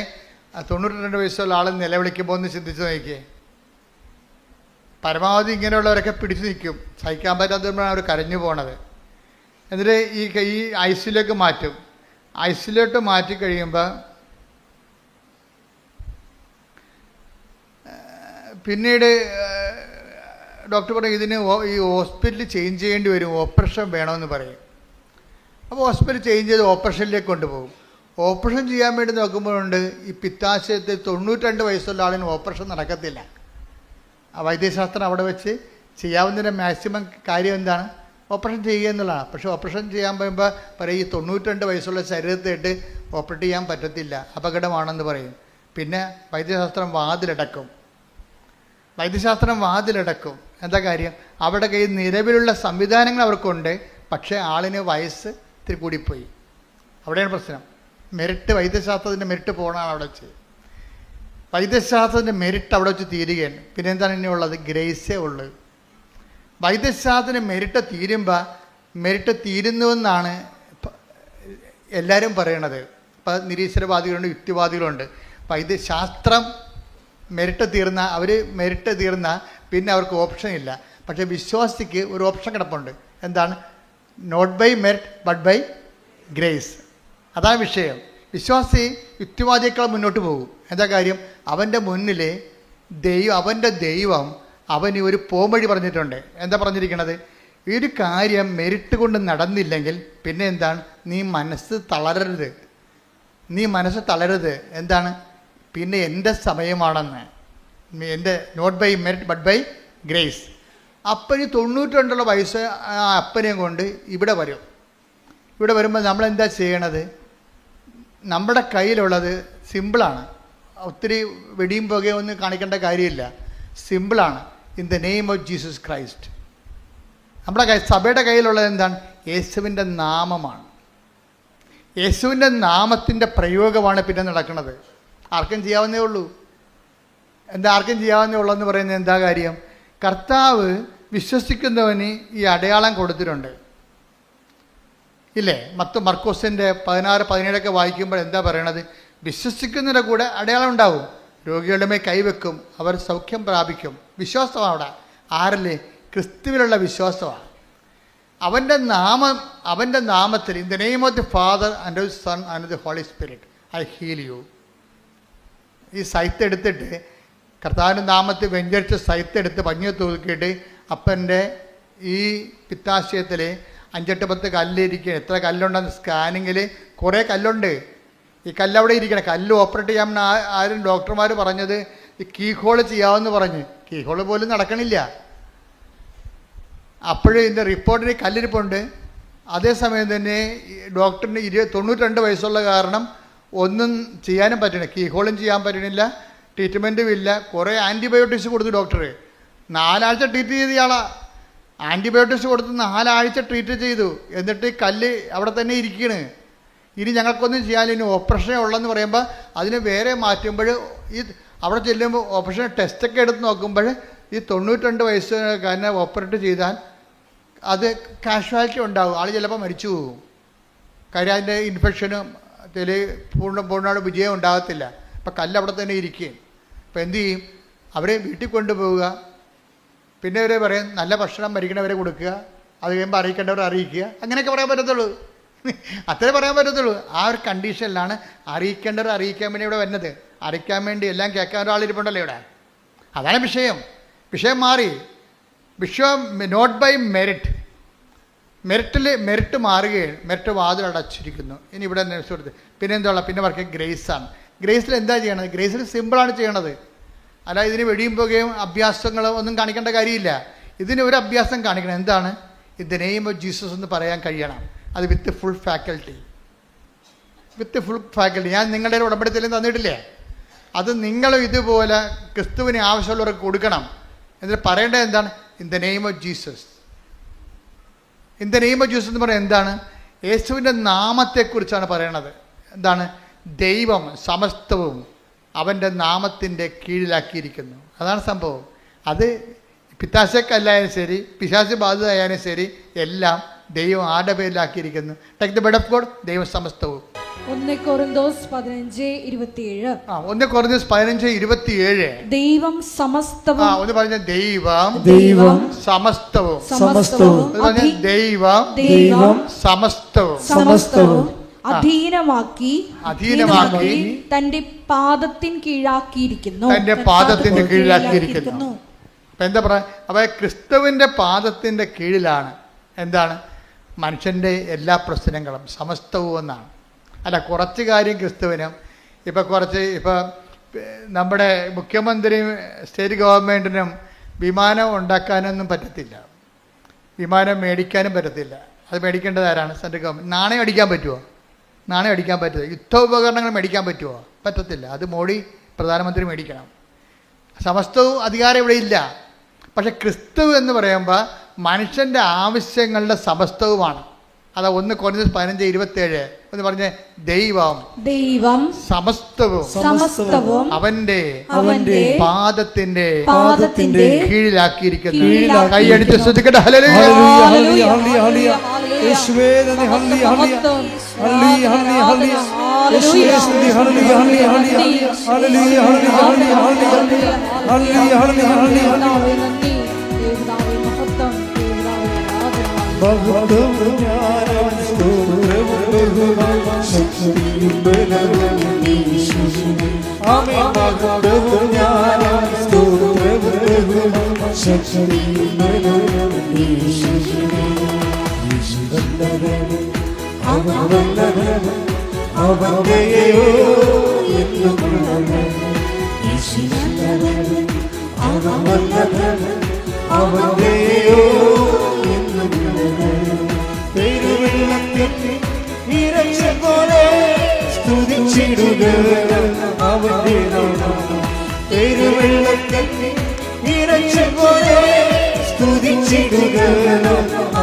92 വയസ്സുള്ള ആൾ നിലവിളിക്കുമ്പോൾ ഒന്ന് ചിന്തിച്ച് നോക്കിയേ. പരമാവധി ഇങ്ങനെയുള്ളവരൊക്കെ പിടിച്ചു നിൽക്കും, സഹിക്കാൻ പറ്റാത്തതുകൊണ്ടാണ് അവർ കരഞ്ഞു പോണത്. എന്നിട്ട് ഈ ICUലേക്ക് മാറ്റും. ICUലോട്ട് മാറ്റി കഴിയുമ്പോൾ പിന്നീട് ഡോക്ടർ പറയും ഇതിന് ഈ ഹോസ്പിറ്റൽ ചേഞ്ച് ചെയ്യേണ്ടി വരും, ഓപ്പറേഷൻ വേണമെന്ന് പറയും. അപ്പോൾ ഹോസ്പിറ്റൽ ചേഞ്ച് ചെയ്ത് ഓപ്പറേഷനിലേക്ക് കൊണ്ടുപോകും. ഓപ്പറേഷൻ ചെയ്യാൻ വേണ്ടി നോക്കുമ്പോഴുണ്ട് ഈ പിത്താശയത്തിൽ 92 വയസ്സുള്ള ആളിന് ഓപ്പറേഷൻ നടക്കത്തില്ല. ആ വൈദ്യശാസ്ത്രം അവിടെ വെച്ച് ചെയ്യാവുന്നതിൻ്റെ മാക്സിമം കാര്യം എന്താണ്? ഓപ്പറേഷൻ ചെയ്യുക എന്നുള്ളതാണ്. പക്ഷേ ഓപ്പറേഷൻ ചെയ്യാൻ പറയുമ്പോൾ പറയും ഈ 92 വയസ്സുള്ള ശരീരത്തിട്ട് ഓപ്പറേറ്റ് ചെയ്യാൻ പറ്റത്തില്ല, അപകടമാണെന്ന് പറയും. പിന്നെ വൈദ്യശാസ്ത്രം വാതിലടക്കും. എന്താ കാര്യം? അവിടെ കയ്യിൽ നിലവിലുള്ള സംവിധാനങ്ങൾ അവർക്കുണ്ട്, പക്ഷേ ആളിന് വയസ്സ് ഇത്തിരി കൂടിപ്പോയി. അവിടെയാണ് പ്രശ്നം. മെറിറ്റ്, വൈദ്യശാസ്ത്രത്തിൻ്റെ മെറിറ്റ് പോകണമാണ് അവിടെ വെച്ച്. വൈദ്യശാസ്ത്രത്തിൻ്റെ മെറിറ്റ് അവിടെ വെച്ച് തീരുകയാണ്. പിന്നെ എന്താണ് ഇനി ഉള്ളത്? ഗ്രേസേ ഉള്ളു. വൈദ്യശാസ്ത്രത്തിൻ്റെ മെറിറ്റ് തീരുന്നുവെന്നാണ് എല്ലാവരും പറയണത്. ഇപ്പം നിരീശ്വരവാദികളുണ്ട്, യുക്തിവാദികളുണ്ട്. വൈദ്യശാസ്ത്രം മെറിറ്റ് തീർന്ന പിന്നെ അവർക്ക് ഓപ്ഷൻ ഇല്ല. പക്ഷേ വിശ്വാസിക്ക് ഒരു ഓപ്ഷൻ കിടപ്പുണ്ട്. എന്താണ്? Not by merit but by grace. അതാണ് വിഷയം. വിശ്വാസി യുക്തിവാദിയേക്കാൾ മുന്നോട്ട് പോകും. എന്താ കാര്യം? അവൻ്റെ മുന്നിൽ അവൻ്റെ ദൈവം അവന് ഒരു പോംവഴി പറഞ്ഞിട്ടുണ്ട്. എന്താ പറഞ്ഞിരിക്കണത്? ഈ ഒരു കാര്യം മെറിറ്റ് കൊണ്ട് നടന്നില്ലെങ്കിൽ പിന്നെ എന്താണ്? നീ മനസ്സ് തളരരുത്. എന്താണ്? പിന്നെ എൻ്റെ സമയമാണെന്ന്, എൻ്റെ not by merit but by grace. അപ്പന് 92 വയസ്സ് ആ അപ്പനെയും കൊണ്ട് ഇവിടെ വരുമ്പോൾ നമ്മളെന്താ ചെയ്യണത്? നമ്മുടെ കയ്യിലുള്ളത് സിമ്പിളാണ്. ഒത്തിരി വെടിയും പുകയും ഒന്നും കാണിക്കേണ്ട കാര്യമില്ല. സിമ്പിളാണ്. In the name of Jesus Christ. നമ്മുടെ സഭയുടെ കയ്യിലുള്ളത് എന്താണ്? യേശുവിൻ്റെ നാമമാണ്. യേശുവിൻ്റെ നാമത്തിൻ്റെ പ്രയോഗമാണ് പിന്നെ നടക്കുന്നത്. ആർക്കും ചെയ്യാവുന്നേ ഉള്ളൂ. ആർക്കും ചെയ്യാവുന്നേ ഉള്ളൂ എന്ന് പറയുന്നത് എന്താ കാര്യം? കർത്താവ് വിശ്വസിക്കുന്നവന് ഈ അടയാളം കൊടുത്തിട്ടുണ്ട്, ഇല്ലേ? മർക്കോസിൻ്റെ 16-17 വായിക്കുമ്പോൾ എന്താ പറയണത്? വിശ്വസിക്കുന്നതിൻ്റെ കൂടെ അടയാളം ഉണ്ടാവും. രോഗികളുടെ മേൽ കൈവെക്കും, അവർ സൗഖ്യം പ്രാപിക്കും. വിശ്വാസമാണ് അവിടെ. ആരല്ലേ? ക്രിസ്തുവിലുള്ള വിശ്വാസമാണ്. അവൻ്റെ നാമത്തിൽ in the name of the Father and of Son and the Holy Spirit I heal you. ഈ സൈത്ത് എടുത്തിട്ട്, കർത്താവിൻ്റെ നാമത്തിൽ വെഞ്ചരിച്ച സൈത്ത് എടുത്ത് പഞ്ഞി തൂക്കിയിട്ട് അപ്പൻ്റെ ഈ പിത്താശയത്തിൽ 5-10 കല്ലിരിക്കുക. എത്ര കല്ലുണ്ടെന്ന് സ്കാനിങ്ങിൽ കുറേ കല്ലുണ്ട്. ഈ കല്ലവിടെ ഇരിക്കണം. കല്ല് ഓപ്പറേറ്റ് ചെയ്യാമെന്ന് ആരും ഡോക്ടർമാർ പറഞ്ഞത് ഈ കീഹോള് ചെയ്യാമെന്ന് പറഞ്ഞ്. കീഹോള് പോലും നടക്കണില്ല. അപ്പോഴും ഇതിൻ്റെ റിപ്പോർട്ടിന് കല്ലിരിപ്പുണ്ട്. അതേസമയം തന്നെ ഡോക്ടറിന് 92 വയസ്സുള്ള കാരണം ഒന്നും ചെയ്യാനും പറ്റണില്ല. കീഹോളും ചെയ്യാൻ പറ്റണില്ല, ട്രീറ്റ്മെൻറ്റും ഇല്ല. കുറേ ആൻറ്റിബയോട്ടിക്സ് കൊടുത്തു ഡോക്ടർ. 4 ആഴ്ച ട്രീറ്റ് ചെയ്ത ആളാ. ആൻറ്റിബയോട്ടിക്സ് കൊടുത്ത് 4 ആഴ്ച ട്രീറ്റ് ചെയ്തു. എന്നിട്ട് കല്ല് അവിടെ തന്നെ ഇരിക്കണ്. ഇനി ഞങ്ങൾക്കൊന്നും ചെയ്യാനില്ല, ഇനി ഓപ്പറേഷൻ ഉള്ളതെന്ന് പറയുമ്പോൾ അതിന് വേറെ മാറ്റുമ്പോൾ ഈ അവിടെ ചെല്ലുമ്പോൾ ഓപ്പറേഷൻ ടെസ്റ്റൊക്കെ എടുത്ത് നോക്കുമ്പോൾ ഈ 92 വയസ്സുകാരനെ ഓപ്പറേറ്റ് ചെയ്താൽ അത് കാഷ്വാലിറ്റി ഉണ്ടാകും. ആൾ ചിലപ്പോൾ മരിച്ചു പോകും. കാര്യം അതിൻ്റെ ഇൻഫെക്ഷനും പൂർണ്ണമായിട്ട് വിജയം ഉണ്ടാകത്തില്ല. അപ്പം കല്ല് അവിടെ തന്നെ ഇരിക്കുകയും. അപ്പം എന്തു ചെയ്യും? അവരെ വീട്ടിൽ കൊണ്ടുപോവുക. പിന്നെ അവരെ പറയും നല്ല ഭക്ഷണം മരിക്കണവരെ കൊടുക്കുക, അത് കഴിയുമ്പോൾ അറിയിക്കേണ്ടവരെ അറിയിക്കുക. അങ്ങനെയൊക്കെ പറയാൻ പറ്റത്തുള്ളൂ. അത്രേ പറയാൻ പറ്റത്തുള്ളൂ. ആ ഒരു കണ്ടീഷനിലാണ് അറിയിക്കേണ്ടവർ അറിയിക്കാൻ വേണ്ടി ഇവിടെ വരുന്നത്. അറിയിക്കാൻ വേണ്ടി എല്ലാം കേൾക്കാൻ ഒരാളിരിപ്പുണ്ടല്ലോ ഇവിടെ. അതാണ് വിഷയം. വിഷയം മാറി. വിഷയം നോട്ട് ബൈ മെറിറ്റ് മാറുകയാണ്. മെറിറ്റ് വാതിലടച്ചിരിക്കുന്നു. ഇനി ഇവിടെ സുഹൃത്ത് പിന്നെ എന്താ? പിന്നെ വർക്ക് ഗ്രേസാണ്. ഗ്രേസിൽ എന്താ ചെയ്യണത്? ഗ്രേസിൽ സിമ്പിളാണ് ചെയ്യണത്. അല്ല ഇതിന് വെടിയും പോകുകയും അഭ്യാസങ്ങളും ഒന്നും കാണിക്കേണ്ട കാര്യമില്ല. ഇതിന് ഒരു അഭ്യാസം കാണിക്കണം. എന്താണ്? In the name of Jesus എന്ന് പറയാൻ കഴിയണം. അത് with full faculty. With full faculty. ഞാൻ നിങ്ങളുടെ ഉടമ്പടിത്തലും തന്നിട്ടില്ലേ? അത് നിങ്ങളും ഇതുപോലെ ക്രിസ്തുവിന് ആവശ്യമുള്ളവർക്ക് കൊടുക്കണം. എന്നിട്ട് പറയേണ്ടത് എന്താണ്? In the name of Jesus. In the name of Jesus എന്ന് പറയുന്നത് എന്താണ്? യേശുവിൻ്റെ നാമത്തെക്കുറിച്ചാണ് പറയണത്. എന്താണ്? ദൈവം സമസ്തവും അവൻ്റെ നാമത്തിൻ്റെ കീഴിലാക്കിയിരിക്കുന്നു. അതാണ് സംഭവം. അത് പിത്താശക്കല്ലായാലും ശരി, പിശാച് ബാധിതയായാലും ശരി, എല്ലാം ദൈവം ആരുടെ പേരിലാക്കിയിരിക്കുന്നു. Take the bed of God. ദൈവം സമസ്തവും. 1 കൊരിന്തോസ് 15:27. 1 കൊരിന്തോസ് 15:27. ദൈവം സമസ്തവും. ഒന്ന് പറഞ്ഞ ദൈവം സമസ്തവും. സമസ്തവും ദൈവം സമസ്തവും അധീനമാക്കി തന്റെ പാദത്തിൻ കീഴാക്കിയിരിക്കുന്നു. തന്റെ പാദത്തിന്റെ കീഴിലാക്കിയിരിക്കുന്നു. അപ്പൊ എന്താ പറയാ? അപ്പൊ ക്രിസ്തുവിന്റെ പാദത്തിന്റെ കീഴിലാണ് എന്താണ്? മനുഷ്യന്റെ എല്ലാ പ്രശ്നങ്ങളും സമസ്തവും എന്നാണ്. അല്ല, കുറച്ച് കാര്യം ക്രിസ്തുവിനും ഇപ്പം നമ്മുടെ മുഖ്യമന്ത്രിയും സ്റ്റേറ്റ് ഗവൺമെൻറ്റിനും വിമാനം ഉണ്ടാക്കാനൊന്നും പറ്റത്തില്ല, വിമാനം മേടിക്കാനും പറ്റത്തില്ല. അത് മേടിക്കേണ്ടത് ആരാണ്? Central government. നാണയം അടിക്കാൻ പറ്റുമോ? നാണയം അടിക്കാൻ പറ്റുമോ? യുദ്ധോപകരണങ്ങൾ മേടിക്കാൻ പറ്റുമോ? പറ്റത്തില്ല. അത് മോഡി പ്രധാനമന്ത്രി മേടിക്കണം. സമസ്തവും അധികാരം ഇവിടെ ഇല്ല. പക്ഷെ ക്രിസ്തു എന്ന് പറയുമ്പോൾ മനുഷ്യൻ്റെ ആവശ്യങ്ങളുടെ സമസ്തവുമാണ്. അതാ 1 കൊരിന്തോസ് 15:27 എന്ന് പറഞ്ഞ ദൈവം സമസ്തവും അവന്റെ പാദത്തിന്റെ കീഴിലാക്കിയിരിക്കുന്നു. കൈയടിച്ച് ശ്രദ്ധിക്കട്ടെ. ഹല്ലേലൂയ. യേശുവേ നന്ദി. ഹല്ലേലൂയ ഹല്ലേലൂയ ഹല്ലേലൂയ യേശുവേ സ്തുതി. ഹല്ലേലൂയ ഹല്ലേലൂയ ഹല്ലേലൂയ ഹല്ലേലൂയ ഹല്ലേലൂയ ഹല്ലേലൂയ ഭഗവതും ജ്ഞാനം സ്തോത്രവും ബഹുമാനവും ശക്തിയും ബലവും യേശുവേ. ആമേൻ. ഭഗവതും ജ്ഞാനം സ്തോത്രവും ബഹുമാനവും ശക്തിയും ബലവും യേശുവേ. യേശുവല്ലവൻ അവനവല്ലവൻ അവന്റെയോ എന്നുള്ളവൻ. യേശുവല്ലവൻ അവനവല്ലവൻ അവന്റെയോ പോലെ സ്തുതിച്ചിടുക അവന്റെ പെരുവെള്ളത്തിൽ നിറച്ച പോലെ സ്തുതിച്ചിടുക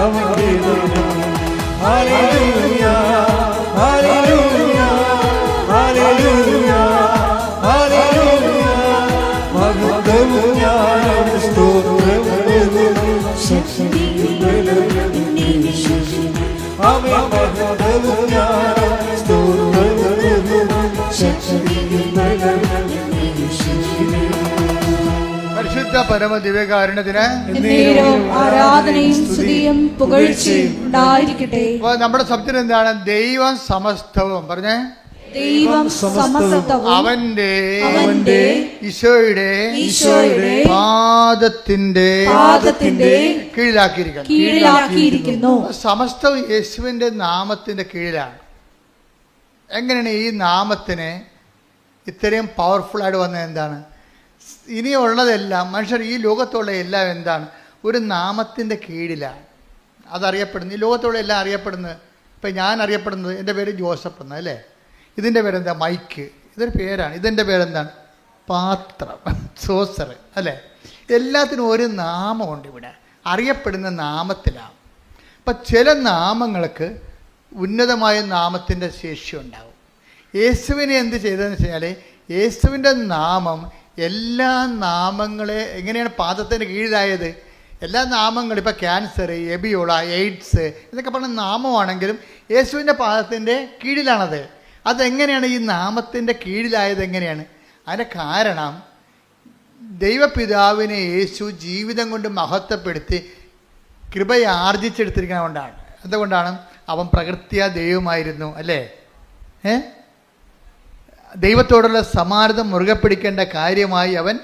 അവന്റെ ഹല്ലേലൂയ ഹല്ലേലൂയ ഹല്ലേലൂയ ഹല്ലേലൂയ ഭഗവതും ജ്ഞാനം സ്തോത്രവും ശക്തിയും ബലവും യേശുവേ. ആമേൻ. ഭഗവതും ജ്ഞാനം സ്തോത്രവും ശക്തിയും ബലവും യേശുവേ. പരിശുദ്ധ പരമ ദിവ്യകാരുണ്യത്തിന് ആരാധനയും സ്തുതിയും പുകഴ്ചയും ഉണ്ടായിരിക്കട്ടെ. നമ്മുടെ സബ്ജക്ട് എന്താണ്? ദൈവം സമസ്തവും. പറഞ്ഞേ. ദൈവം സമസ്തവും അവന്റെ ഈശോയുടെ പാദത്തിന്റെ കീഴിലാക്കിയിരിക്കുന്നു. സമസ്തവും യേശുവിന്റെ നാമത്തിന്റെ കീഴിലാണ്. എങ്ങനെയാണ് ഈ നാമത്തിന് ഇത്രയും പവർഫുൾ ആയിട്ട് വന്നത്? എന്താണ്? ഇനിയുള്ളതെല്ലാം മനുഷ്യർ ഈ ലോകത്തുള്ള എല്ലാം എന്താണ്? ഒരു നാമത്തിൻ്റെ കീഴിലാണ് അതറിയപ്പെടുന്നത്. ഈ ലോകത്തുള്ള എല്ലാം അറിയപ്പെടുന്നത്. ഇപ്പം ഞാൻ അറിയപ്പെടുന്നത്, എൻ്റെ പേര് ജോസഫ് എന്ന്, അല്ലേ? ഇതിൻ്റെ പേരെന്താ? മൈക്ക്. ഇതൊരു പേരാണ്. ഇതിൻ്റെ പേരെന്താണ്? പാത്രം, സോസർ, അല്ലേ? എല്ലാത്തിനും ഒരു നാമമുണ്ട്. ഇവിടെ അറിയപ്പെടുന്ന നാമത്തിലാണ്. അപ്പം ചില നാമങ്ങൾക്ക് ഉന്നതമായ നാമത്തിൻ്റെ ശേഷി ഉണ്ടാവും. യേശുവിനെ എന്ത് ചെയ്തതെന്ന് വെച്ച് കഴിഞ്ഞാൽ, യേശുവിൻ്റെ നാമം എല്ലാ നാമങ്ങളെ എങ്ങനെയാണ് പാദത്തിന് കീഴിലായത്? എല്ലാ നാമങ്ങളും, ഇപ്പോൾ ക്യാൻസർ, എബിയോള, എയ്ഡ്സ് ഇതൊക്കെ പറഞ്ഞ നാമമാണെങ്കിലും യേശുവിൻ്റെ പാദത്തിൻ്റെ കീഴിലാണത്. അതെങ്ങനെയാണ് ഈ നാമത്തിൻ്റെ കീഴിലായത്? എങ്ങനെയാണ്? അതിൻ്റെ കാരണം ദൈവപിതാവിനെ യേശു ജീവിതം കൊണ്ട് മഹത്വപ്പെടുത്തി കൃപയെ ആർജിച്ചെടുത്തിരിക്കുന്നത് കൊണ്ടാണ്. അതുകൊണ്ടാണ് അവൻ പ്രകൃത്യാ ദൈവമായിരുന്നു, അല്ലേ? ദൈവത്തോടുള്ള സമാനത മുറുകെ പിടിക്കേണ്ട കാര്യമായി അവൻ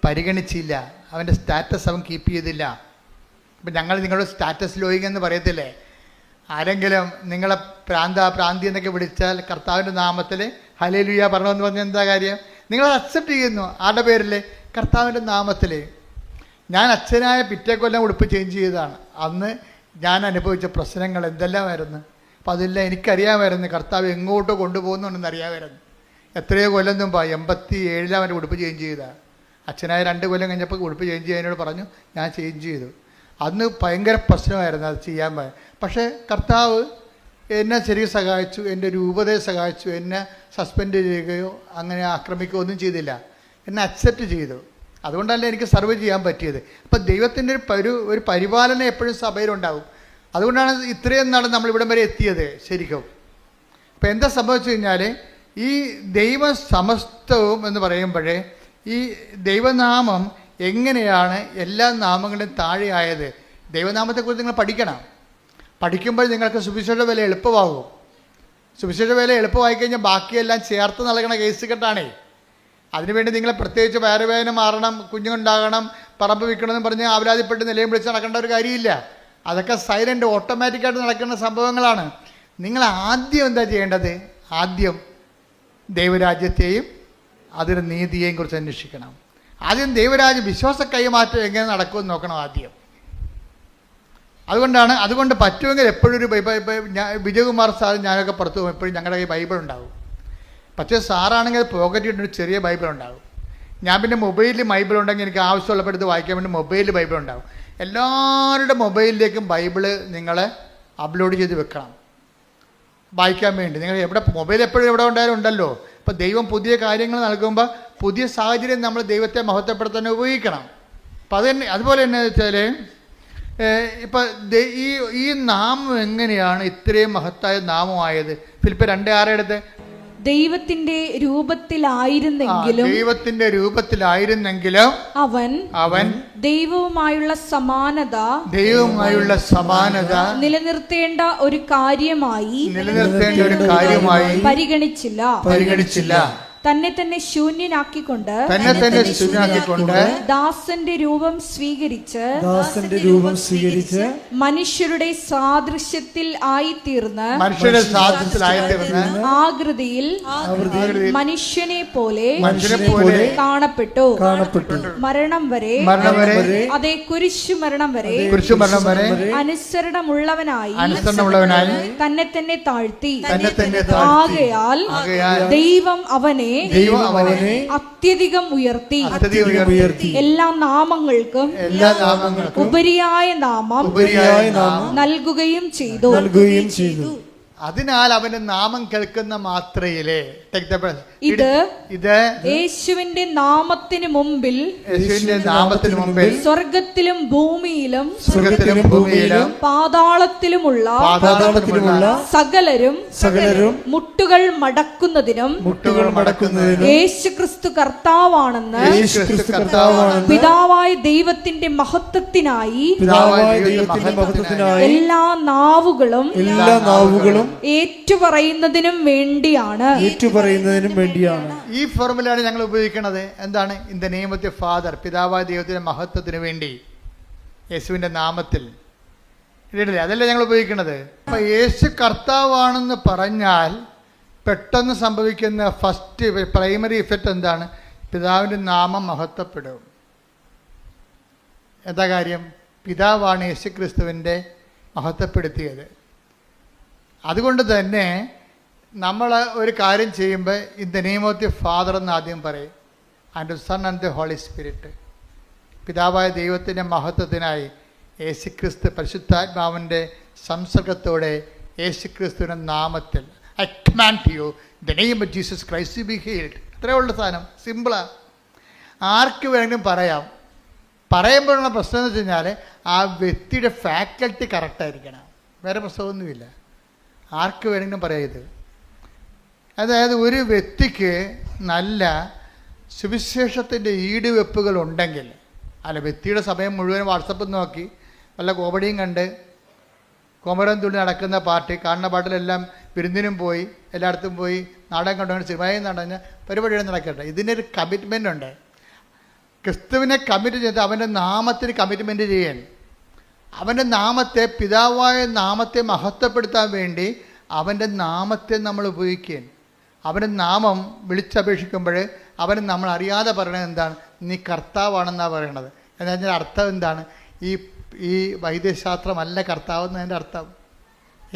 പരിഗണിച്ചില്ല. അവൻ്റെ സ്റ്റാറ്റസ് അവൻ കീപ്പ് ചെയ്തില്ല. അപ്പം ഞങ്ങൾ നിങ്ങളുടെ സ്റ്റാറ്റസ് ലോയിങ് എന്ന് പറയത്തില്ലേ? ആരെങ്കിലും നിങ്ങളെ പ്രാന്തി എന്നൊക്കെ വിളിച്ചാൽ കർത്താവിൻ്റെ നാമത്തിൽ ഹല്ലേലൂയ പറഞ്ഞതെന്ന് പറഞ്ഞാൽ എന്താ കാര്യം? നിങ്ങളത് അക്സെപ്റ്റ് ചെയ്യുന്നു. ആരുടെ പേരിൽ? കർത്താവിൻ്റെ നാമത്തിൽ. ഞാൻ അച്ഛനായ പിറ്റേ കൊല്ലം ഉടുപ്പ് ചേഞ്ച് ചെയ്തതാണ്. അന്ന് ഞാൻ അനുഭവിച്ച പ്രശ്നങ്ങൾ എന്തെല്ലാമായിരുന്നു. അപ്പം അതെല്ലാം എനിക്കറിയാമായിരുന്നു കർത്താവ് എങ്ങോട്ടോ കൊണ്ടുപോകുന്നുണ്ടെന്ന് അറിയാമായിരുന്നു. എത്രയോ കൊല്ലം മുമ്പ് 87 അവൻ്റെ ഉടുപ്പ് ചേഞ്ച് ചെയ്താൽ അച്ഛനായ 2 കൊല്ലം കഴിഞ്ഞപ്പോൾ ഉടുപ്പ് ചേഞ്ച് ചെയ്യാനോട് പറഞ്ഞു, ഞാൻ ചേഞ്ച് ചെയ്തു. അന്ന് ഭയങ്കര പ്രശ്നമായിരുന്നു അത് ചെയ്യാൻ പോയ. പക്ഷേ കർത്താവ് എന്നെ ശരിക്കും സഹായിച്ചു, എൻ്റെ രൂപതയെ സഹായിച്ചു. എന്നെ സസ്പെൻഡ് ചെയ്യുകയോ അങ്ങനെ ആക്രമിക്കുകയോ ഒന്നും ചെയ്തില്ല, എന്നെ അക്സെപ്റ്റ് ചെയ്തു. അതുകൊണ്ടല്ല എനിക്ക് സർവ് ചെയ്യാൻ പറ്റിയത്. അപ്പം ദൈവത്തിൻ്റെ ഒരു പരിപാലനം എപ്പോഴും സഭയിലുണ്ടാവും. അതുകൊണ്ടാണ് ഇത്രയും നാൾ നമ്മളിവിടം വരെ എത്തിയത് ശരിക്കും. അപ്പം എന്താ സംഭവിച്ചു കഴിഞ്ഞാൽ ഈ ദൈവ സമസ്തവും എന്ന് പറയുമ്പോഴേ ഈ ദൈവനാമം എങ്ങനെയാണ് എല്ലാ നാമങ്ങളുടെയും താഴെയായത്. ദൈവനാമത്തെക്കുറിച്ച് നിങ്ങൾ പഠിക്കണം. പഠിക്കുമ്പോൾ നിങ്ങൾക്ക് സുവിശേഷ വില എളുപ്പമാകും. സുവിശേഷ വില എളുപ്പമായി കഴിഞ്ഞാൽ ബാക്കിയെല്ലാം ചേർത്ത് നൽകണ കേസ് കെട്ടാണേ. അതിനുവേണ്ടി നിങ്ങൾ പ്രത്യേകിച്ച് വയറുവേദന മാറണം, കുഞ്ഞുണ്ടാകണം, പറമ്പ് വിൽക്കണമെന്ന് പറഞ്ഞ് ആവലാതിപ്പെട്ട് നിലയും വിളിച്ച് നടക്കേണ്ട ഒരു കാര്യമില്ല. അതൊക്കെ സൈലൻ്റ് ഓട്ടോമാറ്റിക്കായിട്ട് നടക്കുന്ന സംഭവങ്ങളാണ്. നിങ്ങൾ ആദ്യം എന്താ ചെയ്യേണ്ടത്? ആദ്യം ദൈവരാജ്യത്തെയും അതിൻ്റെ നീതിയെയും കുറിച്ച് അന്വേഷിക്കണം. ആദ്യം ദൈവരാജ്യം വിശ്വാസ കൈമാറ്റം എങ്ങനെ നടക്കുമെന്ന് നോക്കണം ആദ്യം. അതുകൊണ്ട് പറ്റുമെങ്കിൽ എപ്പോഴും ഒരു വിജയകുമാർ സാർ ഞാനൊക്കെ പുറത്തു പോകും, എപ്പോഴും ഞങ്ങളുടെ കയ്യിൽ ബൈബിൾ ഉണ്ടാവും. പക്ഷേ സാറാണെങ്കിൽ പോക്കറ്റിട്ടൊരു ചെറിയ ബൈബിൾ ഉണ്ടാവും. ഞാൻ പിന്നെ മൊബൈലിൽ ബൈബിൾ ഉണ്ടെങ്കിൽ എനിക്ക് ആവശ്യമുള്ളപ്പെടുത്ത് വായിക്കാൻ വേണ്ടി മൊബൈലിൽ ബൈബിൾ ഉണ്ടാവും. എല്ലാവരുടെ മൊബൈലിലേക്കും ബൈബിള് നിങ്ങൾ അപ്ലോഡ് ചെയ്ത് വെക്കണം വായിക്കാൻ വേണ്ടി. നിങ്ങൾ മൊബൈൽ എപ്പോഴും എവിടെ ഉണ്ടായാലും ഉണ്ടല്ലോ. അപ്പോൾ ദൈവം പുതിയ കാര്യങ്ങൾ നൽകുമ്പോൾ പുതിയ സാഹചര്യം നമ്മൾ ദൈവത്തെ മഹത്വപ്പെടുത്താൻ ഉപയോഗിക്കണം. അപ്പം അതുപോലെ തന്നെ വെച്ചാൽ ഇപ്പം ഈ നാമം എങ്ങനെയാണ് ഇത്രയും മഹത്തായ നാമമായത്? ഫിലിപ്പിയർ 2:6 എടുത്ത് ദൈവത്തിന്റെ രൂപത്തിലായിരുന്നെങ്കിലും അവൻ ദൈവവുമായുള്ള സമാനത നിലനിർത്തേണ്ട ഒരു കാര്യമായി പരിഗണിച്ചില്ല. തന്നെ തന്നെ ശൂന്യനാക്കിക്കൊണ്ട് ദാസന്റെ രൂപം സ്വീകരിച്ച് മനുഷ്യരുടെ സാദൃശ്യത്തിൽ ആയിത്തീർന്ന് ആകൃതിയിൽ മനുഷ്യനെ പോലെ കാണപ്പെട്ടു. മരണം വരെ, അതേ കുരിശു മരണം വരെ അനുസരണമുള്ളവനായി തന്നെ തന്നെ താഴ്ത്തി. ആകയാൽ ദൈവം അവനെ അത്യധികം ഉയർത്തി എല്ലാ നാമങ്ങൾക്കും ഉപരിയായ നാമം നൽകുകയും ചെയ്തു. അതിനാൽ അവന്റെ നാമം കേൾക്കുന്ന മാത്രയിലെ ഇത് യേശുവിന്റെ നാമത്തിന് മുമ്പിൽ സ്വർഗത്തിലും ഭൂമിയിലും പാതാളത്തിലുമുള്ള സകലരും മുട്ടുകൾ മടക്കുന്നതിനും യേശുക്രിസ്തു കർത്താവാണെന്ന് പിതാവായ ദൈവത്തിന്റെ മഹത്വത്തിനായി എല്ലാ നാവുകളും ഏറ്റുപറയുന്നതിനും വേണ്ടിയാണ്. ഈ ഫോർമുലയാണ് ഞങ്ങൾ ഉപയോഗിക്കുന്നത്. എന്താണ്? In the name of the father, പിതാവായ ദൈവത്തിന്റെ മഹത്വത്തിന് വേണ്ടി യേശുവിന്റെ നാമത്തിൽ ഇടല്ലേ, അതല്ലേ ഞങ്ങൾ ഉപയോഗിക്കുന്നത്. അപ്പൊ യേശു കർത്താവാണെന്ന് പറഞ്ഞാൽ പെട്ടെന്ന് സംഭവിക്കുന്ന ഫസ്റ്റ് പ്രൈമറി ഇഫക്റ്റ് എന്താണ്? പിതാവിന്റെ നാമം മഹത്വപ്പെടും. എന്താ കാര്യം? പിതാവാണ് യേശു ക്രിസ്തുവിൻ്റെ മഹത്വപ്പെടുത്തിയത്. അതുകൊണ്ട് തന്നെ നമ്മൾ ഒരു കാര്യം ചെയ്യുമ്പോൾ in the name of the Father എന്ന് ആദ്യം പറയും, and Son and the Holy Spirit. പിതാവായ ദൈവത്തിൻ്റെ മഹത്വത്തിനായി യേശുക്രിസ്തു പരിശുദ്ധാത്മാവിൻ്റെ സംസർഗത്തോടെ യേശുക്രിസ്തുവിൻ്റെ നാമത്തിൽ I command you the name of Jesus Christ be healed. അത്രയേ ഉള്ള സാധനം, സിമ്പിളാണ്. ആർക്ക് വേണമെങ്കിലും പറയാം. പറയുമ്പോഴുള്ള പ്രശ്നം എന്ന് വെച്ച് കഴിഞ്ഞാൽ ആ വ്യക്തിയുടെ ഫാക്കൽറ്റി കറക്റ്റായിരിക്കണം, വേറെ പ്രശ്നമൊന്നുമില്ല. ആർക്ക് വേണമെങ്കിലും പറയാം ഇത്. അതായത് ഒരു വ്യക്തിക്ക് നല്ല സുവിശേഷത്തിൻ്റെ ഈടുവെപ്പുകൾ ഉണ്ടെങ്കിൽ, അല്ല വ്യക്തിയുടെ സമയം മുഴുവൻ വാട്സപ്പിൽ നോക്കി വല്ല കോമഡിയും കണ്ട് കോമരം തുള്ളി നടക്കുന്ന പാർട്ടി കാണുന്ന പാട്ടിലെല്ലാം വിരുന്നിനും പോയി എല്ലായിടത്തും പോയി നാടകം കണ്ടുകൊണ്ട് സിനിമയും നടഞ്ഞ് പരിപാടികൾ നടക്കട്ടെ. ഇതിനൊരു കമ്മിറ്റ്മെൻ്റ് ഉണ്ട്. ക്രിസ്തുവിനെ കമ്മിറ്റ് ചെയ്ത് അവൻ്റെ നാമത്തിന് കമ്മിറ്റ്മെൻറ്റ് ചെയ്യാൻ, അവൻ്റെ നാമത്തെ, പിതാവായ നാമത്തെ മഹത്വപ്പെടുത്താൻ വേണ്ടി അവൻ്റെ നാമത്തെ നമ്മൾ ഉപയോഗിക്കാൻ. അവൻ്റെ നാമം വിളിച്ചപേക്ഷിക്കുമ്പോൾ അവന് നമ്മൾ അറിയാതെ പറയണത് എന്താണ്? നീ കർത്താവാണെന്നാണ് പറയണത്. എന്നാൽ അതിൻ്റെ അർത്ഥം എന്താണ്? ഈ വൈദ്യശാസ്ത്രമല്ല കർത്താവ് എന്നതിൻ്റെ അർത്ഥം.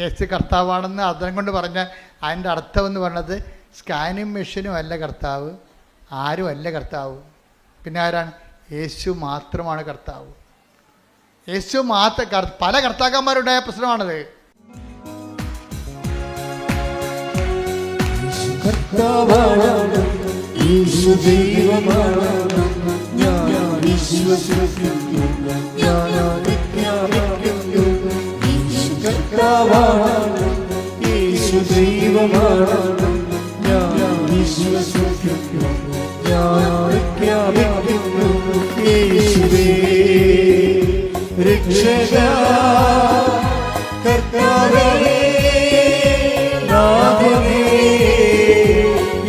യേശു കർത്താവാണെന്ന് അർത്ഥം കൊണ്ട് പറഞ്ഞാൽ അതിൻ്റെ അർത്ഥം എന്ന് പറഞ്ഞത് സ്കാനിങ് മെഷീനും അല്ല കർത്താവ്, ആരും അല്ല കർത്താവ്. പിന്നെ ആരാണ്? യേശു മാത്രമാണ് കർത്താവ്. യേശു മാത്രം. പല കർത്താക്കന്മാരുണ്ടായ പ്രശ്നമാണത്. രക്ഷക കർത്താവേ നാഥനേ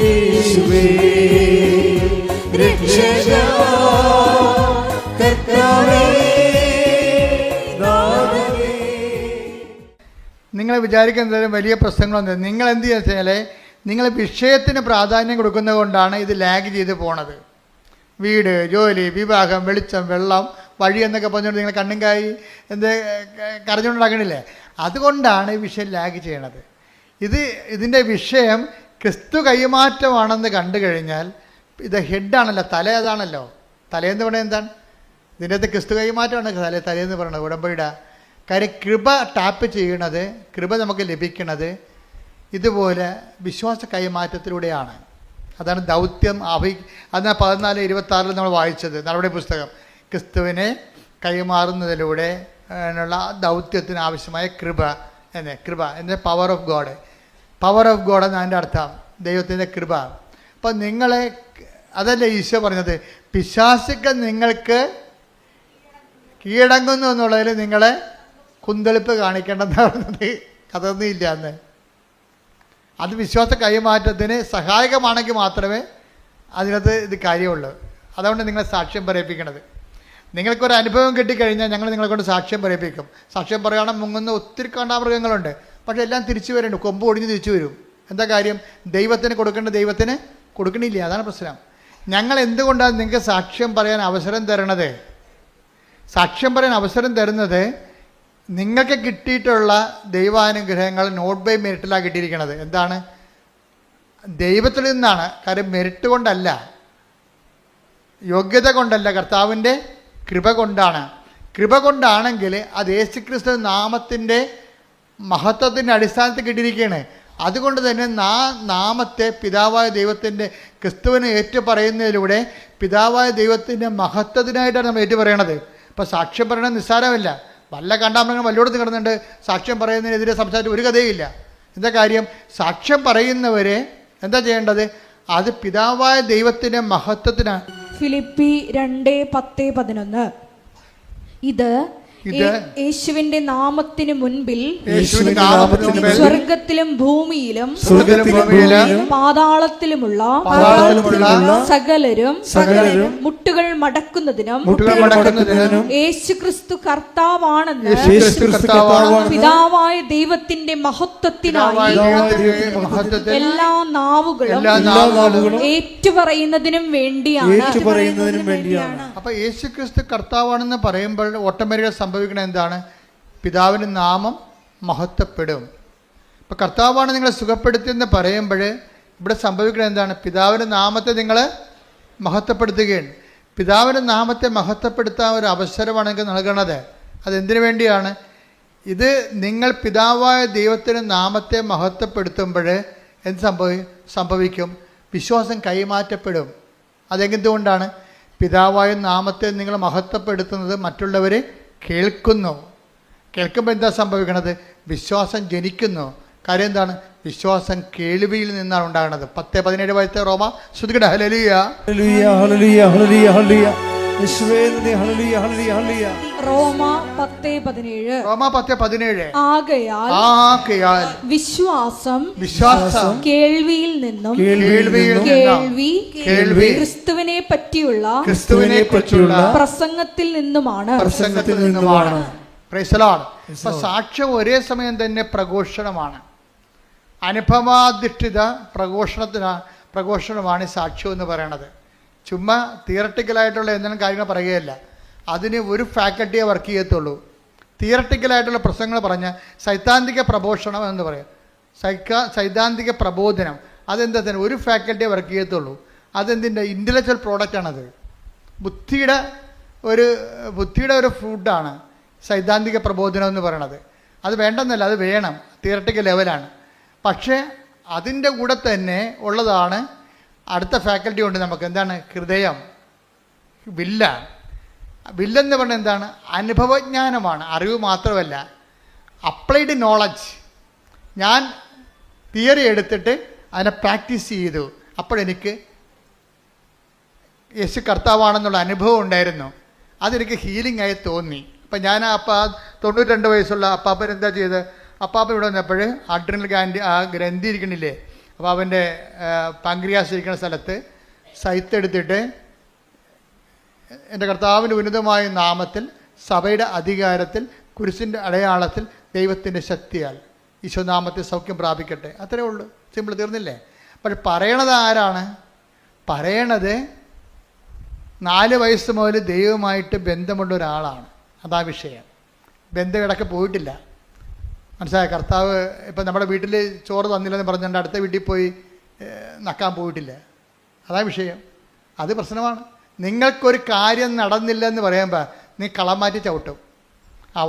യേശുവേ രക്ഷക കർത്താവേ നാഥനേ. നിങ്ങൾ വിചാരിക്കുന്നത് വലിയ പ്രശ്നങ്ങളൊന്നും. നിങ്ങൾ എന്ത് വെച്ചാൽ നിങ്ങൾ വിഷയത്തിന് പ്രാധാന്യം കൊടുക്കുന്നത് കൊണ്ടാണ് ഇത് ലാഗ് ചെയ്ത് പോണത്. വീട്, ജോലി, വിവാഹം, വെളിച്ചം, വെള്ളം, വഴി എന്നൊക്കെ പറഞ്ഞുകൊണ്ട് നിങ്ങൾ കണ്ണും കായി എന്ത് കരഞ്ഞുകൊണ്ടാക്കണില്ലേ? അതുകൊണ്ടാണ് ഈ വിഷയം ലാഗ് ചെയ്യണത്. ഇതിൻ്റെ വിഷയം ക്രിസ്തു കൈമാറ്റമാണെന്ന് കണ്ടു കഴിഞ്ഞാൽ ഇത് ഹെഡാണല്ലോ, തല അതാണല്ലോ. തലേന്ന് പറയുന്നത് എന്താണ്? ഇതിൻ്റെ അകത്ത് ക്രിസ്തു കൈമാറ്റമാണ് തലേന്ന് പറയണത്, ഉടമ്പടിയുടെ കാര്യം. കൃപ ടാപ്പ് ചെയ്യണത്, കൃപ നമുക്ക് ലഭിക്കണത് ഇതുപോലെ വിശ്വാസ കൈമാറ്റത്തിലൂടെയാണ്. അതാണ് ദൗത്യം. അന്ന് 14:26 നമ്മൾ വായിച്ചത് നടപടി പുസ്തകം. ക്രിസ്തുവിനെ കൈമാറുന്നതിലൂടെ ഉള്ള ദൗത്യത്തിന് ആവശ്യമായ കൃപ എന്ന power of God. Power of God എന്നതിൻ്റെ അർത്ഥം ദൈവത്തിൻ്റെ കൃപ. അപ്പം നിങ്ങളെ അതല്ലേ ഈശോ പറഞ്ഞത്, പിശാചുക്കൾ നിങ്ങൾക്ക് കീഴടങ്ങുന്നു എന്നുള്ളതിൽ നിങ്ങളെ കുന്തളിപ്പ് കാണിക്കേണ്ടെന്ന് പറഞ്ഞത്. അതൊന്നും ഇല്ല അന്ന്. അത് വിശ്വാസ കൈമാറ്റത്തിന് സഹായകമാണെങ്കിൽ മാത്രമേ അതിനകത്ത് ഇത് കാര്യമുള്ളൂ. അതുകൊണ്ട് നിങ്ങളെ സാക്ഷ്യം പറയിപ്പിക്കണത്. നിങ്ങൾക്കൊരു അനുഭവം കിട്ടിക്കഴിഞ്ഞാൽ ഞങ്ങൾ നിങ്ങളെ കൊണ്ട് സാക്ഷ്യം പറയിപ്പിക്കും. സാക്ഷ്യം പറയുകയാണെങ്കിൽ മുങ്ങുന്ന ഒത്തിരി കാണ്ടാമൃഗങ്ങളുണ്ട്, പക്ഷേ എല്ലാം തിരിച്ചു വരുന്നുണ്ട്. കൊമ്പ് ഒടിഞ്ഞ് തിരിച്ചു വരും. എന്താ കാര്യം? ദൈവത്തിന് കൊടുക്കേണ്ട ദൈവത്തിന് കൊടുക്കണില്ല. അതാണ് പ്രശ്നം. ഞങ്ങൾ എന്തുകൊണ്ടാണ് നിങ്ങൾക്ക് സാക്ഷ്യം പറയാൻ അവസരം തരണത്? സാക്ഷ്യം പറയാൻ അവസരം തരുന്നത് നിങ്ങൾക്ക് കിട്ടിയിട്ടുള്ള ദൈവാനുഗ്രഹങ്ങൾ നോട്ട് ബൈ മെറിറ്റിലാണ് കിട്ടിയിരിക്കുന്നത്. എന്താണ്? ദൈവത്തിൽ നിന്നാണ്. കാര്യം മെറിറ്റ് കൊണ്ടല്ല, യോഗ്യത കൊണ്ടല്ല, കർത്താവിൻ്റെ കൃപ കൊണ്ടാണ്. കൃപ കൊണ്ടാണെങ്കിൽ അത് യേശുക്രിസ്തു നാമത്തിൻ്റെ മഹത്വത്തിൻ്റെ അടിസ്ഥാനത്തിൽ കിട്ടിയിരിക്കുകയാണ്. അതുകൊണ്ട് തന്നെ നാമത്തെ പിതാവായ ദൈവത്തിൻ്റെ ക്രിസ്തുവിനെ ഏറ്റുപറയുന്നതിലൂടെ പിതാവായ ദൈവത്തിൻ്റെ മഹത്വത്തിനായിട്ടാണ് നമ്മൾ ഏറ്റുപറയണത്. ഇപ്പോൾ സാക്ഷ്യം പറയണത് നിസ്സാരമല്ല. വല്ല കണ്ടാമൃഗങ്ങൾ വല്ലോടത്ത് കിടന്നുണ്ട് സാക്ഷ്യം പറയുന്നതിനെതിരെ സംസാരിച്ച് ഒരു കഥയില്ല. എന്താ കാര്യം? സാക്ഷ്യം പറയുന്നവരെ എന്താ ചെയ്യേണ്ടത്? അത് പിതാവായ ദൈവത്തിൻ്റെ മഹത്വത്തിനാണ്. ഫിലിപ്പി 2:10-11 ഇത് യേശുവിന്റെ നാമത്തിന് മുൻപിൽ സ്വർഗത്തിലും ഭൂമിയിലും പാതാളത്തിലുമുള്ള സകലരും മുട്ടുകൾ മടക്കുന്നതിനും യേശുക്രിസ്തു കർത്താവാണെന്ന് പിതാവായ ദൈവത്തിന്റെ മഹത്വത്തിനായി എല്ലാ നാവുകളും ഏറ്റുപറയുന്നതിനും വേണ്ടിയാണ്. അപ്പൊ യേശുക്രിസ്തു കർത്താവാണെന്ന് പറയുമ്പോൾ ഓട്ടോമാറ്റിക്കായി സംഭവിക്കണ എന്താണ്? പിതാവിൻ്റെ നാമം മഹത്വപ്പെടും. ഇപ്പം കർത്താവാണ് നിങ്ങളെ സുഖപ്പെടുത്തിയെന്ന് പറയുമ്പോൾ ഇവിടെ സംഭവിക്കണത് എന്താണ്? പിതാവിൻ്റെ നാമത്തെ നിങ്ങൾ മഹത്വപ്പെടുത്തുകയാണ്. പിതാവിൻ്റെ നാമത്തെ മഹത്വപ്പെടുത്താൻ ഒരു അവസരമാണ് നിങ്ങൾക്ക് നൽകണത്. അതെന്തിനു വേണ്ടിയാണ്? ഇത് നിങ്ങൾ പിതാവായ ദൈവത്തിൻ്റെ നാമത്തെ മഹത്വപ്പെടുത്തുമ്പോൾ എന്ത് സംഭവിക്കും? വിശ്വാസം കൈമാറ്റപ്പെടും. അതെന്തുകൊണ്ടാണ്? പിതാവായ നാമത്തെ നിങ്ങൾ മഹത്വപ്പെടുത്തുന്നത് മറ്റുള്ളവർ കേൾക്കുമ്പോൾ എന്താ സംഭവിക്കണത്? വിശ്വാസം ജനിക്കുന്നു. കാര്യം എന്താണ്? വിശ്വാസം കേൾവിയിൽ നിന്നാണ് ഉണ്ടാകുന്നത്. 10:17 വയസ്സത്തെ റോമ ശ്രുതികട ഹല്ലേലൂയ ഹല്ലേലൂയ ഹല്ലേലൂയ ഹല്ലേലൂയ ഹല്ലേലൂയ യേശുവേ നന്ദി ഹല്ലേലൂയ ഹല്ലേലൂയ ഹല്ലേലൂയ. റോമ 10:17 ആകയാൽ വിശ്വാസം കേൾവിയിൽ നിന്നും കേൾവി ക്രിസ്തുവിനെ പറ്റിയുള്ള പ്രസംഗത്തിൽ നിന്നുമാണ്. Praise the Lord. സാക്ഷ്യം ഒരേ സമയം തന്നെ പ്രഘോഷണമാണ്. അനുഭവാധിഷ്ഠിത പ്രഘോഷണമാണ് സാക്ഷ്യം എന്ന് പറയണത്. ചുമ്മാ തിയറട്ടിക്കലായിട്ടുള്ള എന്തെങ്കിലും കാര്യങ്ങൾ പറയുകയല്ല. അതിന് ഒരു ഫാക്കൽറ്റിയെ വർക്ക് ചെയ്യത്തുള്ളൂ. തിയറട്ടിക്കലായിട്ടുള്ള പ്രസംഗങ്ങൾ പറഞ്ഞ സൈദ്ധാന്തിക പ്രബോഷണം എന്ന് പറയും. സൈദ്ധാന്തിക പ്രബോധനം അതെന്താ തന്നെ ഒരു ഫാക്കൽറ്റിയെ വർക്ക് ചെയ്യത്തുള്ളൂ. അതെന്തിൻ്റെ ഇൻ്റലക്ച്വൽ പ്രോഡക്റ്റാണത്. ബുദ്ധിയുടെ ഒരു ഫുഡാണ് സൈദ്ധാന്തിക പ്രബോധനം എന്ന് പറയണത്. അത് വേണ്ടെന്നല്ല, അത് വേണം, തിയറട്ടിക്കൽ ലെവലാണ്. പക്ഷേ അതിൻ്റെ കൂടെ തന്നെ ഉള്ളതാണ് അടുത്ത ഫാക്കൽറ്റി ഉണ്ട് നമുക്ക്. എന്താണ്? ഹൃദയം, വില്ലെന്ന് പറഞ്ഞാൽ എന്താണ്? അനുഭവജ്ഞാനമാണ്, അറിവ് മാത്രമല്ല, അപ്ലൈഡ് നോളജ്. ഞാൻ തിയറി എടുത്തിട്ട് അതിനെ പ്രാക്ടീസ് ചെയ്തു, അപ്പോഴെനിക്ക് യേശു കർത്താവാണെന്നുള്ള അനുഭവം ഉണ്ടായിരുന്നു. അതെനിക്ക് ഹീലിംഗ് ആയി തോന്നി. അപ്പം ഞാൻ 92 വയസ്സുള്ള അപ്പാപ്പൻ എന്താ ചെയ്ത്, അപ്പാപ്പൻ ഇവിടെ വന്നപ്പോൾ അഡ്രിനൽ ഗ്രന്ഥി ഇരിക്കണില്ലേ, അപ്പോൾ അവൻ്റെ പാങ്ക്രിയാസ് ഇരിക്കുന്ന സ്ഥലത്ത് സൈത്തെടുത്തിട്ട് എൻ്റെ കർത്താവിൻ്റെ ഉന്നതമായ നാമത്തിൽ, സഭയുടെ അധികാരത്തിൽ, കുരിശിൻ്റെ അടയാളത്തിൽ, ദൈവത്തിൻ്റെ ശക്തിയാൽ ഈശോനാമത്തിൽ സൗഖ്യം പ്രാപിക്കട്ടെ. അത്രേ ഉള്ളൂ, സിമ്പിൾ, തീർന്നില്ലേ? പക്ഷെ പറയണത് ആരാണ്? പറയണത് 4 വയസ്സ് മുതൽ ദൈവവുമായിട്ട് ബന്ധമുള്ള ഒരാളാണ്. അതാ വിഷയം. ബന്ധം ഇടയ്ക്ക് പോയിട്ടില്ല. മനസ്സിലായ? കർത്താവ് ഇപ്പം നമ്മുടെ വീട്ടിൽ ചോറ് തന്നില്ലെന്ന് പറഞ്ഞുകൊണ്ട് അടുത്ത വീട്ടിൽ പോയി നക്കാൻ പോയിട്ടില്ല. അതാ വിഷയം. അത് പ്രശ്നമാണ്. നിങ്ങൾക്കൊരു കാര്യം നടന്നില്ലെന്ന് പറയുമ്പോൾ നീ കളം മാറ്റി ചവിട്ടും.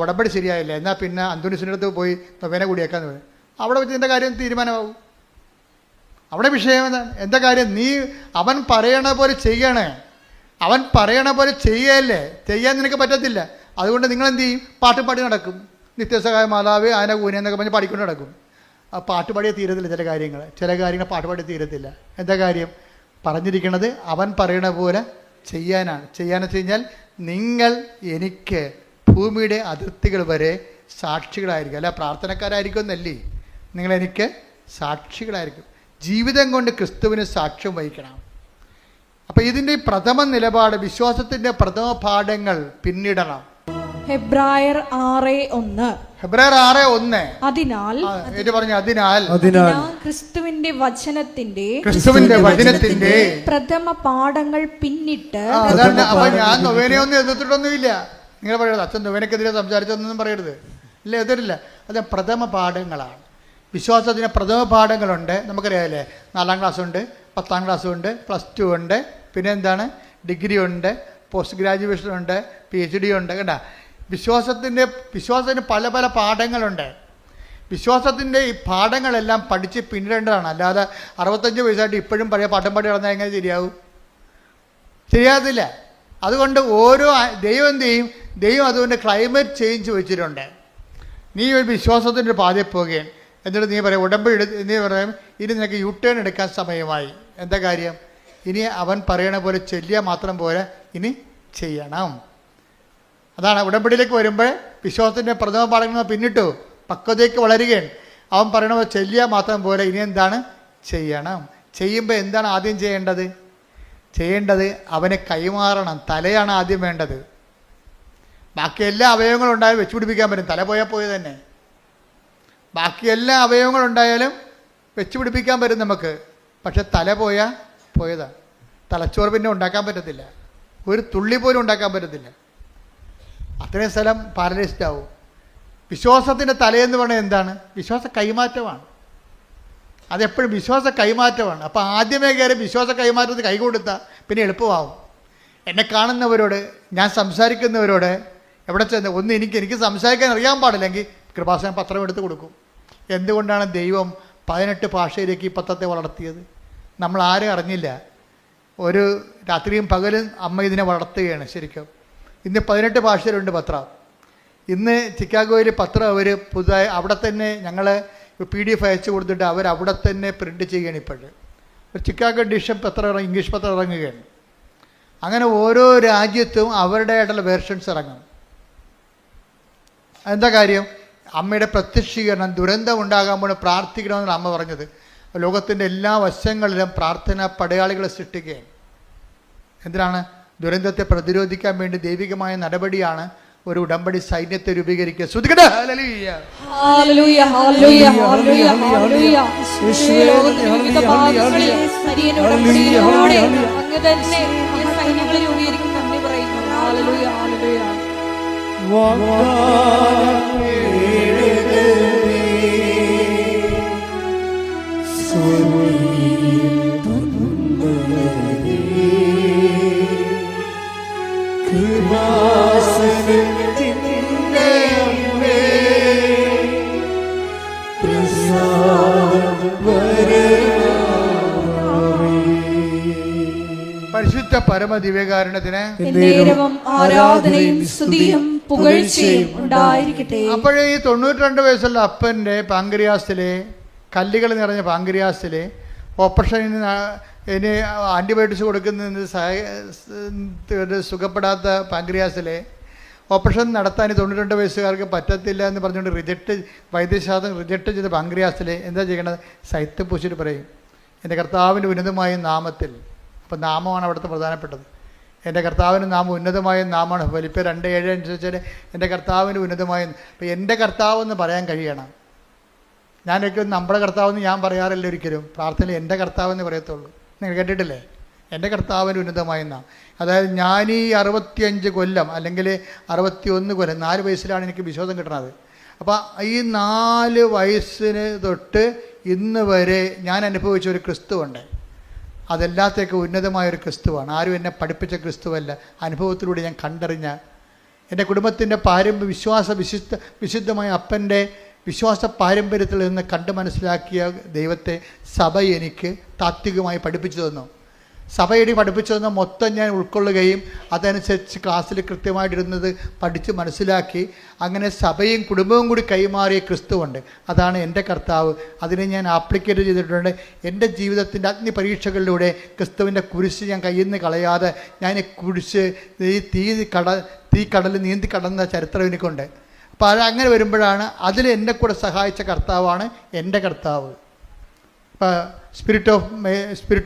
ഉടമ്പടി ശരിയായില്ല, എന്നാൽ പിന്നെ അന്തോണീസിൻ്റെ അടുത്ത് പോയി നൊവേന കൂടിയേക്കാന്ന് പറയും. അവിടെ വെച്ച് എൻ്റെ കാര്യം തീരുമാനമാവും. അവിടെ വിഷയം എന്താണ്? എന്താ കാര്യം? നീ അവൻ പറയണ പോലെ ചെയ്യണേ. അവൻ പറയണ പോലെ ചെയ്യല്ലേ, ചെയ്യാൻ നിനക്ക് പറ്റത്തില്ല. അതുകൊണ്ട് നിങ്ങളെന്ത് ചെയ്യും? പാട്ടുപാടി നടക്കും. നിത്യസഹായ മാതാവ് ആന കൂന എന്നൊക്കെ പറഞ്ഞ് പാടിക്കൊണ്ട് നടക്കും. ആ പാട്ടുപാടിയെ തീരത്തില്ല. ചില കാര്യങ്ങൾ പാട്ടുപാടി തീരത്തില്ല. എന്താ കാര്യം? പറഞ്ഞിരിക്കണത് അവൻ പറയണ പോലെ ചെയ്യാനാണ്. ചെയ്യാന്ന് വെച്ച് കഴിഞ്ഞാൽ നിങ്ങൾ എനിക്ക് ഭൂമിയുടെ അതിർത്തികൾ വരെ സാക്ഷികളായിരിക്കും. അല്ല പ്രാർത്ഥനക്കാരായിരിക്കും എന്നല്ലേ, നിങ്ങളെനിക്ക് സാക്ഷികളായിരിക്കും. ജീവിതം കൊണ്ട് ക്രിസ്തുവിന് സാക്ഷ്യം വഹിക്കണം. അപ്പം ഇതിൻ്റെ പ്രഥമ നിലപാട്, വിശ്വാസത്തിൻ്റെ പ്രഥമ പാഠങ്ങൾ പിന്നിടണം. ഹെബ്രായർ 6:1. ഹെബ്രായർ 6:1. അതിനാൽ ക്രിസ്തുവിന്റെ വചനത്തിന്റെ പ്രഥമ പാഠങ്ങൾ പിന്നിട്ട്. അപ്പൊ ഞാൻ നൊവേനയൊന്നും എതിർത്തിട്ടൊന്നുമില്ല. നിങ്ങൾ പറയരുത് അച്ഛൻ നൊവേനക്കെതിരെ സംസാരിച്ചൊന്നും പറയരുത്. ഇല്ല, എതിരില്ല. അത് പ്രഥമ പാഠങ്ങളാണ്. വിശ്വാസത്തിന് പ്രഥമ പാഠങ്ങളുണ്ട്. നമുക്കറിയാമല്ലേ, 4ാം ക്ലാസ് ഉണ്ട്, 10ാം ക്ലാസ് ഉണ്ട്, +2 ഉണ്ട്, പിന്നെ എന്താണ്, ഡിഗ്രി ഉണ്ട്, പോസ്റ്റ് ഗ്രാജുവേഷൻ ഉണ്ട്, PhD ഉണ്ട്. കേട്ടാ, വിശ്വാസത്തിന് പല പല പാഠങ്ങളുണ്ട്. വിശ്വാസത്തിൻ്റെ ഈ പാഠങ്ങളെല്ലാം പഠിച്ച് പിന്നിടേണ്ടതാണ്. അല്ലാതെ 65 വയസ്സായിട്ട് ഇപ്പോഴും പഴയ പാഠം പാടി നടന്നാൽ എങ്ങനെ ശരിയാവും? ശരിയാകത്തില്ല. അതുകൊണ്ട് ഓരോ ദൈവം എന്ത് ചെയ്യും? ദൈവം അതുകൊണ്ട് ക്ലൈമറ്റ് ചേഞ്ച് വെച്ചിട്ടുണ്ട്. നീ ഒരു വിശ്വാസത്തിൻ്റെ ഒരു പാതയിൽ പോകുകയാണ്, എന്നിട്ട് നീ പറയാം ഉടമ്പടി നീ പറയും ഇനി നിനക്ക് U-turn എടുക്കാൻ സമയമായി. എന്താ കാര്യം? ഇനി അവൻ പറയണ പോലെ ചെല്ലിയാൽ മാത്രം പോലെ, ഇനി ചെയ്യണം. അതാണ് ഉടമ്പടിയിലേക്ക് വരുമ്പോൾ വിശ്വാസത്തിൻ്റെ പ്രഥമ പാഠങ്ങൾ പിന്നിട്ടു പക്വതയ്ക്ക് വളരുകയാണ്. അവൻ പറയണ പോലെ ചെല്ലിയാൽ മാത്രം പോലെ, ഇനി എന്താണ്? ചെയ്യണം. ചെയ്യുമ്പോൾ എന്താണ് ആദ്യം ചെയ്യേണ്ടത്? അവനെ കൈമാറണം. തലയാണ് ആദ്യം വേണ്ടത്. ബാക്കി എല്ലാ അവയവങ്ങളും ഉണ്ടായാലും വെച്ചുപിടിപ്പിക്കാൻ പറ്റും. തല പോയാൽ പോയി തന്നെ. ബാക്കി എല്ലാ അവയവങ്ങളുണ്ടായാലും വെച്ചുപിടിപ്പിക്കാൻ പറ്റും നമുക്ക്. പക്ഷെ തല പോയതാണ്. തലച്ചോറ് പിന്നെ ഉണ്ടാക്കാൻ പറ്റത്തില്ല. ഒരു തുള്ളി പോലും ഉണ്ടാക്കാൻ പറ്റത്തില്ല. അത്രയും സ്ഥലം പാരലൈസ്ഡ് ആവും. വിശ്വാസത്തിൻ്റെ തലയെന്ന് പറഞ്ഞാൽ എന്താണ്? വിശ്വാസ കൈമാറ്റമാണ്. അതെപ്പോഴും വിശ്വാസ കൈമാറ്റമാണ്. അപ്പോൾ ആദ്യമേ കയറി വിശ്വാസ കൈമാറ്റത്തിൽ കൈ കൊടുത്താൽ പിന്നെ എളുപ്പമാവും. എന്നെ കാണുന്നവരോട്, ഞാൻ സംസാരിക്കുന്നവരോട് എവിടെ ചെന്ന് എനിക്ക് സംസാരിക്കാൻ അറിയാൻ പാടില്ലെങ്കിൽ കൃപാസനം പത്രം എടുത്ത് കൊടുക്കും. എന്തുകൊണ്ടാണ് ദൈവം 18 ഭാഷയിലേക്ക് ഈ പത്രത്തെ വളർത്തിയത്? നമ്മൾ ആരും അറിഞ്ഞില്ല. ഒരു രാത്രിയും പകലും അമ്മ ഇതിനെ വളർത്തുകയാണ് ശരിക്കും. ഇന്ന് 18 ഭാഷയിലുണ്ട് പത്രം. ഇന്ന് ചിക്കാഗോയിൽ പത്രം അവർ പുതുതായി അവിടെ തന്നെ ഞങ്ങൾ PDF അയച്ചു കൊടുത്തിട്ട് അവർ അവിടെ തന്നെ പ്രിൻ്റ് ചെയ്യുകയാണ്. ഇപ്പോഴും ഒരു ചിക്കാഗോ എഡിഷൻ പത്രം ഇംഗ്ലീഷ് പത്രം ഇറങ്ങുകയാണ്. അങ്ങനെ ഓരോ രാജ്യത്തും അവരുടേതായിട്ടുള്ള വേർഷൻസ് ഇറങ്ങും. എന്താ കാര്യം? അമ്മയുടെ പ്രത്യക്ഷീകരണം, ദുരന്തം ഉണ്ടാകാമ്പോൾ പ്രാർത്ഥിക്കണമെന്നാണ് അമ്മ പറഞ്ഞത്. ലോകത്തിൻ്റെ എല്ലാ വശങ്ങളിലും പ്രാർത്ഥന പടയാളികളെ സൃഷ്ടിക്കുകയാണ്. എന്തിനാണ്? ദുരന്തത്തെ പ്രതിരോധിക്കാൻ വേണ്ടി ദൈവികമായ നടപടിയാണ് ഒരു ഉടമ്പടി സൈന്യത്തെ രൂപീകരിക്കുക. ശ്രുതികട്ടെ. ഹല്ലേലൂയ. ഹല്ലേലൂയ. ഹല്ലേലൂയ. ഹല്ലേലൂയ. ഹല്ലേലൂയ. ലോകത്തിന്റെ ഭാഗങ്ങളിൽ സരിയൻ ഉടമ്പടിയിലൂടെ അങ്ങ് തന്നെ ഈ സൈന്യങ്ങളെ രൂപീകരിക്കും നന്ദി പറയുന്നു. ഹല്ലേലൂയ. ഹല്ലേലൂയ. കൃപാസനത്തിൻ്റെ അമ്മേ, പരിശുദ്ധ പരമദിവ്യകാരുണ്യത്തിന് എന്നേരവും ആരാധനയും സ്തുതിയും പുകഴ്ചയും ഉണ്ടായിരിക്കട്ടെ. അപ്പോഴേ ഈ 92 വയസ്സുള്ള അപ്പൻ്റെ പാങ്ക്രിയാസിലെ കല്ലുകൾ നിറഞ്ഞ പാങ്ക്രിയാസിലെ ഓപ്പറേഷന് ഇനി ആൻറ്റിബയോട്ടിക്സ് കൊടുക്കുന്നതിന് സുഖപ്പെടാത്ത പാങ്ക്രിയാസിലെ ഓപ്പറേഷൻ നടത്താൻ 92 വയസ്സുകാർക്ക് പറ്റത്തില്ല എന്ന് പറഞ്ഞുകൊണ്ട് വൈദ്യശാസ്ത്രം റിജക്റ്റ് ചെയ്ത പാങ്ക്രിയാസിലെ എന്താ ചെയ്യണത്? സൈത്ത് പൂശിട്ട് പറയും, എൻ്റെ കർത്താവിൻ്റെ ഉന്നതമായ നാമത്തിൽ. അപ്പം നാമമാണ് അവിടുത്തെ പ്രധാനപ്പെട്ടത്. എൻ്റെ കർത്താവിൻ്റെ നാമം ഉന്നതമായ നാമമാണ്. ഫിലിപ്പിയർ 2:7 അനുസരിച്ച് എൻ്റെ കർത്താവിൻ്റെ ഉന്നതമായ. അപ്പം എൻ്റെ കർത്താവെന്ന് പറയാൻ കഴിയണം. ഞാനൊരിക്കലും നമ്മുടെ കർത്താവെന്ന് ഞാൻ പറയാറില്ല ഒരിക്കലും. പ്രാർത്ഥനയിൽ എൻ്റെ കർത്താവെന്ന് പറയത്തുള്ളൂ. നിങ്ങൾ കേട്ടിട്ടില്ലേ? എൻ്റെ കർത്താവിൻ്റെ ഉന്നതമായ നാം. അതായത് ഞാൻ ഈ 65 കൊല്ലം അല്ലെങ്കിൽ 61 കൊല്ലം 4 വയസ്സിലാണ് എനിക്ക് വിശ്വാസം കിട്ടുന്നത്. അപ്പോൾ ഈ 4 വയസ്സിന് തൊട്ട് ഇന്ന് വരെ ഞാൻ അനുഭവിച്ച ഒരു ക്രിസ്തുവുണ്ട്. അതെല്ലാത്തേക്കും ഉന്നതമായൊരു ക്രിസ്തുവാണ്. ആരും എന്നെ പഠിപ്പിച്ച ക്രിസ്തുവല്ല, അനുഭവത്തിലൂടെ ഞാൻ കണ്ടറിഞ്ഞ എൻ്റെ കുടുംബത്തിൻ്റെ വിശുദ്ധമായ അപ്പൻ്റെ വിശ്വാസ പാരമ്പര്യത്തിൽ നിന്ന് കണ്ട് മനസ്സിലാക്കിയ ദൈവത്തെ സഭ എനിക്ക് താത്വികമായി പഠിപ്പിച്ചു തന്നു. സഭയുടെ പഠിപ്പിച്ചു തന്ന മൊത്തം ഞാൻ ഉൾക്കൊള്ളുകയും അതനുസരിച്ച് ക്ലാസ്സിൽ കൃത്യമായിട്ടിരുന്നത് പഠിച്ച് മനസ്സിലാക്കി അങ്ങനെ സഭയും കുടുംബവും കൂടി കൈമാറിയ ക്രിസ്തുവുണ്ട്. അതാണ് എൻ്റെ കർത്താവ്. അതിനെ ഞാൻ ആപ്ലിക്കേറ്റ് ചെയ്തിട്ടുണ്ട്. എൻ്റെ ജീവിതത്തിൻ്റെ അഗ്നി പരീക്ഷകളിലൂടെ ക്രിസ്തുവിൻ്റെ കുരിശ് ഞാൻ കയ്യിൽ നിന്ന് കളയാതെ ഞാൻ കുരിശ് ഈ തീ കടൽ നീന്തി കടന്ന ചരിത്രം എനിക്കുണ്ട്. അപ്പോൾ അതങ്ങനെ വരുമ്പോഴാണ് അതിൽ എന്നെ കൂടെ സഹായിച്ച കർത്താവാണ് എൻ്റെ കർത്താവ്. ഇപ്പോൾ സ്പിരിറ്റ്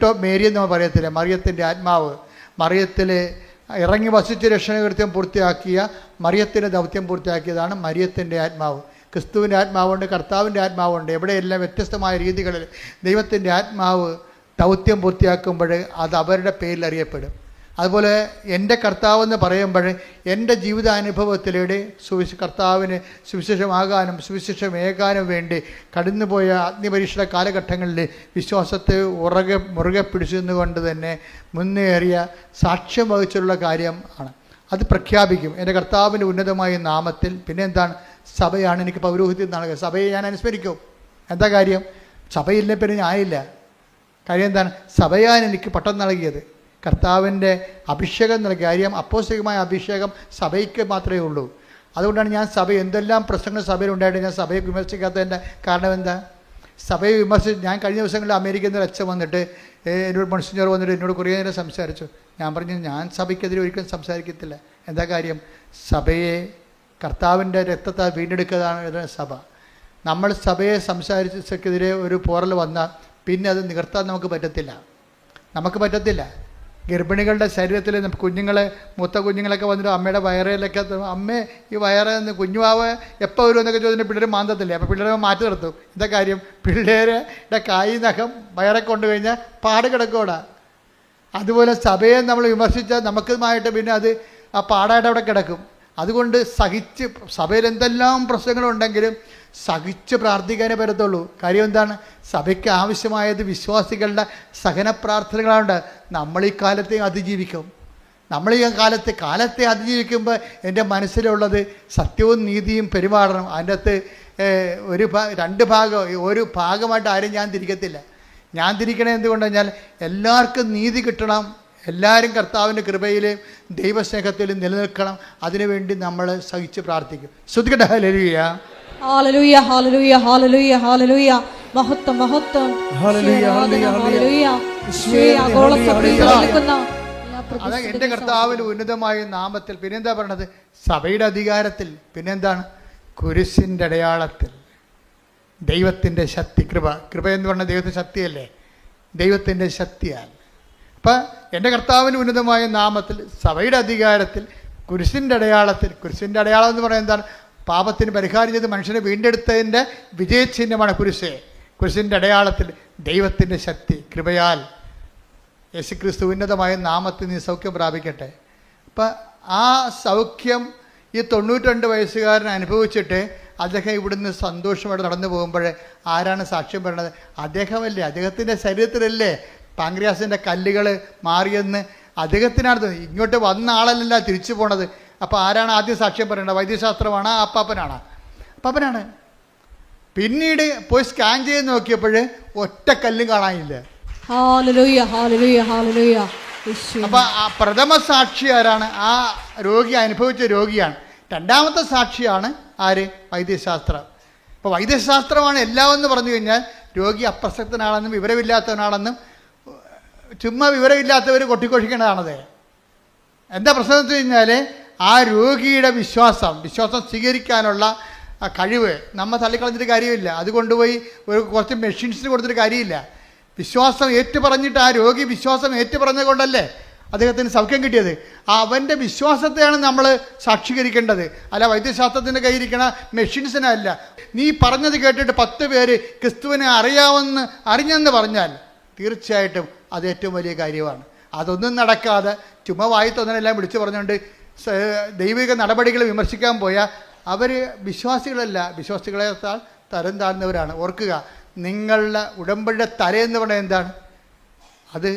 ഓഫ് മേരി എന്ന് നമ്മൾ പറയത്തില്ല, മറിയത്തിൻ്റെ ആത്മാവ്. മറിയത്തിൽ ഇറങ്ങി വസിച്ച് രക്ഷണകൃത്യം പൂർത്തിയാക്കിയ മറിയത്തിൻ്റെ ദൗത്യം പൂർത്തിയാക്കിയതാണ് മറിയത്തിൻ്റെ ആത്മാവ്. ക്രിസ്തുവിൻ്റെ ആത്മാവുണ്ട്, കർത്താവിൻ്റെ ആത്മാവുണ്ട്. എവിടെയെല്ലാം വ്യത്യസ്തമായ രീതികളിൽ ദൈവത്തിൻ്റെ ആത്മാവ് ദൗത്യം പൂർത്തിയാക്കുമ്പോൾ അത് അവരുടെ പേരിൽ അറിയപ്പെടും. അതുപോലെ എൻ്റെ കർത്താവെന്ന് പറയുമ്പോൾ എൻ്റെ ജീവിതാനുഭവത്തിലൂടെ കർത്താവിന് സുവിശേഷമാകാനും സുവിശേഷമേകാനും വേണ്ടി കടന്നുപോയ അഗ്നിപരീക്ഷയുടെ കാലഘട്ടങ്ങളിൽ വിശ്വാസത്തെ മുറുകെ പിടിച്ചുകൊണ്ട് തന്നെ മുന്നേറിയ സാക്ഷ്യം വഹിച്ചുള്ള കാര്യം ആണ്. അത് പ്രഖ്യാപിക്കും എൻ്റെ കർത്താവിൻ്റെ ഉന്നതമായ നാമത്തിൽ. പിന്നെ എന്താണ്? സഭയാണ് എനിക്ക് പൗരോഹിത്യം നൽകുക. സഭയെ ഞാൻ അനുസ്മരിക്കും. എന്താ കാര്യം? സഭയില്ലേ പിന്നെ ഞാനില്ല. കാര്യം എന്താണ്? സഭയാണ് എനിക്ക് പട്ടം നൽകിയത്, കർത്താവിൻ്റെ അഭിഷേകം നൽകിയ കാര്യം. അപ്പോസ്തലികമായ അഭിഷേകം സഭയ്ക്ക് മാത്രമേ ഉള്ളൂ. അതുകൊണ്ടാണ് ഞാൻ സഭ എന്തെല്ലാം പ്രശ്നങ്ങൾ സഭയിലുണ്ടായിട്ട് ഞാൻ സഭയെ വിമർശിക്കാത്തതിൻ്റെ കാരണം എന്താ? സഭയെ ഞാൻ കഴിഞ്ഞ ദിവസങ്ങളിൽ അമേരിക്കയിൽ നിന്ന് അച്ഛൻ വന്നിട്ട് എന്നോട് മൺസിഞ്ഞർ വന്നിട്ട് എന്നോട് കുറേ നേരം സംസാരിച്ചു. ഞാൻ പറഞ്ഞു, ഞാൻ സഭയ്ക്കെതിരെ ഒരിക്കലും സംസാരിക്കത്തില്ല. എന്താ കാര്യം? സഭയെ കർത്താവിൻ്റെ രക്തത്താൽ വീണ്ടെടുക്കുന്നതാണ് സഭ. നമ്മൾ സഭയെ സംസാരിച്ചെതിരെ ഒരു പോറൽ വന്നാൽ പിന്നെ അത് നികർത്താൻ നമുക്ക് പറ്റത്തില്ല. ഗർഭിണികളുടെ ശരീരത്തിൽ കുഞ്ഞുങ്ങളെ മൂത്ത കുഞ്ഞുങ്ങളൊക്കെ വന്നിട്ട് അമ്മയുടെ വയറിലൊക്കെ അമ്മേ ഈ വയറെന്ന് കുഞ്ഞുവാവ് എപ്പോൾ വരുമെന്നൊക്കെ ചോദിച്ചിട്ട് പിള്ളേർ മാന്തത്തില്ലേ. അപ്പോൾ പിള്ളേരെ മാറ്റി നിർത്തും. എന്താ കാര്യം? പിള്ളേരുടെ കായ് നഖം വയറെ കൊണ്ടു കഴിഞ്ഞാൽ പാട് കിടക്കൂടാ. അതുപോലെ സഭയെ നമ്മൾ വിമർശിച്ചാൽ നമുക്കുമായിട്ട് പിന്നെ അത് ആ പാടായിട്ട് അവിടെ കിടക്കും. അതുകൊണ്ട് സഹിച്ച് സഭയിൽ എന്തെല്ലാം പ്രശ്നങ്ങളുണ്ടെങ്കിലും സഹിച്ച് പ്രാർത്ഥിക്കാനേ പറ്റത്തുള്ളൂ. കാര്യം എന്താണ്? സഭയ്ക്ക് ആവശ്യമായത് വിശ്വാസികളുടെ സഹന പ്രാർത്ഥനകളാണ്. നമ്മൾ ഈ കാലത്തെ അതിജീവിക്കും. നമ്മൾ ഈ കാലത്തെ അതിജീവിക്കുമ്പോൾ എൻ്റെ മനസ്സിലുള്ളത് സത്യവും നീതിയും പെരുമാറണം. അതിൻ്റെ അകത്ത് രണ്ട് ഭാഗം, ഒരു ഭാഗമായിട്ട് ആരും ഞാൻ തിരിക്കത്തില്ല. ഞാൻ തിരിക്കണത് എന്തുകൊണ്ടെന്ന് പറഞ്ഞാൽ എല്ലാവർക്കും നീതി കിട്ടണം, എല്ലാവരും കർത്താവിൻ്റെ കൃപയിലും ദൈവസ്നേഹത്തിലും നിലനിൽക്കണം. അതിനുവേണ്ടി നമ്മൾ സഹിച്ച് പ്രാർത്ഥിക്കും. ശ്രുതികട്ടെ. ഹല്ലേലൂയ, ഹല്ലേലൂയ, ഹല്ലേലൂയ, ഹല്ലേലൂയ, ഹല്ലേലൂയ. മഹത്വം, മഹത്വം. ഹല്ലേലൂയ, ഹല്ലേലൂയ. അതാ എൻ്റെ കർത്താവിൻ്റെ ഉന്നതമായ നാമത്തിൽ. പിന്നെന്താ പറയണത്? സഭയുടെ അധികാരത്തിൽ. പിന്നെന്താണ്? കുരിശിൻ്റെ അടയാളത്തിൽ. ദൈവത്തിൻ്റെ ശക്തി, കൃപ എന്ന് പറഞ്ഞാൽ ദൈവത്തിൻ്റെ ശക്തിയല്ലേ? ദൈവത്തിൻ്റെ ശക്തിയാൽ. അപ്പം എൻ്റെ കർത്താവിൻ്റെ ഉന്നതമായ നാമത്തിൽ, സഭയുടെ അധികാരത്തിൽ, കുരിശിൻ്റെ അടയാളത്തിൽ. കുരിശിൻ്റെ അടയാളം എന്ന് പറയുന്നത് എന്താണ്? പാപത്തിന് പരിഹാരം ചെയ്ത് മനുഷ്യനെ വീണ്ടെടുത്തതിൻ്റെ വിജയചിഹ്നമാണ് കുരിശ്. കുരിശിൻ്റെ അടയാളത്തിൽ ദൈവത്തിൻ്റെ ശക്തി, കൃപയാൽ യേശുക്രിസ്തു ഉന്നതമായ നാമത്തിൽ നീ സൗഖ്യം പ്രാപിക്കട്ടെ. അപ്പം ആ സൗഖ്യം ഈ 92 വയസ്സുകാരൻ അനുഭവിച്ചിട്ട് അദ്ദേഹം ഇവിടുന്ന് സന്തോഷമായിട്ട് നടന്നു പോകുമ്പോൾ ആരാണ് സാക്ഷ്യം പറയുന്നത്? അദ്ദേഹമല്ലേ? അദ്ദേഹത്തിൻ്റെ ശരീരത്തിലല്ലേ പാങ്ക്രിയാസിൻ്റെ കല്ലുകൾ മാറിയെന്ന് അദ്ദേഹത്തിനാണ് ഇങ്ങോട്ട് വന്ന ആളല്ല തിരിച്ചു പോണത്. അപ്പോൾ ആരാണ് ആദ്യം സാക്ഷ്യം പറയേണ്ടത്? വൈദ്യശാസ്ത്രമാണോ അപ്പാപ്പനാണ്? അപ്പാപ്പനാണ്. പിന്നീട് പോയി സ്കാൻ ചെയ്ത് നോക്കിയപ്പോൾ ഒറ്റ കല്ലും കാണാനില്ല. ഹല്ലേലൂയ ഹല്ലേലൂയ ഹല്ലേലൂയ. അപ്പം ആ പ്രഥമ സാക്ഷി ആരാണ്? ആ രോഗി അനുഭവിച്ച രോഗിയാണ്. രണ്ടാമത്തെ സാക്ഷിയാണ് ആര്? വൈദ്യശാസ്ത്രം. അപ്പോൾ വൈദ്യശാസ്ത്രമാണ് എല്ലാം എന്ന് പറഞ്ഞു കഴിഞ്ഞാൽ രോഗി അപ്രസക്തനാണെന്നും വിവരമില്ലാത്തവനാണെന്നും ചുമ്മാ വിവരമില്ലാത്തവർ കൊട്ടിക്കൊഴിക്കേണ്ടതാണത്. എന്താ പ്രശ്നം എന്ന് വെച്ച് കഴിഞ്ഞാൽ ആ രോഗിയുടെ വിശ്വാസം സ്വീകരിക്കാനുള്ള കഴിവ് നമ്മൾ തള്ളിക്കളഞ്ഞിട്ട് കാര്യമില്ല. അത് കൊണ്ടുപോയി കുറച്ച് മെഷീൻസിന് കൊടുത്തിട്ട് കാര്യമില്ല. വിശ്വാസം ഏറ്റുപറഞ്ഞിട്ട് ആ രോഗി വിശ്വാസം ഏറ്റുപറഞ്ഞ കൊണ്ടല്ലേ അദ്ദേഹത്തിന് സൗഖ്യം കിട്ടിയത്. അവൻ്റെ വിശ്വാസത്തെയാണ് നമ്മൾ സാക്ഷീകരിക്കേണ്ടത്, അല്ല വൈദ്യശാസ്ത്രത്തിൻ്റെ കയ്യിരിക്കണ മെഷീൻസിനല്ല. നീ പറഞ്ഞത് കേട്ടിട്ട് 10 പേര് ക്രിസ്തുവിനെ അറിഞ്ഞെന്ന് പറഞ്ഞാൽ തീർച്ചയായിട്ടും അത് ഏറ്റവും വലിയ കാര്യമാണ്. അതൊന്നും നടക്കാതെ ചുമ്മാ വായി തോന്നനെല്ലാം വിളിച്ചു പറഞ്ഞുകൊണ്ട് ദൈവിക നടപടികൾ വിമർശിക്കാൻ പോയാൽ അവർ വിശ്വാസികളല്ല, വിശ്വാസികളെക്കാൾ തരം താഴ്ന്നവരാണ്. ഓർക്കുക, നിങ്ങളുടെ ഉടമ്പടിയുടെ തലയെന്ന് പറഞ്ഞാൽ എന്താണ്? അത്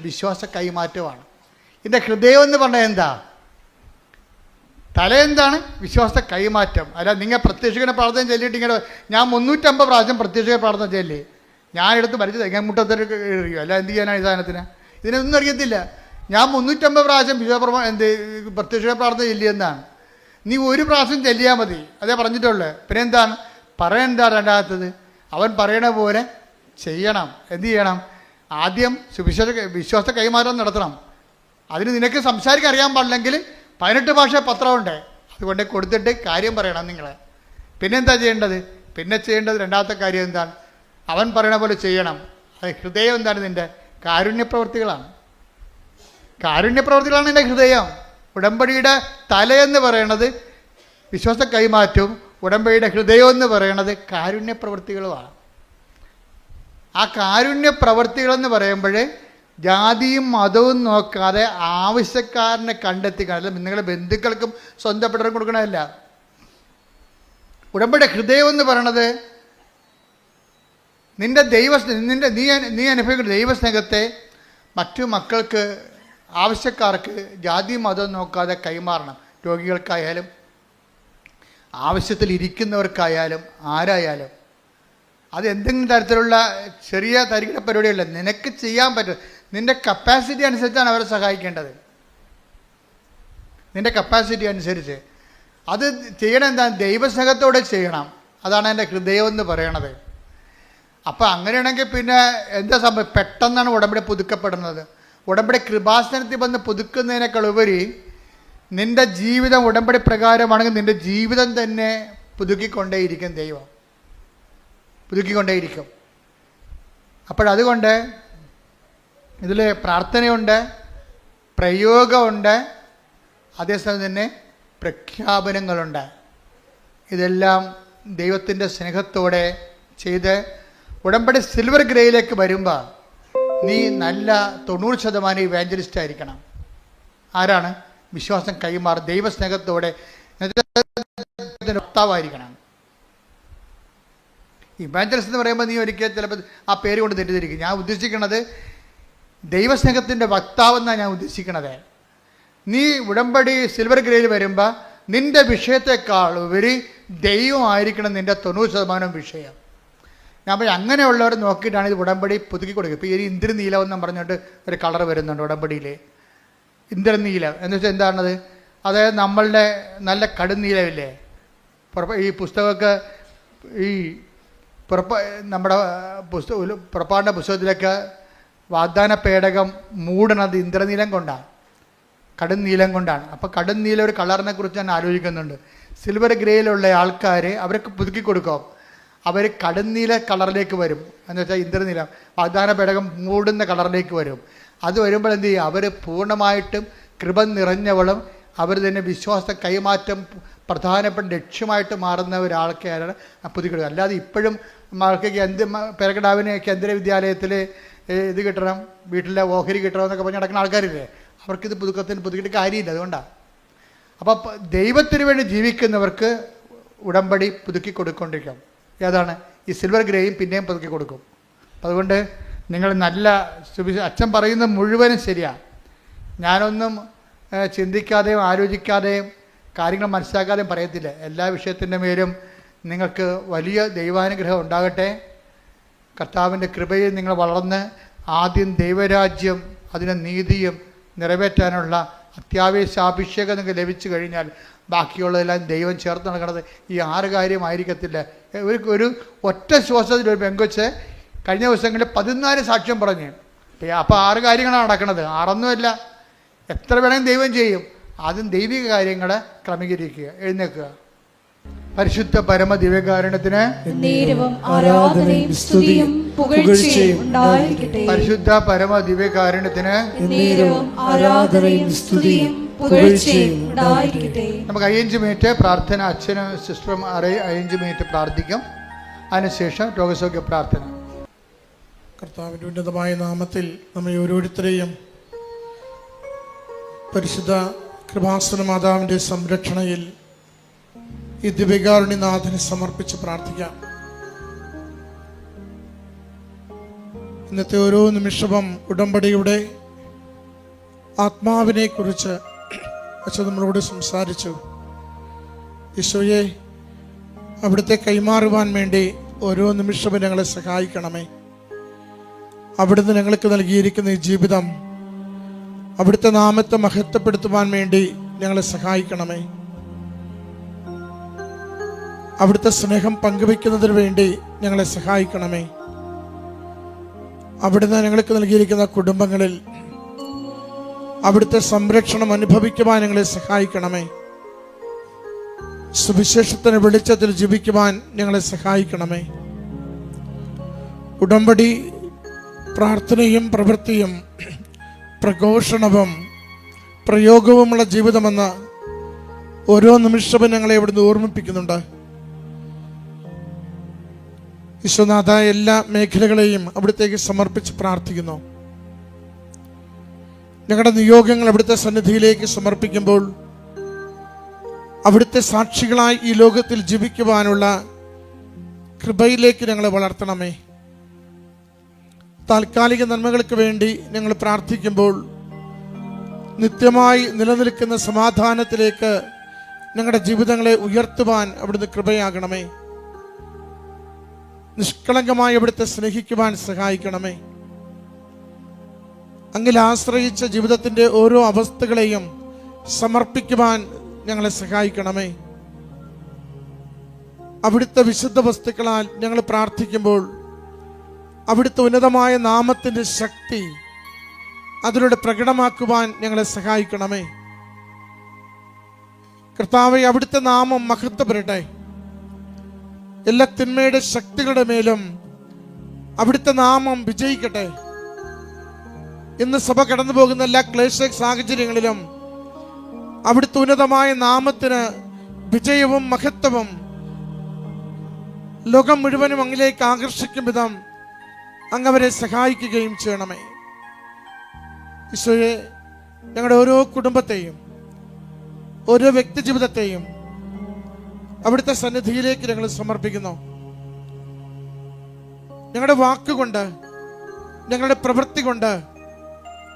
വിശ്വാസ കൈമാറ്റമാണ്. ഇതിൻ്റെ ഹൃദയം എന്ന് പറഞ്ഞാൽ എന്താ? തല എന്താണ്? വിശ്വാസ കൈമാറ്റം. അല്ല നിങ്ങൾ പ്രത്യക്ഷീകരണ പ്രാർത്ഥന ചൊല്ലിയിട്ട് ഇങ്ങനെ ഞാൻ 350 പ്രാവശ്യം പ്രത്യക്ഷീകരണ പ്രാർത്ഥന ചൊല്ലി ഞാനെടുത്ത് മരിച്ചത് തെങ്ങാമുട്ടത്തിൽ എറിയോ? അല്ല എന്ത് ചെയ്യാനാണ് ഈ സാധനത്തിന്? ഇതിനൊന്നും അറിയത്തില്ല. ഞാൻ 350 പ്രാവശ്യം പ്രത്യക്ഷീകരണ പ്രാർത്ഥന ചൊല്ലിയെന്നാണ്. നീ 1 പ്രാവശ്യം ചെല്ലിയാൽ മതി, അതേ പറഞ്ഞിട്ടുള്ളൂ. പിന്നെ എന്താണ് പറയെന്താ? രണ്ടാമത്തത് അവൻ പറയണ പോലെ ചെയ്യണം. എന്ത് ചെയ്യണം? ആദ്യം വിശ്വാസ കൈമാറ്റം നടത്തണം. അതിന് നിനക്ക് സംസാരിക്കാൻ അറിയാൻ പാടില്ലെങ്കിൽ 18 ഭാഷ പത്രമുണ്ട്, അതുകൊണ്ട് കൊടുത്തിട്ട് കാര്യം പറയണം നിങ്ങൾ. പിന്നെന്താ ചെയ്യേണ്ടത്? പിന്നെ ചെയ്യേണ്ടത് രണ്ടാമത്തെ കാര്യം എന്താണ്? അവൻ പറയണ പോലെ ചെയ്യണം. അത് ഹൃദയം എന്താണ്? നിൻ്റെ കാരുണ്യപ്രവൃത്തികളാണ്. കാരുണ്യപ്രവൃത്തികളാണ് നിൻ്റെ ഹൃദയം. ഉടമ്പടിയുടെ തലയെന്ന് പറയണത് വിശ്വാസ കൈമാറ്റവും ഉടമ്പടിയുടെ ഹൃദയം എന്ന് പറയണത് കാരുണ്യപ്രവൃത്തികളുമാണ്. ആ കാരുണ്യപ്രവൃത്തികളെന്ന് പറയുമ്പോൾ ജാതിയും മതവും നോക്കാതെ ആവശ്യക്കാരനെ കണ്ടെത്തി, അല്ല നിങ്ങളുടെ ബന്ധുക്കൾക്കും സ്വന്തപ്പെട്ടവരും കൊടുക്കണമല്ല. ഉടമ്പടിയുടെ ഹൃദയം എന്ന് പറയണത് നിൻ്റെ നീ അനുഭവിക്കുന്ന ദൈവസ്നേഹത്തെ മറ്റു മക്കൾക്ക്, ആവശ്യക്കാർക്ക് ജാതിയും മതവും നോക്കാതെ കൈമാറണം. രോഗികൾക്കായാലും ആവശ്യത്തിൽ ഇരിക്കുന്നവർക്കായാലും ആരായാലും. അത് എന്തെങ്കിലും തരത്തിലുള്ള ചെറിയ തരികിട പരിപാടിയല്ല, നിനക്ക് ചെയ്യാൻ പറ്റും. നിൻ്റെ കപ്പാസിറ്റി അനുസരിച്ചാണ് അവരെ സഹായിക്കേണ്ടത്. നിൻ്റെ കപ്പാസിറ്റി അനുസരിച്ച് അത് ചെയ്യണം. എന്താ? ദൈവസ്നേഹത്തോടെ ചെയ്യണം. അതാണ് എൻ്റെ ഹൃദയം എന്ന് പറയണത്. അപ്പം അങ്ങനെയാണെങ്കിൽ പിന്നെ എന്താ സംഭവം? പെട്ടെന്നാണ് ഉടമ്പടി പുതുക്കപ്പെടുന്നത്. ഉടമ്പടി കൃപാസനത്തിൽ വന്ന് പുതുക്കുന്നതിനേക്കാൾ ഉപരി നിൻ്റെ ജീവിതം ഉടമ്പടി പ്രകാരമാണെങ്കിൽ നിൻ്റെ ജീവിതം തന്നെ പുതുക്കിക്കൊണ്ടേയിരിക്കും. ദൈവം പുതുക്കിക്കൊണ്ടേയിരിക്കും. അപ്പോഴതുകൊണ്ട് ഇതിൽ പ്രാർത്ഥനയുണ്ട്, പ്രയോഗമുണ്ട്, അതേസമയം തന്നെ പ്രഖ്യാപനങ്ങളുണ്ട്. ഇതെല്ലാം ദൈവത്തിൻ്റെ സ്നേഹത്തോടെ ചെയ്ത് ഉടമ്പടി സിൽവർ ഗ്രേയിലേക്ക് വരുമ്പോൾ നീ നല്ല 90% ഇവാഞ്ചലിസ്റ്റ് ആയിരിക്കണം. ആരാണ്? വിശ്വാസം കൈമാറും ദൈവസ്നേഹത്തോടെ വക്താവായിരിക്കണം. ഇവാഞ്ചലിസ്റ്റ് എന്ന് പറയുമ്പോൾ നീ ഒരിക്കൽ ചിലപ്പോൾ ആ പേര് കൊണ്ട് തെറ്റിദ്ധരിക്കും. ഞാൻ ഉദ്ദേശിക്കുന്നത് ദൈവസ്നേഹത്തിൻ്റെ വക്താവെന്നാണ് ഞാൻ ഉദ്ദേശിക്കുന്നത്. നീ ഉടമ്പടി സിൽവർ ഗ്രേയിൽ വരുമ്പോൾ നിൻ്റെ വിഷയത്തെക്കാൾ ഉപരി ദൈവമായിരിക്കണം നിൻ്റെ 90% വിഷയം. ഞാൻ പറയും അങ്ങനെയുള്ളവർ നോക്കിയിട്ടാണ് ഇത് ഉടമ്പടി പുതുക്കി കൊടുക്കുക. ഇപ്പോൾ ഈ ഇന്ദ്രനീലം എന്ന് പറഞ്ഞുകൊണ്ട് ഒരു കളർ വരുന്നുണ്ട് ഉടമ്പടിയിൽ. ഇന്ദ്രനീലം എന്ന് വെച്ചാൽ എന്താണത്? അതായത് നമ്മളുടെ നല്ല കടുന്നീലമില്ലേ? ഈ പുസ്തകമൊക്കെ ഈ നമ്മുടെ പുറപ്പാടിൻ്റെ പുസ്തകത്തിലൊക്കെ വാഗ്ദാന പേടകം മൂടണത് ഇന്ദ്രനീലം കൊണ്ടാണ്, കടുന്നീലം കൊണ്ടാണ്. അപ്പോൾ കടുന്നീലം ഒരു കളറിനെ കുറിച്ച് ഞാൻ ആലോചിക്കുന്നുണ്ട്. സിൽവർ ഗ്രേയിലുള്ള ആൾക്കാർ അവരൊക്കെ പുതുക്കി കൊടുക്കും. അവർ കടുന്നീല കളറിലേക്ക് വരും. എന്ന് വെച്ചാൽ ഇന്ദ്രനീലം വാഗ്ദാന പേടകം മൂടുന്ന കളറിലേക്ക് വരും. അത് വരുമ്പോൾ എന്ത് ചെയ്യും? അവർ പൂർണ്ണമായിട്ടും കൃപ നിറഞ്ഞവളും അവർ തന്നെ വിശ്വാസ കൈമാറ്റം പ്രധാനപ്പെട്ട ലക്ഷ്യമായിട്ട് മാറുന്ന ഒരാൾക്കാരാണ് പുതുക്കി. അല്ലാതെ ഇപ്പോഴും ആൾക്ക് പേരക്കിടാവിന് കേന്ദ്ര വിദ്യാലയത്തിൽ ഇത് കിട്ടണം, വീട്ടിലെ ഓഹരി കിട്ടണം എന്നൊക്കെ പറഞ്ഞ് നടക്കുന്ന ആൾക്കാരില്ലേ? അവർക്കിത് പുതുക്കിയിട്ട് കാര്യമില്ല. അതുകൊണ്ടാണ്. അപ്പോൾ ദൈവത്തിന് വേണ്ടി ജീവിക്കുന്നവർക്ക് ഉടമ്പടി പുതുക്കി കൊടുക്കൊണ്ടിരിക്കും. ഏതാണ്? ഈ സിൽവർ ഗ്രേയും പിന്നെയും പുതുക്കി കൊടുക്കും. അതുകൊണ്ട് നിങ്ങൾ നല്ല അച്ഛൻ പറയുന്നത് മുഴുവനും ശരിയാണ്. ഞാനൊന്നും ചിന്തിക്കാതെയും ആലോചിക്കാതെയും കാര്യങ്ങൾ മനസ്സിലാക്കാതെയും പറയത്തില്ല. എല്ലാ വിഷയത്തിൻ്റെ മേലും നിങ്ങൾക്ക് വലിയ ദൈവാനുഗ്രഹം ഉണ്ടാകട്ടെ. കർത്താവിൻ്റെ കൃപയിൽ നിങ്ങൾ വളർന്ന് ആദ്യം ദൈവരാജ്യം അതിൻ്റെ നീതിയും നിറവേറ്റാനുള്ള അത്യാവശ്യ അഭിഷേകം നിങ്ങൾക്ക് ലഭിച്ചു കഴിഞ്ഞാൽ ബാക്കിയുള്ളതെല്ലാം ദൈവം ചേർത്ത് നടക്കുന്നത് ഈ 6 കാര്യമായിരിക്കത്തില്ല. ഒരു ഒറ്റ ശ്വാസത്തിൽ ഒരു പെങ്കൊച്ച് കഴിഞ്ഞ ദിവസങ്ങളിൽ 14 സാക്ഷ്യം പറഞ്ഞു. അപ്പോൾ 6 കാര്യങ്ങളാണ് നടക്കുന്നത്, 6ഒന്നുമല്ല. എത്ര വേണമെങ്കിലും ദൈവം ചെയ്യും. ആദ്യം ദൈവിക കാര്യങ്ങൾ ക്രമീകരിക്കുക. എഴുന്നേൽക്കുക. പരിശുദ്ധ പരമ ദിവ്യകാരുണ്യത്തിന് നേരവും ആരാധനയും സ്തുതിയും പുകഴ്ചയും ഉണ്ടായിരിക്കട്ടെ. പരിശുദ്ധ പരമ ദിവ്യകാരുണ്യത്തിന് നേരവും ആരാധനയും സ്തുതിയും പുകഴ്ചയും ഉണ്ടായിരിക്കട്ടെ. നമുക്ക് 5 മിനിറ്റ് പ്രാർത്ഥന, അച്ഛനും സിസ്റ്ററും 5 മിനിറ്റ് പ്രാർത്ഥിക്കും. അതിനുശേഷം രോഗസൗഖ്യ പ്രാർത്ഥന. കർത്താവിൻ്റെ ഉന്നതമായ നാമത്തിൽ നമ്മെ ഓരോരുത്തരെയും പരിശുദ്ധ കൃപാസന മാതാവിൻ്റെ സംരക്ഷണയിൽ ഈ ദിവ്യകാരുണ്യനാഥനെ സമർപ്പിച്ച് പ്രാർത്ഥിക്കാം. ഇന്നത്തെ ഓരോ നിമിഷവും ഉടമ്പടിയുടെ ആത്മാവിനെ കുറിച്ച് അച്ഛൻ നമ്മളോട് സംസാരിച്ചു. ഈശോയെ, അവിടുത്തെ കൈമാറുവാൻ വേണ്ടി ഓരോ നിമിഷവും ഞങ്ങളെ സഹായിക്കണമേ. അവിടുന്ന് ഞങ്ങൾക്ക് നൽകിയിരിക്കുന്ന ഈ ജീവിതം അവിടുത്തെ നാമത്തെ മഹത്വപ്പെടുത്തുവാൻ വേണ്ടി ഞങ്ങളെ സഹായിക്കണമേ. അവിടുത്തെ സ്നേഹം പങ്കുവെക്കുന്നതിന് വേണ്ടി ഞങ്ങളെ സഹായിക്കണമേ. അവിടുന്ന് ഞങ്ങൾക്ക് നൽകിയിരിക്കുന്ന കുടുംബങ്ങളിൽ അവിടുത്തെ സംരക്ഷണം അനുഭവിക്കുവാൻ ഞങ്ങളെ സഹായിക്കണമേ. സുവിശേഷത്തിന് വെളിച്ചത്തിൽ ജീവിക്കുവാൻ ഞങ്ങളെ സഹായിക്കണമേ. ഉടമ്പടി പ്രാർത്ഥനയും പ്രവൃത്തിയും പ്രഘോഷണവും പ്രയോഗവുമുള്ള ജീവിതമെന്ന് ഓരോ നിമിഷവും ഞങ്ങളെ ഇവിടുന്ന് ഓർമ്മിപ്പിക്കുന്നുണ്ട്. വിശ്വനാഥ, എല്ലാ മേഖലകളെയും അവിടുത്തേക്ക് സമർപ്പിച്ച് പ്രാർത്ഥിക്കുന്നു. ഞങ്ങളുടെ നിയോഗങ്ങൾ അവിടുത്തെ സന്നിധിയിലേക്ക് സമർപ്പിക്കുമ്പോൾ അവിടുത്തെ സാക്ഷികളായി ഈ ലോകത്തിൽ ജീവിക്കുവാനുള്ള കൃപയിലേക്ക് ഞങ്ങളെ വളർത്തണമേ. താൽക്കാലിക നന്മകൾക്ക് വേണ്ടി ഞങ്ങൾ പ്രാർത്ഥിക്കുമ്പോൾ നിത്യമായി നിലനിൽക്കുന്ന സമാധാനത്തിലേക്ക് ഞങ്ങളുടെ ജീവിതങ്ങളെ ഉയർത്തുവാൻ അവിടുന്ന് കൃപയാകണമേ. നിഷ്കളങ്കമായി അവിടുത്തെ സ്നേഹിക്കുവാൻ സഹായിക്കണമേ. അങ്ങിൽ ആശ്രയിച്ച ജീവിതത്തിൻ്റെ ഓരോ അവസ്ഥകളെയും സമർപ്പിക്കുവാൻ ഞങ്ങളെ സഹായിക്കണമേ. അവിടുത്തെ വിശുദ്ധ വസ്തുക്കളാൽ ഞങ്ങൾ പ്രാർത്ഥിക്കുമ്പോൾ അവിടുത്തെ ഉന്നതമായ നാമത്തിൻ്റെ ശക്തി അതിലൂടെ പ്രകടമാക്കുവാൻ ഞങ്ങളെ സഹായിക്കണമേ. കർത്താവേ, അവിടുത്തെ നാമം മഹത്വപ്പെടട്ടെ. എല്ലാ തിന്മയുടെ ശക്തികളുടെ മേലും അവിടുത്തെ നാമം വിജയിക്കട്ടെ. ഇന്ന് സഭ കടന്നു പോകുന്ന എല്ലാ ക്ലേശ സാഹചര്യങ്ങളിലും അവിടുത്തെ ഉന്നതമായ നാമത്തിന് വിജയവും മഹത്വവും ലോകം മുഴുവനും അങ്ങിലേക്ക് ആകർഷിക്കും വിധം അങ്ങവരെ സഹായിക്കുകയും ചെയ്യണമേ. ഈശോയെ, ഞങ്ങളുടെ ഓരോ കുടുംബത്തെയും ഓരോ വ്യക്തി ജീവിതത്തെയും അവിടുത്തെ സന്നിധിയിലേക്ക് ഞങ്ങൾ സമർപ്പിക്കുന്നു. ഞങ്ങളുടെ വാക്കുകൊണ്ട് ഞങ്ങളുടെ പ്രവൃത്തി കൊണ്ട്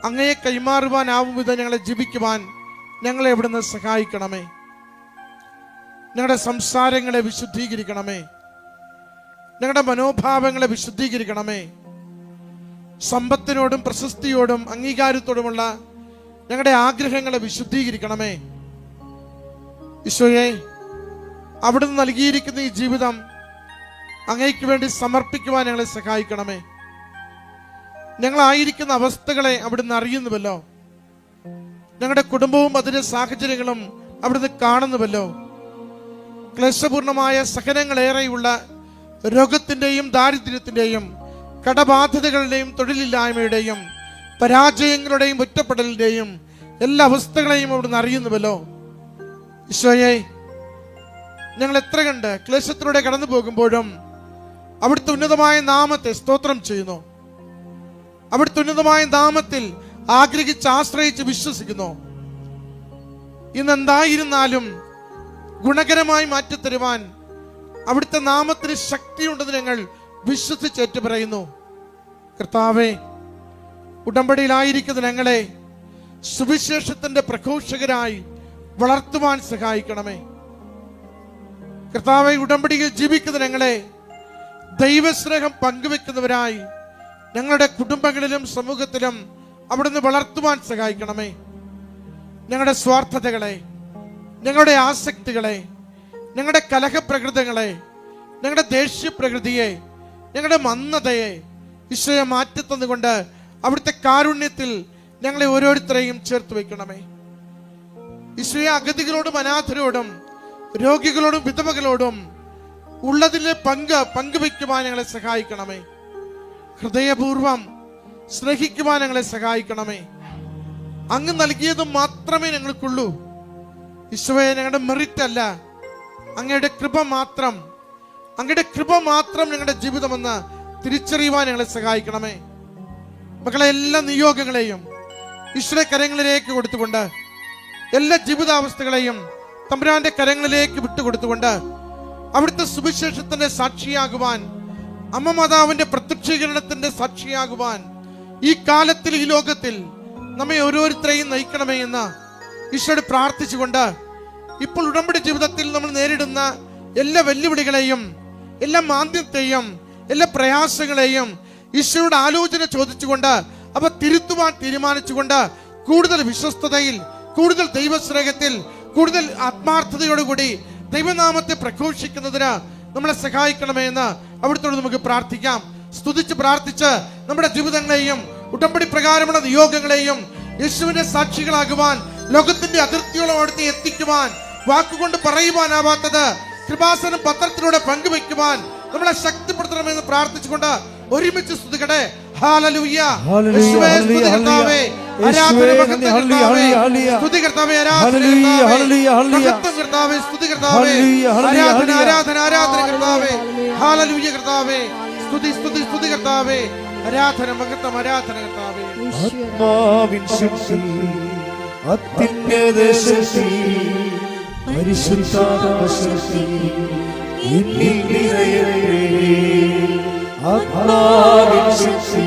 അങ്ങയെ കൈമാറുവാനാവും വിധം ഞങ്ങളെ ജീവിക്കുവാൻ ഞങ്ങളെ അവിടുന്ന് സഹായിക്കണമേ. ഞങ്ങളുടെ സംസാരങ്ങളെ വിശുദ്ധീകരിക്കണമേ. ഞങ്ങളുടെ മനോഭാവങ്ങളെ വിശുദ്ധീകരിക്കണമേ. സമ്പത്തിനോടും പ്രശസ്തിയോടും അംഗീകാരത്തോടുമുള്ള ഞങ്ങളുടെ ആഗ്രഹങ്ങളെ വിശുദ്ധീകരിക്കണമേ. ഈശോയെ, അവിടുന്ന് നൽകിയിരിക്കുന്ന ഈ ജീവിതം അങ്ങയ്ക്ക് വേണ്ടി സമർപ്പിക്കുവാൻ ഞങ്ങളെ സഹായിക്കണമേ. ഞങ്ങളായിരിക്കുന്ന അവസ്ഥകളെ അവിടുന്ന് അറിയുന്നുവല്ലോ. ഞങ്ങളുടെ കുടുംബവും അതിന്റെ സാഹചര്യങ്ങളും അവിടുന്ന് കാണുന്നുവല്ലോ. ക്ലേശപൂർണമായ സഹനങ്ങളേറെയുള്ള രോഗത്തിൻ്റെയും ദാരിദ്ര്യത്തിൻ്റെയും കടബാധ്യതകളുടെയും തൊഴിലില്ലായ്മയുടെയും പരാജയങ്ങളുടെയും ഒറ്റപ്പെടലിൻ്റെയും എല്ലാ അവസ്ഥകളെയും അവിടുന്ന് അറിയുന്നുവല്ലോ. ഈശോയെ, ഞങ്ങൾ എത്ര കണ്ട് ക്ലേശത്തിലൂടെ കടന്നു പോകുമ്പോഴും അവിടുത്തെ ഉന്നതമായ നാമത്തെ സ്തോത്രം ചെയ്യുന്നു. അവിടുത്തെ ഉന്നതമായ നാമത്തിൽ ആഗ്രഹിച്ച് ആശ്രയിച്ച് വിശ്വസിക്കുന്നു. ഇന്നെന്തായിരുന്നാലും ഗുണകരമായി മാറ്റിത്തരുവാൻ അവിടുത്തെ നാമത്തിന് ശക്തിയുണ്ടെന്ന് ഞങ്ങൾ വിശ്വസിച്ചേറ്റു പറയുന്നു. കർത്താവേ, ഉടമ്പടിയിലായിരിക്കുന്ന ഞങ്ങളെ സുവിശേഷത്തിന്റെ പ്രഘോഷകരായി വളർത്തുവാൻ സഹായിക്കണമേ. കർത്താവേ, ഉടമ്പടിയിൽ ജീവിക്കുന്ന ഞങ്ങളെ ദൈവസ്നേഹം പങ്കുവെക്കുന്നവരായി ഞങ്ങളുടെ കുടുംബങ്ങളിലും സമൂഹത്തിലും അവിടുന്ന് വളർത്തുവാൻ സഹായിക്കണമേ. ഞങ്ങളുടെ സ്വാർത്ഥതകളെ, ഞങ്ങളുടെ ആസക്തികളെ, ഞങ്ങളുടെ കലഹപ്രകൃതങ്ങളെ, ഞങ്ങളുടെ ദേഷ്യപ്രകൃതിയെ, ഞങ്ങളുടെ മന്ദതയെ ഈശോയെ മാറ്റിത്തന്നുകൊണ്ട് അവിടുത്തെ കാരുണ്യത്തിൽ ഞങ്ങളെ ഓരോരുത്തരെയും ചേർത്ത് വയ്ക്കണമേ. ഈശോയെ, അഗതികളോടും അനാഥരോടും രോഗികളോടും വിധവകളോടും ഉള്ളതിലെ പങ്കുവയ്ക്കുവാൻ ഞങ്ങളെ സഹായിക്കണമേ. ഹൃദയപൂർവം സ്നേഹിക്കുവാൻ ഞങ്ങളെ സഹായിക്കണമേ. അങ്ങ് നൽകിയത് മാത്രമേ ഞങ്ങൾക്കുള്ളൂ. ഈശോയെ, ഞങ്ങളുടെ മെറിറ്റ് അല്ല, അങ്ങയുടെ കൃപ മാത്രം, അങ്ങയുടെ കൃപ മാത്രം ഞങ്ങളുടെ ജീവിതമെന്ന് തിരിച്ചറിയുവാൻ ഞങ്ങളെ സഹായിക്കണമേ. മക്കളെ, എല്ലാ നിയോഗങ്ങളെയും ഈശ്വര കരങ്ങളിലേക്ക് കൊടുത്തുകൊണ്ട്, എല്ലാ ജീവിതാവസ്ഥകളെയും തമ്പുരാന്റെ കരങ്ങളിലേക്ക് വിട്ടുകൊടുത്തുകൊണ്ട് അവിടുത്തെ സുവിശേഷത്തിന്റെ സാക്ഷിയാകുവാൻ, അമ്മ മാതാവിന്റെ പ്രത്യക്ഷീകരണത്തിന്റെ സാക്ഷിയാകുവാൻ ഈ കാലത്തിൽ, ഈ ലോകത്തിൽ നമ്മെ ഓരോരുത്തരെയും നയിക്കണമേ എന്ന് ഈശോയോട് പ്രാർത്ഥിച്ചുകൊണ്ട്, ഇപ്പോൾ ഉടമ്പടി ജീവിതത്തിൽ നമ്മൾ നേരിടുന്ന എല്ലാ വെല്ലുവിളികളെയും, എല്ലാ മാന്ദ്യത്തെയും, എല്ലാ പ്രയാസങ്ങളെയും ഈശോയുടെ ആലോചന ചോദിച്ചുകൊണ്ട് അവ തിരുത്തുവാൻ തീരുമാനിച്ചുകൊണ്ട് കൂടുതൽ വിശ്വസ്തതയിൽ, കൂടുതൽ ദൈവസ്നേഹത്തിൽ, കൂടുതൽ ആത്മാർത്ഥതയോടുകൂടി ദൈവനാമത്തെ പ്രഘോഷിക്കുന്നതിന് നമ്മളെ സഹായിക്കണമേ എന്ന് അവിടുത്തോട് നമുക്ക് പ്രാർത്ഥിക്കാം. സ്തുതിച്ച് പ്രാർത്ഥിച്ച് നമ്മുടെ ജീവിതങ്ങളെയും ഉടമ്പടി പ്രകാരമുള്ള നിയോഗങ്ങളെയും യേശുവിന്റെ സാക്ഷികളാകുവാൻ, ലോകത്തിന്റെ അതിർത്തിയോളം അവിടുത്തെ എത്തിക്കുവാൻ, വാക്കുകൊണ്ട് പറയുവാനാവാത്തത് കൃപാസനം പത്രത്തിലൂടെ പങ്കുവെക്കുവാൻ നമ്മളെ ശക്തിപ്പെടുത്തണമെന്ന് പ്രാർത്ഥിച്ചുകൊണ്ട് ഒരുമിച്ച് സ്തുതിക്കട്ടെ. ഹല്ലേലൂയ. യേശുവേ, സ്തുതി കർത്താവേ, ആരാധന മഹത്വം കർത്താവേ, സ്തുതി കർത്താവേ, ആരാധന മഹത്വം കർത്താവേ, സ്തുതി കർത്താവേ, ആരാധന ആരാധന ആരാധന കർത്താവേ, ഹല്ലേലൂയ കർത്താവേ, സ്തുതി സ്തുതി സ്തുതി കർത്താവേ, ആരാധന മഹത്വം ആരാധന കർത്താവേ. ആത്മാവിൻ ശക്തി, അത്യുന്നത ശക്തി, പരിശുദ്ധാത്മ ശക്തി എന്നിൽ നിറയട്ടെ. ആത്മാവിൻ ശക്തി,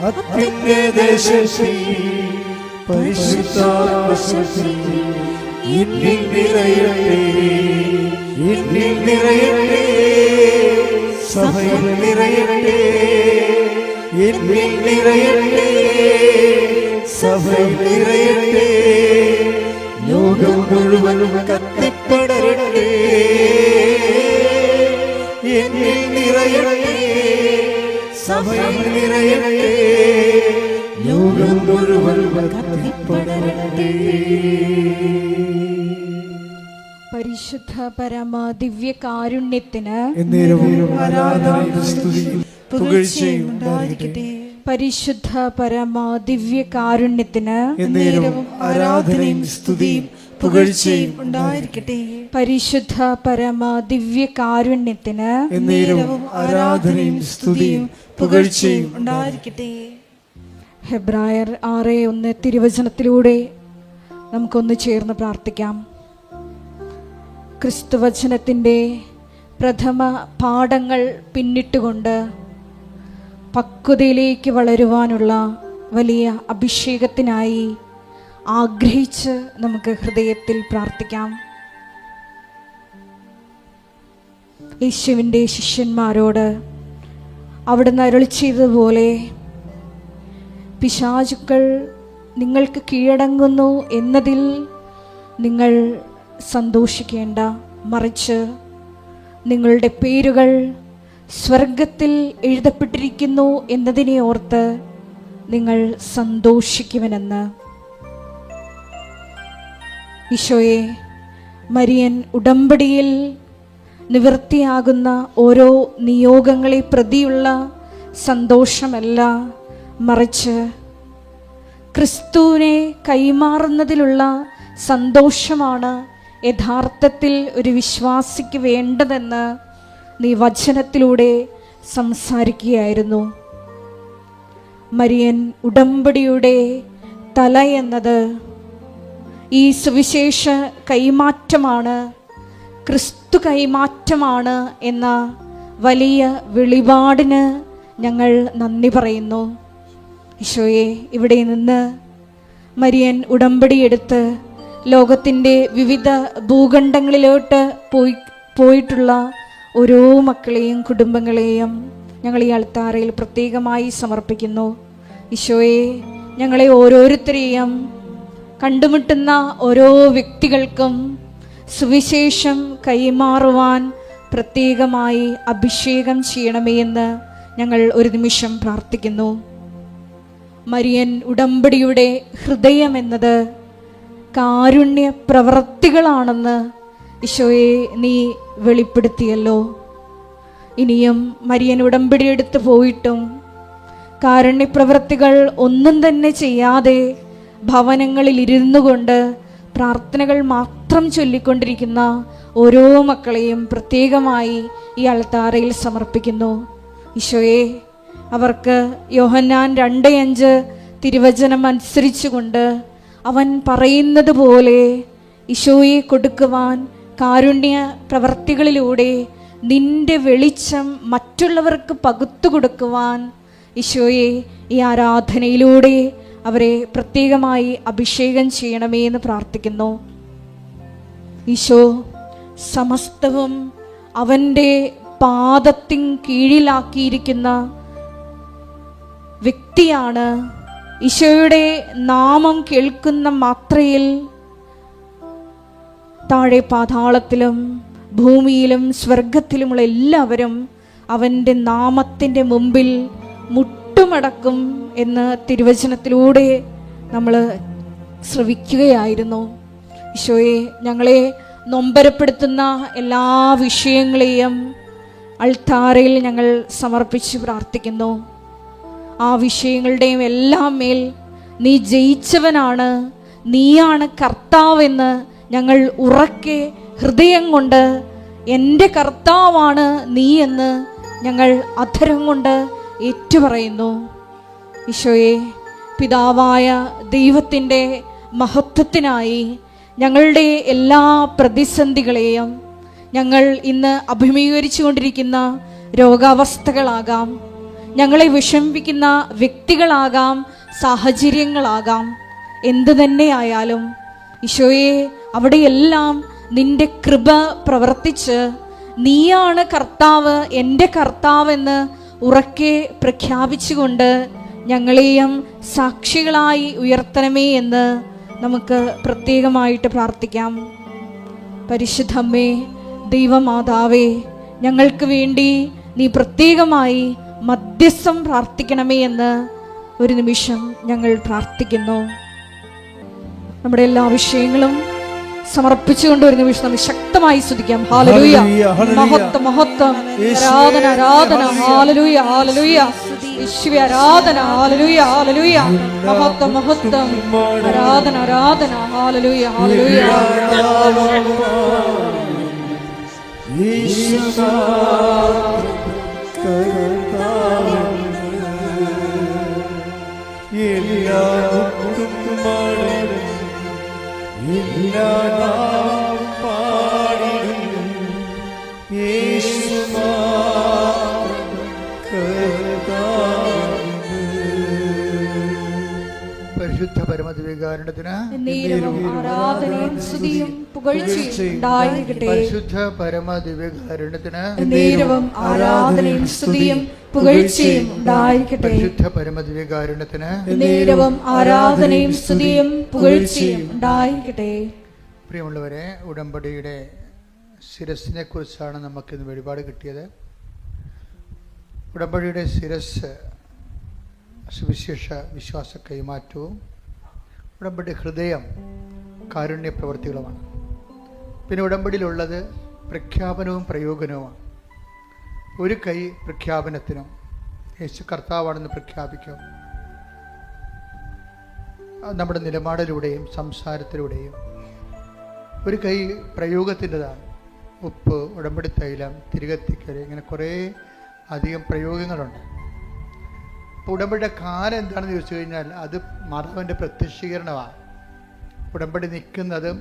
അത്യുന്നത ശക്തി, പരിശുദ്ധാത്മ ശക്തി എന്നിൽ നിറയട്ടെ. എന്നിൽ നിറയട്ടെ, സഭയിൽ നിറയട്ടെ. എന്നിൽ നിറയട്ടെ, സഭയിൽ നിറയട്ടെ. ലോകം മുഴുവൻ കത്തിപ്പടരട്ടെ. എന്നിൽ നിറയട്ടെ, സഭയിൽ നിറയട്ടെ. ലോകം മുഴുവൻ കത്തിപ്പടരട്ടെ. പരിശുദ്ധ പരമ ദിവ്യ കാരുണ്യത്തിന് ആരാധനയും സ്തുതിയും പുകഴ്ചയും ഉണ്ടായിരിക്കട്ടെ. പരിശുദ്ധ പരമ ദിവ്യ കാരുണ്യത്തിന് ആരാധനയും സ്തുതിയും പുകഴ്ചയും ഉണ്ടായിരിക്കട്ടെ. പരിശുദ്ധ പരമ ദിവ്യ കാരുണ്യത്തിന് ആരാധനയും സ്തുതിയും പുകഴ്ചയും ഉണ്ടായിരിക്കട്ടെ. ഹെബ്രായർ 6:1 തിരുവചനത്തിലൂടെ നമുക്കൊന്ന് ചേർന്ന് പ്രാർത്ഥിക്കാം. ക്രിസ്തുവചനത്തിൻ്റെ പ്രഥമ പാഠങ്ങൾ പിന്നിട്ടുകൊണ്ട് പക്വതയിലേക്ക് വളരുവാനുള്ള വലിയ അഭിഷേകത്തിനായി ആഗ്രഹിച്ച് നമുക്ക് ഹൃദയത്തിൽ പ്രാർത്ഥിക്കാം. യേശുവിൻ്റെ ശിഷ്യന്മാരോട് അവിടുന്ന് അരുളി ചെയ്തതുപോലെ പിശാചുക്കൾ നിങ്ങൾക്ക് കീഴടങ്ങുന്നു എന്നതിൽ നിങ്ങൾ സന്തോഷിക്കേണ്ട, മറിച്ച് നിങ്ങളുടെ പേരുകൾ സ്വർഗത്തിൽ എഴുതപ്പെട്ടിരിക്കുന്നു എന്നതിനെ ഓർത്ത് നിങ്ങൾ സന്തോഷിക്കുമെന്ന്. ഈശോയെ, മരിയൻ ഉടമ്പടിയിൽ നിവൃത്തിയാകുന്ന ഓരോ നിയോഗങ്ങളെ പ്രതിയുള്ള സന്തോഷമല്ല, മറിച്ച് ക്രിസ്തുവിനെ കൈമാറുന്നതിലുള്ള സന്തോഷമാണ് യഥാർത്ഥത്തിൽ ഒരു വിശ്വാസിക്ക് വേണ്ടതെന്ന് നീ വചനത്തിലൂടെ സംസാരിക്കുകയായിരുന്നു. മരിയൻ ഉടമ്പടിയുടെ തല എന്നത് ഈ സുവിശേഷ കൈമാറ്റമാണ്, ക്രിസ്തു കൈമാറ്റമാണ് എന്ന വലിയ വെളിപാടിന് ഞങ്ങൾ നന്ദി പറയുന്നു. ഈശോയെ, ഇവിടെ നിന്ന് മരിയൻ ഉടമ്പടിയെടുത്ത് ലോകത്തിൻ്റെ വിവിധ ഭൂഖണ്ഡങ്ങളിലോട്ട് പോയിട്ടുള്ള ഓരോ മക്കളെയും കുടുംബങ്ങളെയും ഞങ്ങൾ ഈ അൾത്താരയിൽ പ്രത്യേകമായി സമർപ്പിക്കുന്നു. ഈശോയെ, ഞങ്ങളെ ഓരോരുത്തരെയും കണ്ടുമുട്ടുന്ന ഓരോ വ്യക്തികൾക്കും സുവിശേഷം കൈമാറുവാൻ പ്രത്യേകമായി അഭിഷേകം ചെയ്യണമേ എന്ന് ഞങ്ങൾ ഒരു നിമിഷം പ്രാർത്ഥിക്കുന്നു. മരിയൻ ഉടമ്പടിയുടെ ഹൃദയം എന്നത് കാരുണ്യ പ്രവൃത്തികളാണെന്ന് ഈശോയെ നീ വെളിപ്പെടുത്തിയല്ലോ. ഇനിയും മരിയൻ ഉടമ്പടിയെടുത്ത് പോയിട്ടും കാരുണ്യപ്രവൃത്തികൾ ഒന്നും തന്നെ ചെയ്യാതെ ഭവനങ്ങളിൽ ഇരുന്നു കൊണ്ട് പ്രാർത്ഥനകൾ മാത്രം ചൊല്ലിക്കൊണ്ടിരിക്കുന്ന ഓരോ മക്കളെയും പ്രത്യേകമായി ഈ അൾത്താരയിൽ സമർപ്പിക്കുന്നു. ഈശോയെ, അവർക്ക് യോഹന്നാൻ 2:5 തിരുവചനം അനുസരിച്ചുകൊണ്ട് അവൻ പറയുന്നത് പോലെ ഈശോയെ കൊടുക്കുവാൻ കാരുണ്യ പ്രവർത്തികളിലൂടെ നിന്റെ വെളിച്ചം മറ്റുള്ളവർക്ക് പകുത്തു കൊടുക്കുവാൻ ഈശോയെ ഈ ആരാധനയിലൂടെ അവരെ പ്രത്യേകമായി അഭിഷേകം ചെയ്യണമേ എന്ന് പ്രാർത്ഥിക്കുന്നു. ഈശോ സമസ്തവും അവൻ്റെ പാദത്തിൻ കീഴിലാക്കിയിരിക്കുന്ന വ്യക്തിയാണ്. ഈശോയുടെ നാമം കേൾക്കുന്ന മാത്രയിൽ താഴെ പാതാളത്തിലും ഭൂമിയിലും സ്വർഗത്തിലുമുള്ള എല്ലാവരും അവൻ്റെ നാമത്തിൻ്റെ മുമ്പിൽ മുട്ടുമടക്കും എന്ന് തിരുവചനത്തിലൂടെ നമ്മൾ ശ്രവിക്കുകയായിരുന്നു. ഈശോയെ, ഞങ്ങളെ നൊമ്പരപ്പെടുത്തുന്ന എല്ലാ വിഷയങ്ങളെയും അൾത്താരയിൽ ഞങ്ങൾ സമർപ്പിച്ച് പ്രാർത്ഥിക്കുന്നു. ആ വിഷയങ്ങളുടെയും എല്ലാം മേൽ നീ ജയിച്ചവനാണ്, നീയാണ് കർത്താവെന്ന് ഞങ്ങൾ ഉറക്കെ ഹൃദയം കൊണ്ട് എൻ്റെ കർത്താവാണ് നീ എന്ന് ഞങ്ങൾ അധരം കൊണ്ട് ഏറ്റുപറയുന്നു. ഈശോയെ, പിതാവായ ദൈവത്തിൻ്റെ മഹത്വത്തിനായി ഞങ്ങളുടെ എല്ലാ പ്രതിസന്ധികളെയും, ഞങ്ങൾ ഇന്ന് അഭിമുഖീകരിച്ചു കൊണ്ടിരിക്കുന്ന രോഗാവസ്ഥകളാകാം, ഞങ്ങളെ വിഷമിപ്പിക്കുന്ന വ്യക്തികളാകാം, സാഹചര്യങ്ങളാകാം, എന്തു തന്നെയായാലും ഈശോയെ, അവിടെയെല്ലാം നിന്റെ കൃപ പ്രവർത്തിച്ച് നീയാണ് കർത്താവ്, എൻ്റെ കർത്താവെന്ന് ഉറക്കെ പ്രഖ്യാപിച്ചുകൊണ്ട് ഞങ്ങളെയും സാക്ഷികളായി ഉയർത്തണമേ എന്ന് നമുക്ക് പ്രത്യേകമായിട്ട് പ്രാർത്ഥിക്കാം. പരിശുദ്ധമ്മേ, ദൈവമാതാവേ, ഞങ്ങൾക്ക് വേണ്ടി നീ പ്രത്യേകമായി മധ്യസ്ഥം പ്രാർത്ഥിക്കണമേ എന്ന് ഒരു നിമിഷം ഞങ്ങൾ പ്രാർത്ഥിക്കുന്നു. നമ്മുടെ എല്ലാ വിഷയങ്ങളും സമർപ്പിച്ചുകൊണ്ട് ഒരു നിമിഷം നമുക്ക് ശക്തമായി സ്തുതിക്കാം. ഹല്ലേലൂയ, മഹത്വം മഹത്വം, ആരാധന ആരാധന, ഹല്ലേലൂയ ഹല്ലേലൂയ, യേശുവേ ആരാധന, ഹല്ലേലൂയ ഹല്ലേലൂയ, മഹത്വം മഹത്വം, ആരാധന ആരാധന, ഹല്ലേലൂയ ഹല്ലേലൂയ. പരിശുദ്ധ പരമദിവ്യകാരുണ്യത്തിന് ആരാധനയും സ്തുതിയും പുകഴ്ചയും ഉണ്ടായിരിക്കട്ടെ. പരിശുദ്ധ പരമദിവ്യകാരുണ്യത്തിന് ആരാധനയും സ്തുതിയും പുകഴ്ചയും ഉണ്ടായിരിക്കട്ടെ. പരിശുദ്ധ പരമദിവ്യകാരുണ്യത്തിന് ആരാധനയും സ്തുതിയും പുകഴ്ചയും ഉണ്ടായിരിക്കട്ടെ. പ്രിയമുള്ളവരെ, ഉടമ്പടിയുടെ ശിരസിനെ കുറിച്ചാണ് നമുക്കിന്ന് വെളിപാട് കിട്ടിയത്. ഉടമ്പടിയുടെ ശിരസ് സുവിശേഷ വിശ്വാസ കൈമാറ്റവും ഉടമ്പടി ഹൃദയം കാരുണ്യ പ്രവൃത്തികളുമാണ്. പിന്നെ ഉടമ്പടിയിലുള്ളത് പ്രഖ്യാപനവും പ്രയോഗനവുമാണ്. ഒരു കൈ പ്രഖ്യാപനത്തിനും യേശു കർത്താവാണെന്ന് പ്രഖ്യാപിക്കും, നമ്മുടെ നിലപാടിലൂടെയും സംസാരത്തിലൂടെയും. ഒരു കൈ പ്രയോഗത്തിൻ്റെതാണ്. ഉപ്പ്, ഉടമ്പടി തൈലം, തിരികത്തിക്കൽ, ഇങ്ങനെ കുറേ അധികം പ്രയോഗങ്ങളുണ്ട്. അപ്പോൾ ഉടമ്പടിയുടെ കാലം എന്താണെന്ന് ചോദിച്ചു കഴിഞ്ഞാൽ അത് മാതാവിൻ്റെ പ്രത്യക്ഷീകരണമാണ്. ഉടമ്പടി നിൽക്കുന്നതും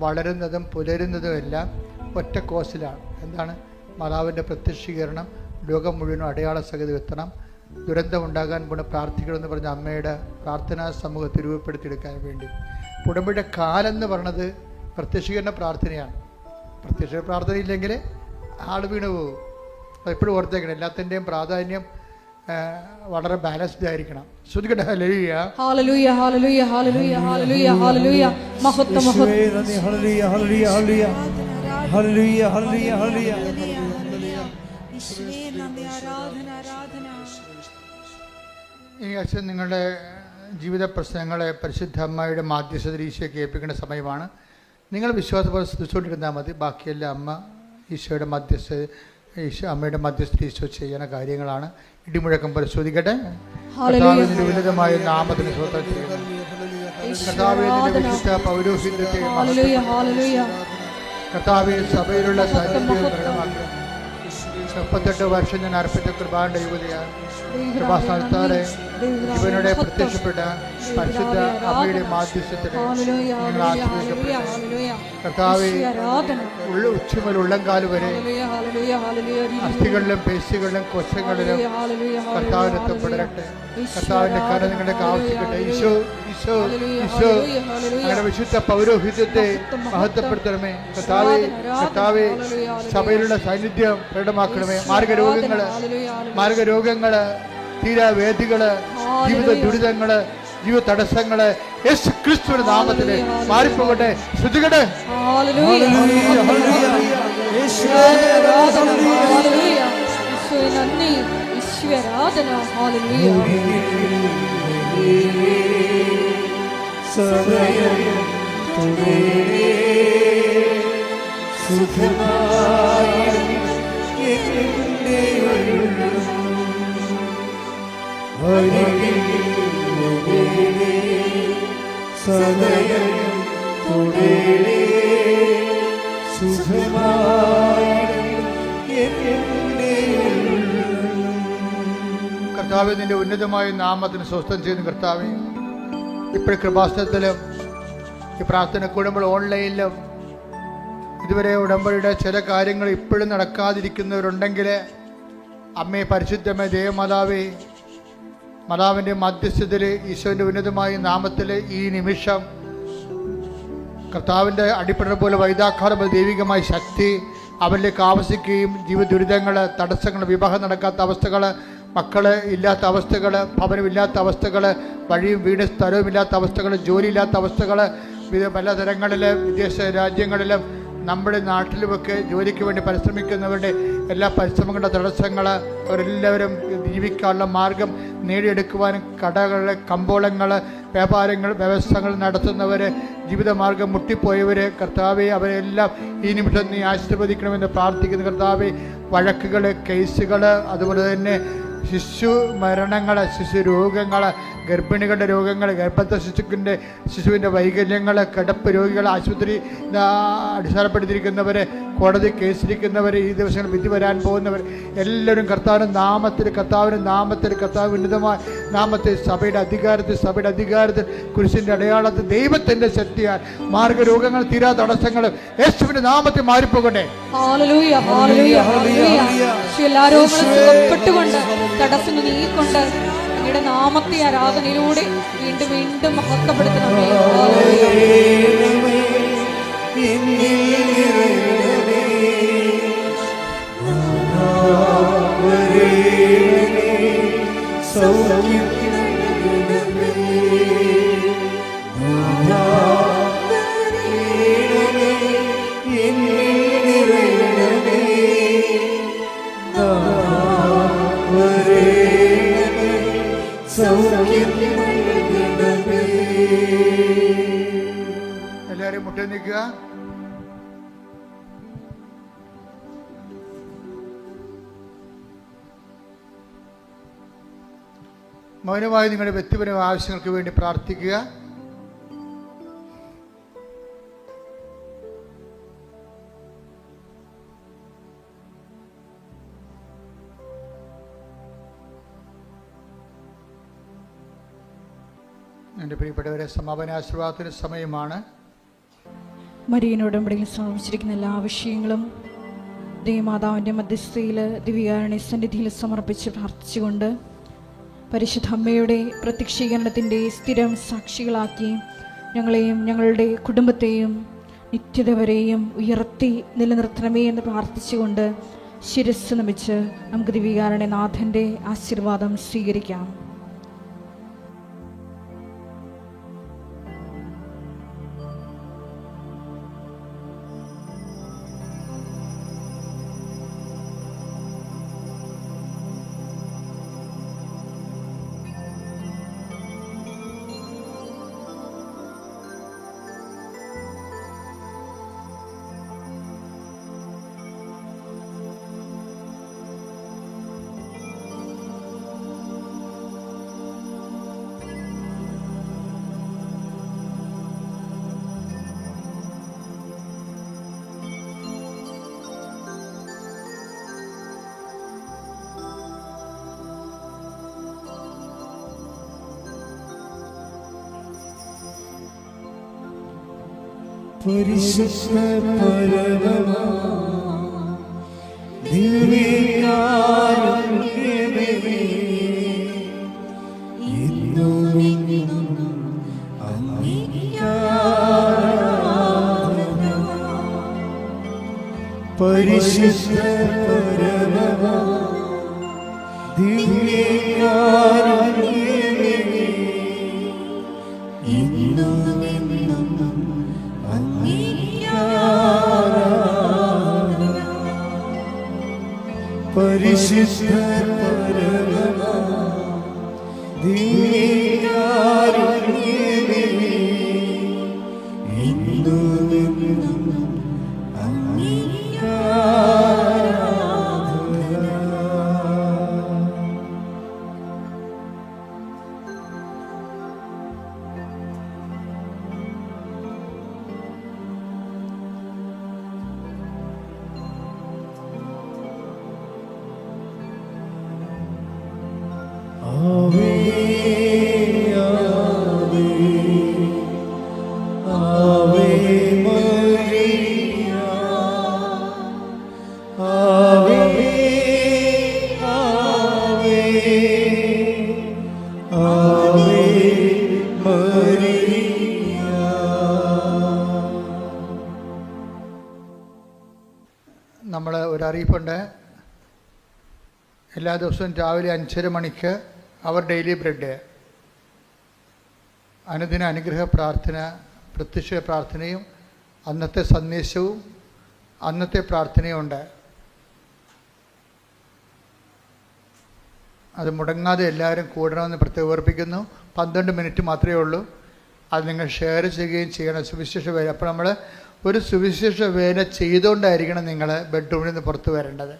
വളരുന്നതും പുലരുന്നതും എല്ലാം ഒറ്റ കോസിലാണ്. എന്താണ്? മാതാവിൻ്റെ പ്രത്യക്ഷീകരണം ലോകം മുഴുവനും അടയാള സഹിതം എത്തണം. ദുരന്തം ഉണ്ടാകാൻ പോണ പ്രാർത്ഥിക്കണമെന്ന് പറഞ്ഞ അമ്മയുടെ പ്രാർത്ഥനാ സമൂഹത്തെ രൂപപ്പെടുത്തിയെടുക്കാൻ വേണ്ടി. ഉടമ്പടിയുടെ കാലം എന്ന് പറഞ്ഞത് പ്രത്യക്ഷീകരണ പ്രാർത്ഥനയാണ്. പ്രത്യക്ഷ പ്രാർത്ഥന ഇല്ലെങ്കിൽ ആൾ വീണ് പോകും. അതെപ്പോഴും ഓർത്തേക്കണം. എല്ലാത്തിൻ്റെയും പ്രാധാന്യം വളരെ ബാലൻസ്ഡ് ആയിരിക്കണം. ശ്രദ്ധിക്കട്ടെ. ഹല്ലേലൂയ, ഹല്ലേലൂയ, ഹല്ലേലൂയ, ഹല്ലേലൂയ, ഹല്ലേലൂയ, ഹല്ലേലൂയ. മഹത്വം, മഹത്വം. ഹല്ലേലൂയ, ഹല്ലേലൂയ, ഹല്ലേലൂയ, ഹല്ലേലൂയ, ഹല്ലേലൂയ, ഹല്ലേലൂയ. യേശുവേ നന്ദി, ആരാധന, ആരാധന. ഈ അച്ഛൻ നിങ്ങളുടെ ജീവിത പ്രശ്നങ്ങളെ പരിശുദ്ധ അമ്മയുടെ മാധ്യസ്ഥതയിൽ ഈശോയ്ക്ക് ഏൽപ്പിക്കേണ്ട സമയമാണ്. നിങ്ങൾ വിശ്വാസപോലെ ശ്രദ്ധിച്ചുകൊണ്ടിരുന്നാൽ മതി. ബാക്കിയെല്ലാം അമ്മ ഈശോയുടെ അമ്മയുടെ മധ്യസ്ഥ ഈശോ ചെയ്യുന്ന കാര്യങ്ങളാണ്. ഇടിമുഴക്കം പരിശോധിക്കട്ടെ. കർത്താവിന്റെ ഉന്നതമായ നാമത്തിന് സ്വന്തം ചെയ്യുന്നു. കർത്താവിന്റെ വിശുദ്ധ പൗരോഹിത്യത്തെ ഹല്ലേലൂയ, ഹല്ലേലൂയ. കർത്താവിന്റെ സഭയിലുള്ള സാന്നിധ്യം പ്രകടമാക്കുക. 38 വർഷം ഞാൻ അർപ്പിച്ച കൃപാന്റെ യുവതിയാണ്. കൃപാസ്ഥാനത്താറെ ഇവനുടെ പ്രത്യക്ഷപ്പെട്ട പരിശുദ്ധ അമ്മയുടെ മാധ്യസ്ഥത്തിൽ നിങ്ങൾ ആശ്രയിക്കപ്പെട്ടു. കർത്താവെ, ഉച്ചമുതൽ ഉള്ളംകാല് വരെ അസ്ഥികളിലും പേശികളിലും കോശങ്ങളിലും കർത്താവിന് എത്തപ്പെടട്ടെ. കർത്താവിന്റെ കര നിങ്ങളുടെ ആവശ്യിക്കട്ടെ. ഈശോ, ഈശോ, ഈശോ, അങ്ങനെ വിശുദ്ധ പൗരോഹിത്യത്തെ മഹത്വപ്പെടുത്തണമേ. കർത്താവെ, കർത്താവെ, സഭയിലുള്ള സാന്നിധ്യം പ്രകടമാക്കണമേ. മാർഗരോഗങ്ങള്, തീരാവേദികള്, ജീവിത ദുരിതങ്ങള്, ജീവിത തടസ്സങ്ങള് യേശു ക്രിസ്തുവിന്റെ നാമത്തില് മാറിപ്പോകട്ടെ. ശ്രദ്ധിക്കട്ടെ. കർത്താവേ, നിന്റെ ഉന്നതമായ നാമത്തിന് സ്വസ്ഥം ചെയ്യുന്നു. കർത്താവേ, ഇപ്പോഴും കൃപാസനത്തിലും ഈ പ്രാർത്ഥന കൂടുമ്പോൾ ഓൺലൈനിലും ഇതുവരെ ഉടമ്പടിയുടെ ചില കാര്യങ്ങൾ ഇപ്പോഴും നടക്കാതിരിക്കുന്നവരുണ്ടെങ്കിൽ അമ്മേ, പരിശുദ്ധമേ, ദേവമാതാവേ, മാതാവിൻ്റെ മധ്യസ്ഥതയിൽ ഈശോൻ്റെ ഉന്നതമായ നാമത്തിൽ ഈ നിമിഷം കർത്താവിൻ്റെ അടിപ്പട പോലെ വൈദാഘാതം ദൈവികമായ ശക്തി അവരിലേക്ക് ആവശ്യിക്കുകയും ജീവിത ദുരിതങ്ങൾ, തടസ്സങ്ങൾ, വിവാഹം നടക്കാത്ത അവസ്ഥകൾ, മക്കൾ ഇല്ലാത്ത അവസ്ഥകൾ, ഭവനമില്ലാത്ത അവസ്ഥകൾ, വഴിയും വീട് സ്ഥലവുമില്ലാത്ത അവസ്ഥകൾ, ജോലിയില്ലാത്ത അവസ്ഥകൾ, പല തരങ്ങളിൽ വിദേശ രാജ്യങ്ങളിലും നമ്മുടെ നാട്ടിലുമൊക്കെ ജോലിക്ക് വേണ്ടി പരിശ്രമിക്കുന്നവരുടെ എല്ലാ പരിശ്രമങ്ങളുടെ തടസ്സങ്ങൾ, അവരെല്ലാവരും ജീവിക്കാനുള്ള മാർഗം നേടിയെടുക്കുവാനും കടകൾ, കമ്പോളങ്ങൾ, വ്യാപാരങ്ങൾ, വ്യവസായങ്ങൾ നടത്തുന്നവർ, ജീവിതമാർഗം മുട്ടിപ്പോയവർ, കർത്താവെ, അവരെല്ലാം ഈ നിമിഷം നീ ആശീർവദിക്കണമെന്ന് പ്രാർത്ഥിക്കുന്നു. കർത്താവെ, വഴക്കുകൾ, കേസുകൾ, അതുപോലെ തന്നെ ശിശു മരണങ്ങൾ, ശിശു രോഗങ്ങൾ, ഗർഭിണികളുടെ രോഗങ്ങൾ, ഗർഭസ്ഥ ശിശുവിൻ്റെ വൈകല്യങ്ങൾ, കിടപ്പ് രോഗികൾ, ആശുപത്രി അടിസ്ഥാനപ്പെടുത്തിയിരിക്കുന്നവർ, കോടതി കേസിരിക്കുന്നവർ, ഈ ദിവസങ്ങളിൽ വിധി വരാൻ പോകുന്നവർ എല്ലാവരും കർത്താവിൻ്റെ നാമത്തിൽ കർത്താവ് ഉന്നതമായ നാമത്തിൽ സഭയുടെ അധികാരത്തിൽ കുരിശിൻ്റെ അടയാളത്തിൽ ദൈവത്തിൻ്റെ ശക്തിയാൽ മാർഗരോഗങ്ങൾ, തീരാ തടസ്സങ്ങൾ യേശുവിൻ്റെ നാമത്തിൽ മാറിപ്പോകട്ടെ. തടസ്സങ്ങൾ നീക്കൊണ്ട് അങ്ങയുടെ നാമത്തെ ആരാധനയിലൂടെ വീണ്ടും വീണ്ടും മഹത്വപ്പെടുത്തണമേ. എല്ലാവരും മുട്ട നിൽക്കുക. മൗനമായി നിങ്ങളുടെ വ്യക്തിപരമായ ആവശ്യങ്ങൾക്ക് വേണ്ടി പ്രാർത്ഥിക്കുക. എൻ്റെ പ്രിയപ്പെട്ടവരെ, സമാപന ആശീർവാദത്തിന് സമയമാണ്. മരിയനുടമ്പടിയിൽ സമർപ്പിച്ചിരിക്കുന്ന എല്ലാ വിഷയങ്ങളും ദേവമാതാവിൻ്റെ മധ്യസ്ഥയിൽ ദിവ്യകാരുണ്യ സന്നിധിയിൽ സമർപ്പിച്ച് പ്രാർത്ഥിച്ചുകൊണ്ട് പരിശുദ്ധ അമ്മയുടെ പ്രത്യക്ഷീകരണത്തിൻ്റെ സ്ഥിരം സാക്ഷികളാക്കി ഞങ്ങളെയും ഞങ്ങളുടെ കുടുംബത്തെയും നിത്യത വരെയും ഉയർത്തി നിലനിർത്തണമേ എന്ന് പ്രാർത്ഥിച്ചുകൊണ്ട് ശിരസ്സ് നമിച്ച് നമുക്ക് ദിവ്യകാരുണ്യനാഥൻ്റെ ആശീർവാദം സ്വീകരിക്കാം. പരിശുദ്ധ പരമമാ ദിവ്യകാരുണ്യമേ, എന്നുമെന്നും അങ്ങേക്ക് ആരാധന. പരിശുദ്ധ പരമമാ ദിവ്യകാരുണ്യമേ, എന്നുമെന്നും പരിശുദ്ധ പരമമാ ദിവ്യകാരുണ്യമേ, എന്നുമെന്നും അങ്ങേക്ക് ആരാധന. ആവേ ആവേ ആവേ മരിയ, ആവേ ആവേ ആവേ മരിയ. നമ്മൾ ഒരറിയിപ്പുണ്ട്. എല്ലാ ദിവസവും രാവിലെ 5:30 മണിക്ക് അവർ ഡെയിലി ബ്രെഡ്, അനുദിന അനുഗ്രഹ പ്രാർത്ഥന, പ്രത്യക്ഷ പ്രാർത്ഥനയും അന്നത്തെ സന്ദേശവും അന്നത്തെ പ്രാർത്ഥനയും ഉണ്ട്. അത് മുടങ്ങാതെ എല്ലാവരും കൂടണമെന്ന് പ്രത്യേകം ഓർപ്പിക്കുന്നു. 12 മിനിറ്റ് മാത്രമേ ഉള്ളൂ. അത് നിങ്ങൾ ഷെയർ ചെയ്യുകയും ചെയ്യണം. സുവിശേഷ വേല, അപ്പോൾ നമ്മൾ ഒരു സുവിശേഷ വേല ചെയ്തുകൊണ്ടായിരിക്കണം നിങ്ങൾ ബെഡ്റൂമിൽ നിന്ന് പുറത്ത് വരേണ്ടത്.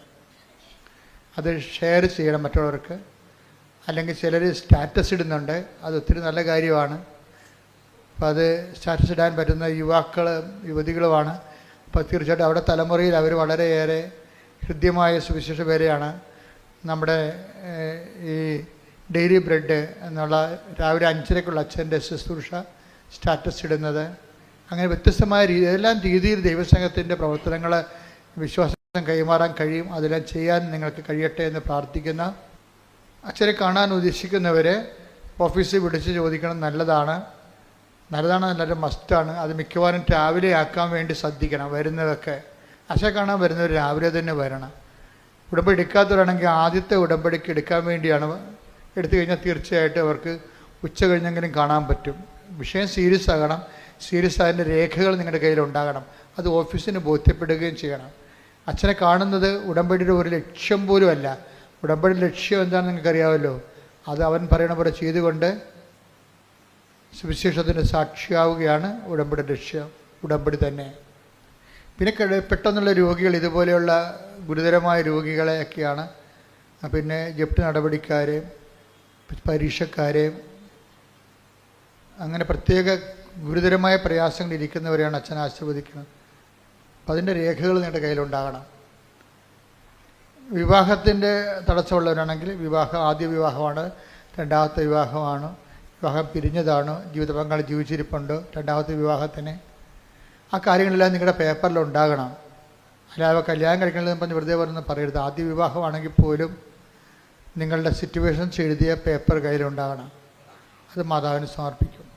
അത് ഷെയർ ചെയ്യണം മറ്റുള്ളവർക്ക്. അല്ലെങ്കിൽ ചിലർ സ്റ്റാറ്റസ് ഇടുന്നുണ്ട്, അത് ഒത്തിരി നല്ല കാര്യമാണ്. അപ്പോൾ അത് സ്റ്റാറ്റസ് ഇടാൻ പറ്റുന്ന യുവതികളുമാണ്. അപ്പോൾ തീർച്ചയായിട്ടും അവിടെ തലമുറയിൽ അവർ വളരെയേറെ ഹൃദ്യമായ സുവിശേഷ വേലയാണ് നമ്മുടെ ഈ ഡെയിലി ബ്രെഡ് എന്നുള്ള രാവിലെ 5:30 അച്ഛൻ്റെ ശുശ്രൂഷ സ്റ്റാറ്റസ് ഇടുന്നത്. അങ്ങനെ വ്യത്യസ്തമായ ഏതെല്ലാം രീതിയിൽ ദൈവസംഘത്തിൻ്റെ പ്രവർത്തനങ്ങൾ വിശ്വാസം കൈമാറാൻ കഴിയും, അതെല്ലാം ചെയ്യാൻ നിങ്ങൾക്ക് കഴിയട്ടെ എന്ന് പ്രാർത്ഥിക്കുന്ന. അച്ഛനെ കാണാൻ ഉദ്ദേശിക്കുന്നവർ ഓഫീസിൽ വിളിച്ച് ചോദിക്കണം. നല്ലതാണ് നല്ലൊരു മസ്റ്റാണ്. അത് മിക്കവാറും രാവിലെ ആക്കാൻ വേണ്ടി ശ്രദ്ധിക്കണം. വരുന്നതൊക്കെ അച്ഛനെ കാണാൻ വരുന്നവർ രാവിലെ തന്നെ വരണം. ഉടമ്പടി എടുക്കാത്തവരാണെങ്കിൽ ആദ്യത്തെ ഉടമ്പടിക്ക് എടുക്കാൻ വേണ്ടിയാണ്. എടുത്തു കഴിഞ്ഞാൽ തീർച്ചയായിട്ടും അവർക്ക് ഉച്ച കഴിഞ്ഞെങ്കിലും കാണാൻ പറ്റും. വിഷയം സീരിയസ് ആകണം. സീരിയസ് ആയതിൻ്റെ രേഖകൾ നിങ്ങളുടെ കയ്യിലുണ്ടാകണം. അത് ഓഫീസിന് ബോധ്യപ്പെടുകയും ചെയ്യണം. അച്ഛനെ കാണുന്നത് ഉടമ്പടിയുടെ ഒരു ലക്ഷ്യം പോലും അല്ല. ഉടമ്പടിയുടെ ലക്ഷ്യം എന്താണെന്ന് നിങ്ങൾക്കറിയാമല്ലോ. അത് അവൻ പറയണ പോലെ ചെയ്തുകൊണ്ട് സുവിശേഷത്തിൻ്റെ സാക്ഷിയാവുകയാണ് ഉടമ്പടി ലക്ഷ്യം. ഉടമ്പടി തന്നെ. പിന്നെ പെട്ടെന്നുള്ള രോഗികൾ, ഇതുപോലെയുള്ള ഗുരുതരമായ രോഗികളെയൊക്കെയാണ്. പിന്നെ ജപ്തി നടപടിക്കാരെയും പരീക്ഷക്കാരെയും അങ്ങനെ പ്രത്യേക ഗുരുതരമായ പ്രയാസങ്ങൾ ഇരിക്കുന്നവരെയാണ് അച്ഛൻ ആശീർവദിക്കുന്നത്. അപ്പം അതിൻ്റെ രേഖകൾ നിങ്ങളുടെ കയ്യിലുണ്ടാകണം. വിവാഹത്തിൻ്റെ തടസ്സമുള്ളവരാണെങ്കിൽ ആദ്യ വിവാഹമാണ്, രണ്ടാമത്തെ വിവാഹമാണ്, വിവാഹം പിരിഞ്ഞതാണ്, ജീവിത പങ്കാളി ജീവിച്ചിരിപ്പുണ്ട്, രണ്ടാമത്തെ വിവാഹത്തിന് ആ കാര്യങ്ങളെല്ലാം നിങ്ങളുടെ പേപ്പറിലുണ്ടാകണം. അല്ലാതെ കല്യാണം കഴിക്കണമെന്ന് പറഞ്ഞ് വെറുതെ പറഞ്ഞ് പറയരുത്. ആദ്യ വിവാഹമാണെങ്കിൽ പോലും നിങ്ങളുടെ സിറ്റുവേഷൻസ് എഴുതിയ പേപ്പർ കയ്യിലുണ്ടാകണം. അത് മാതാവിന് സമർപ്പിക്കും.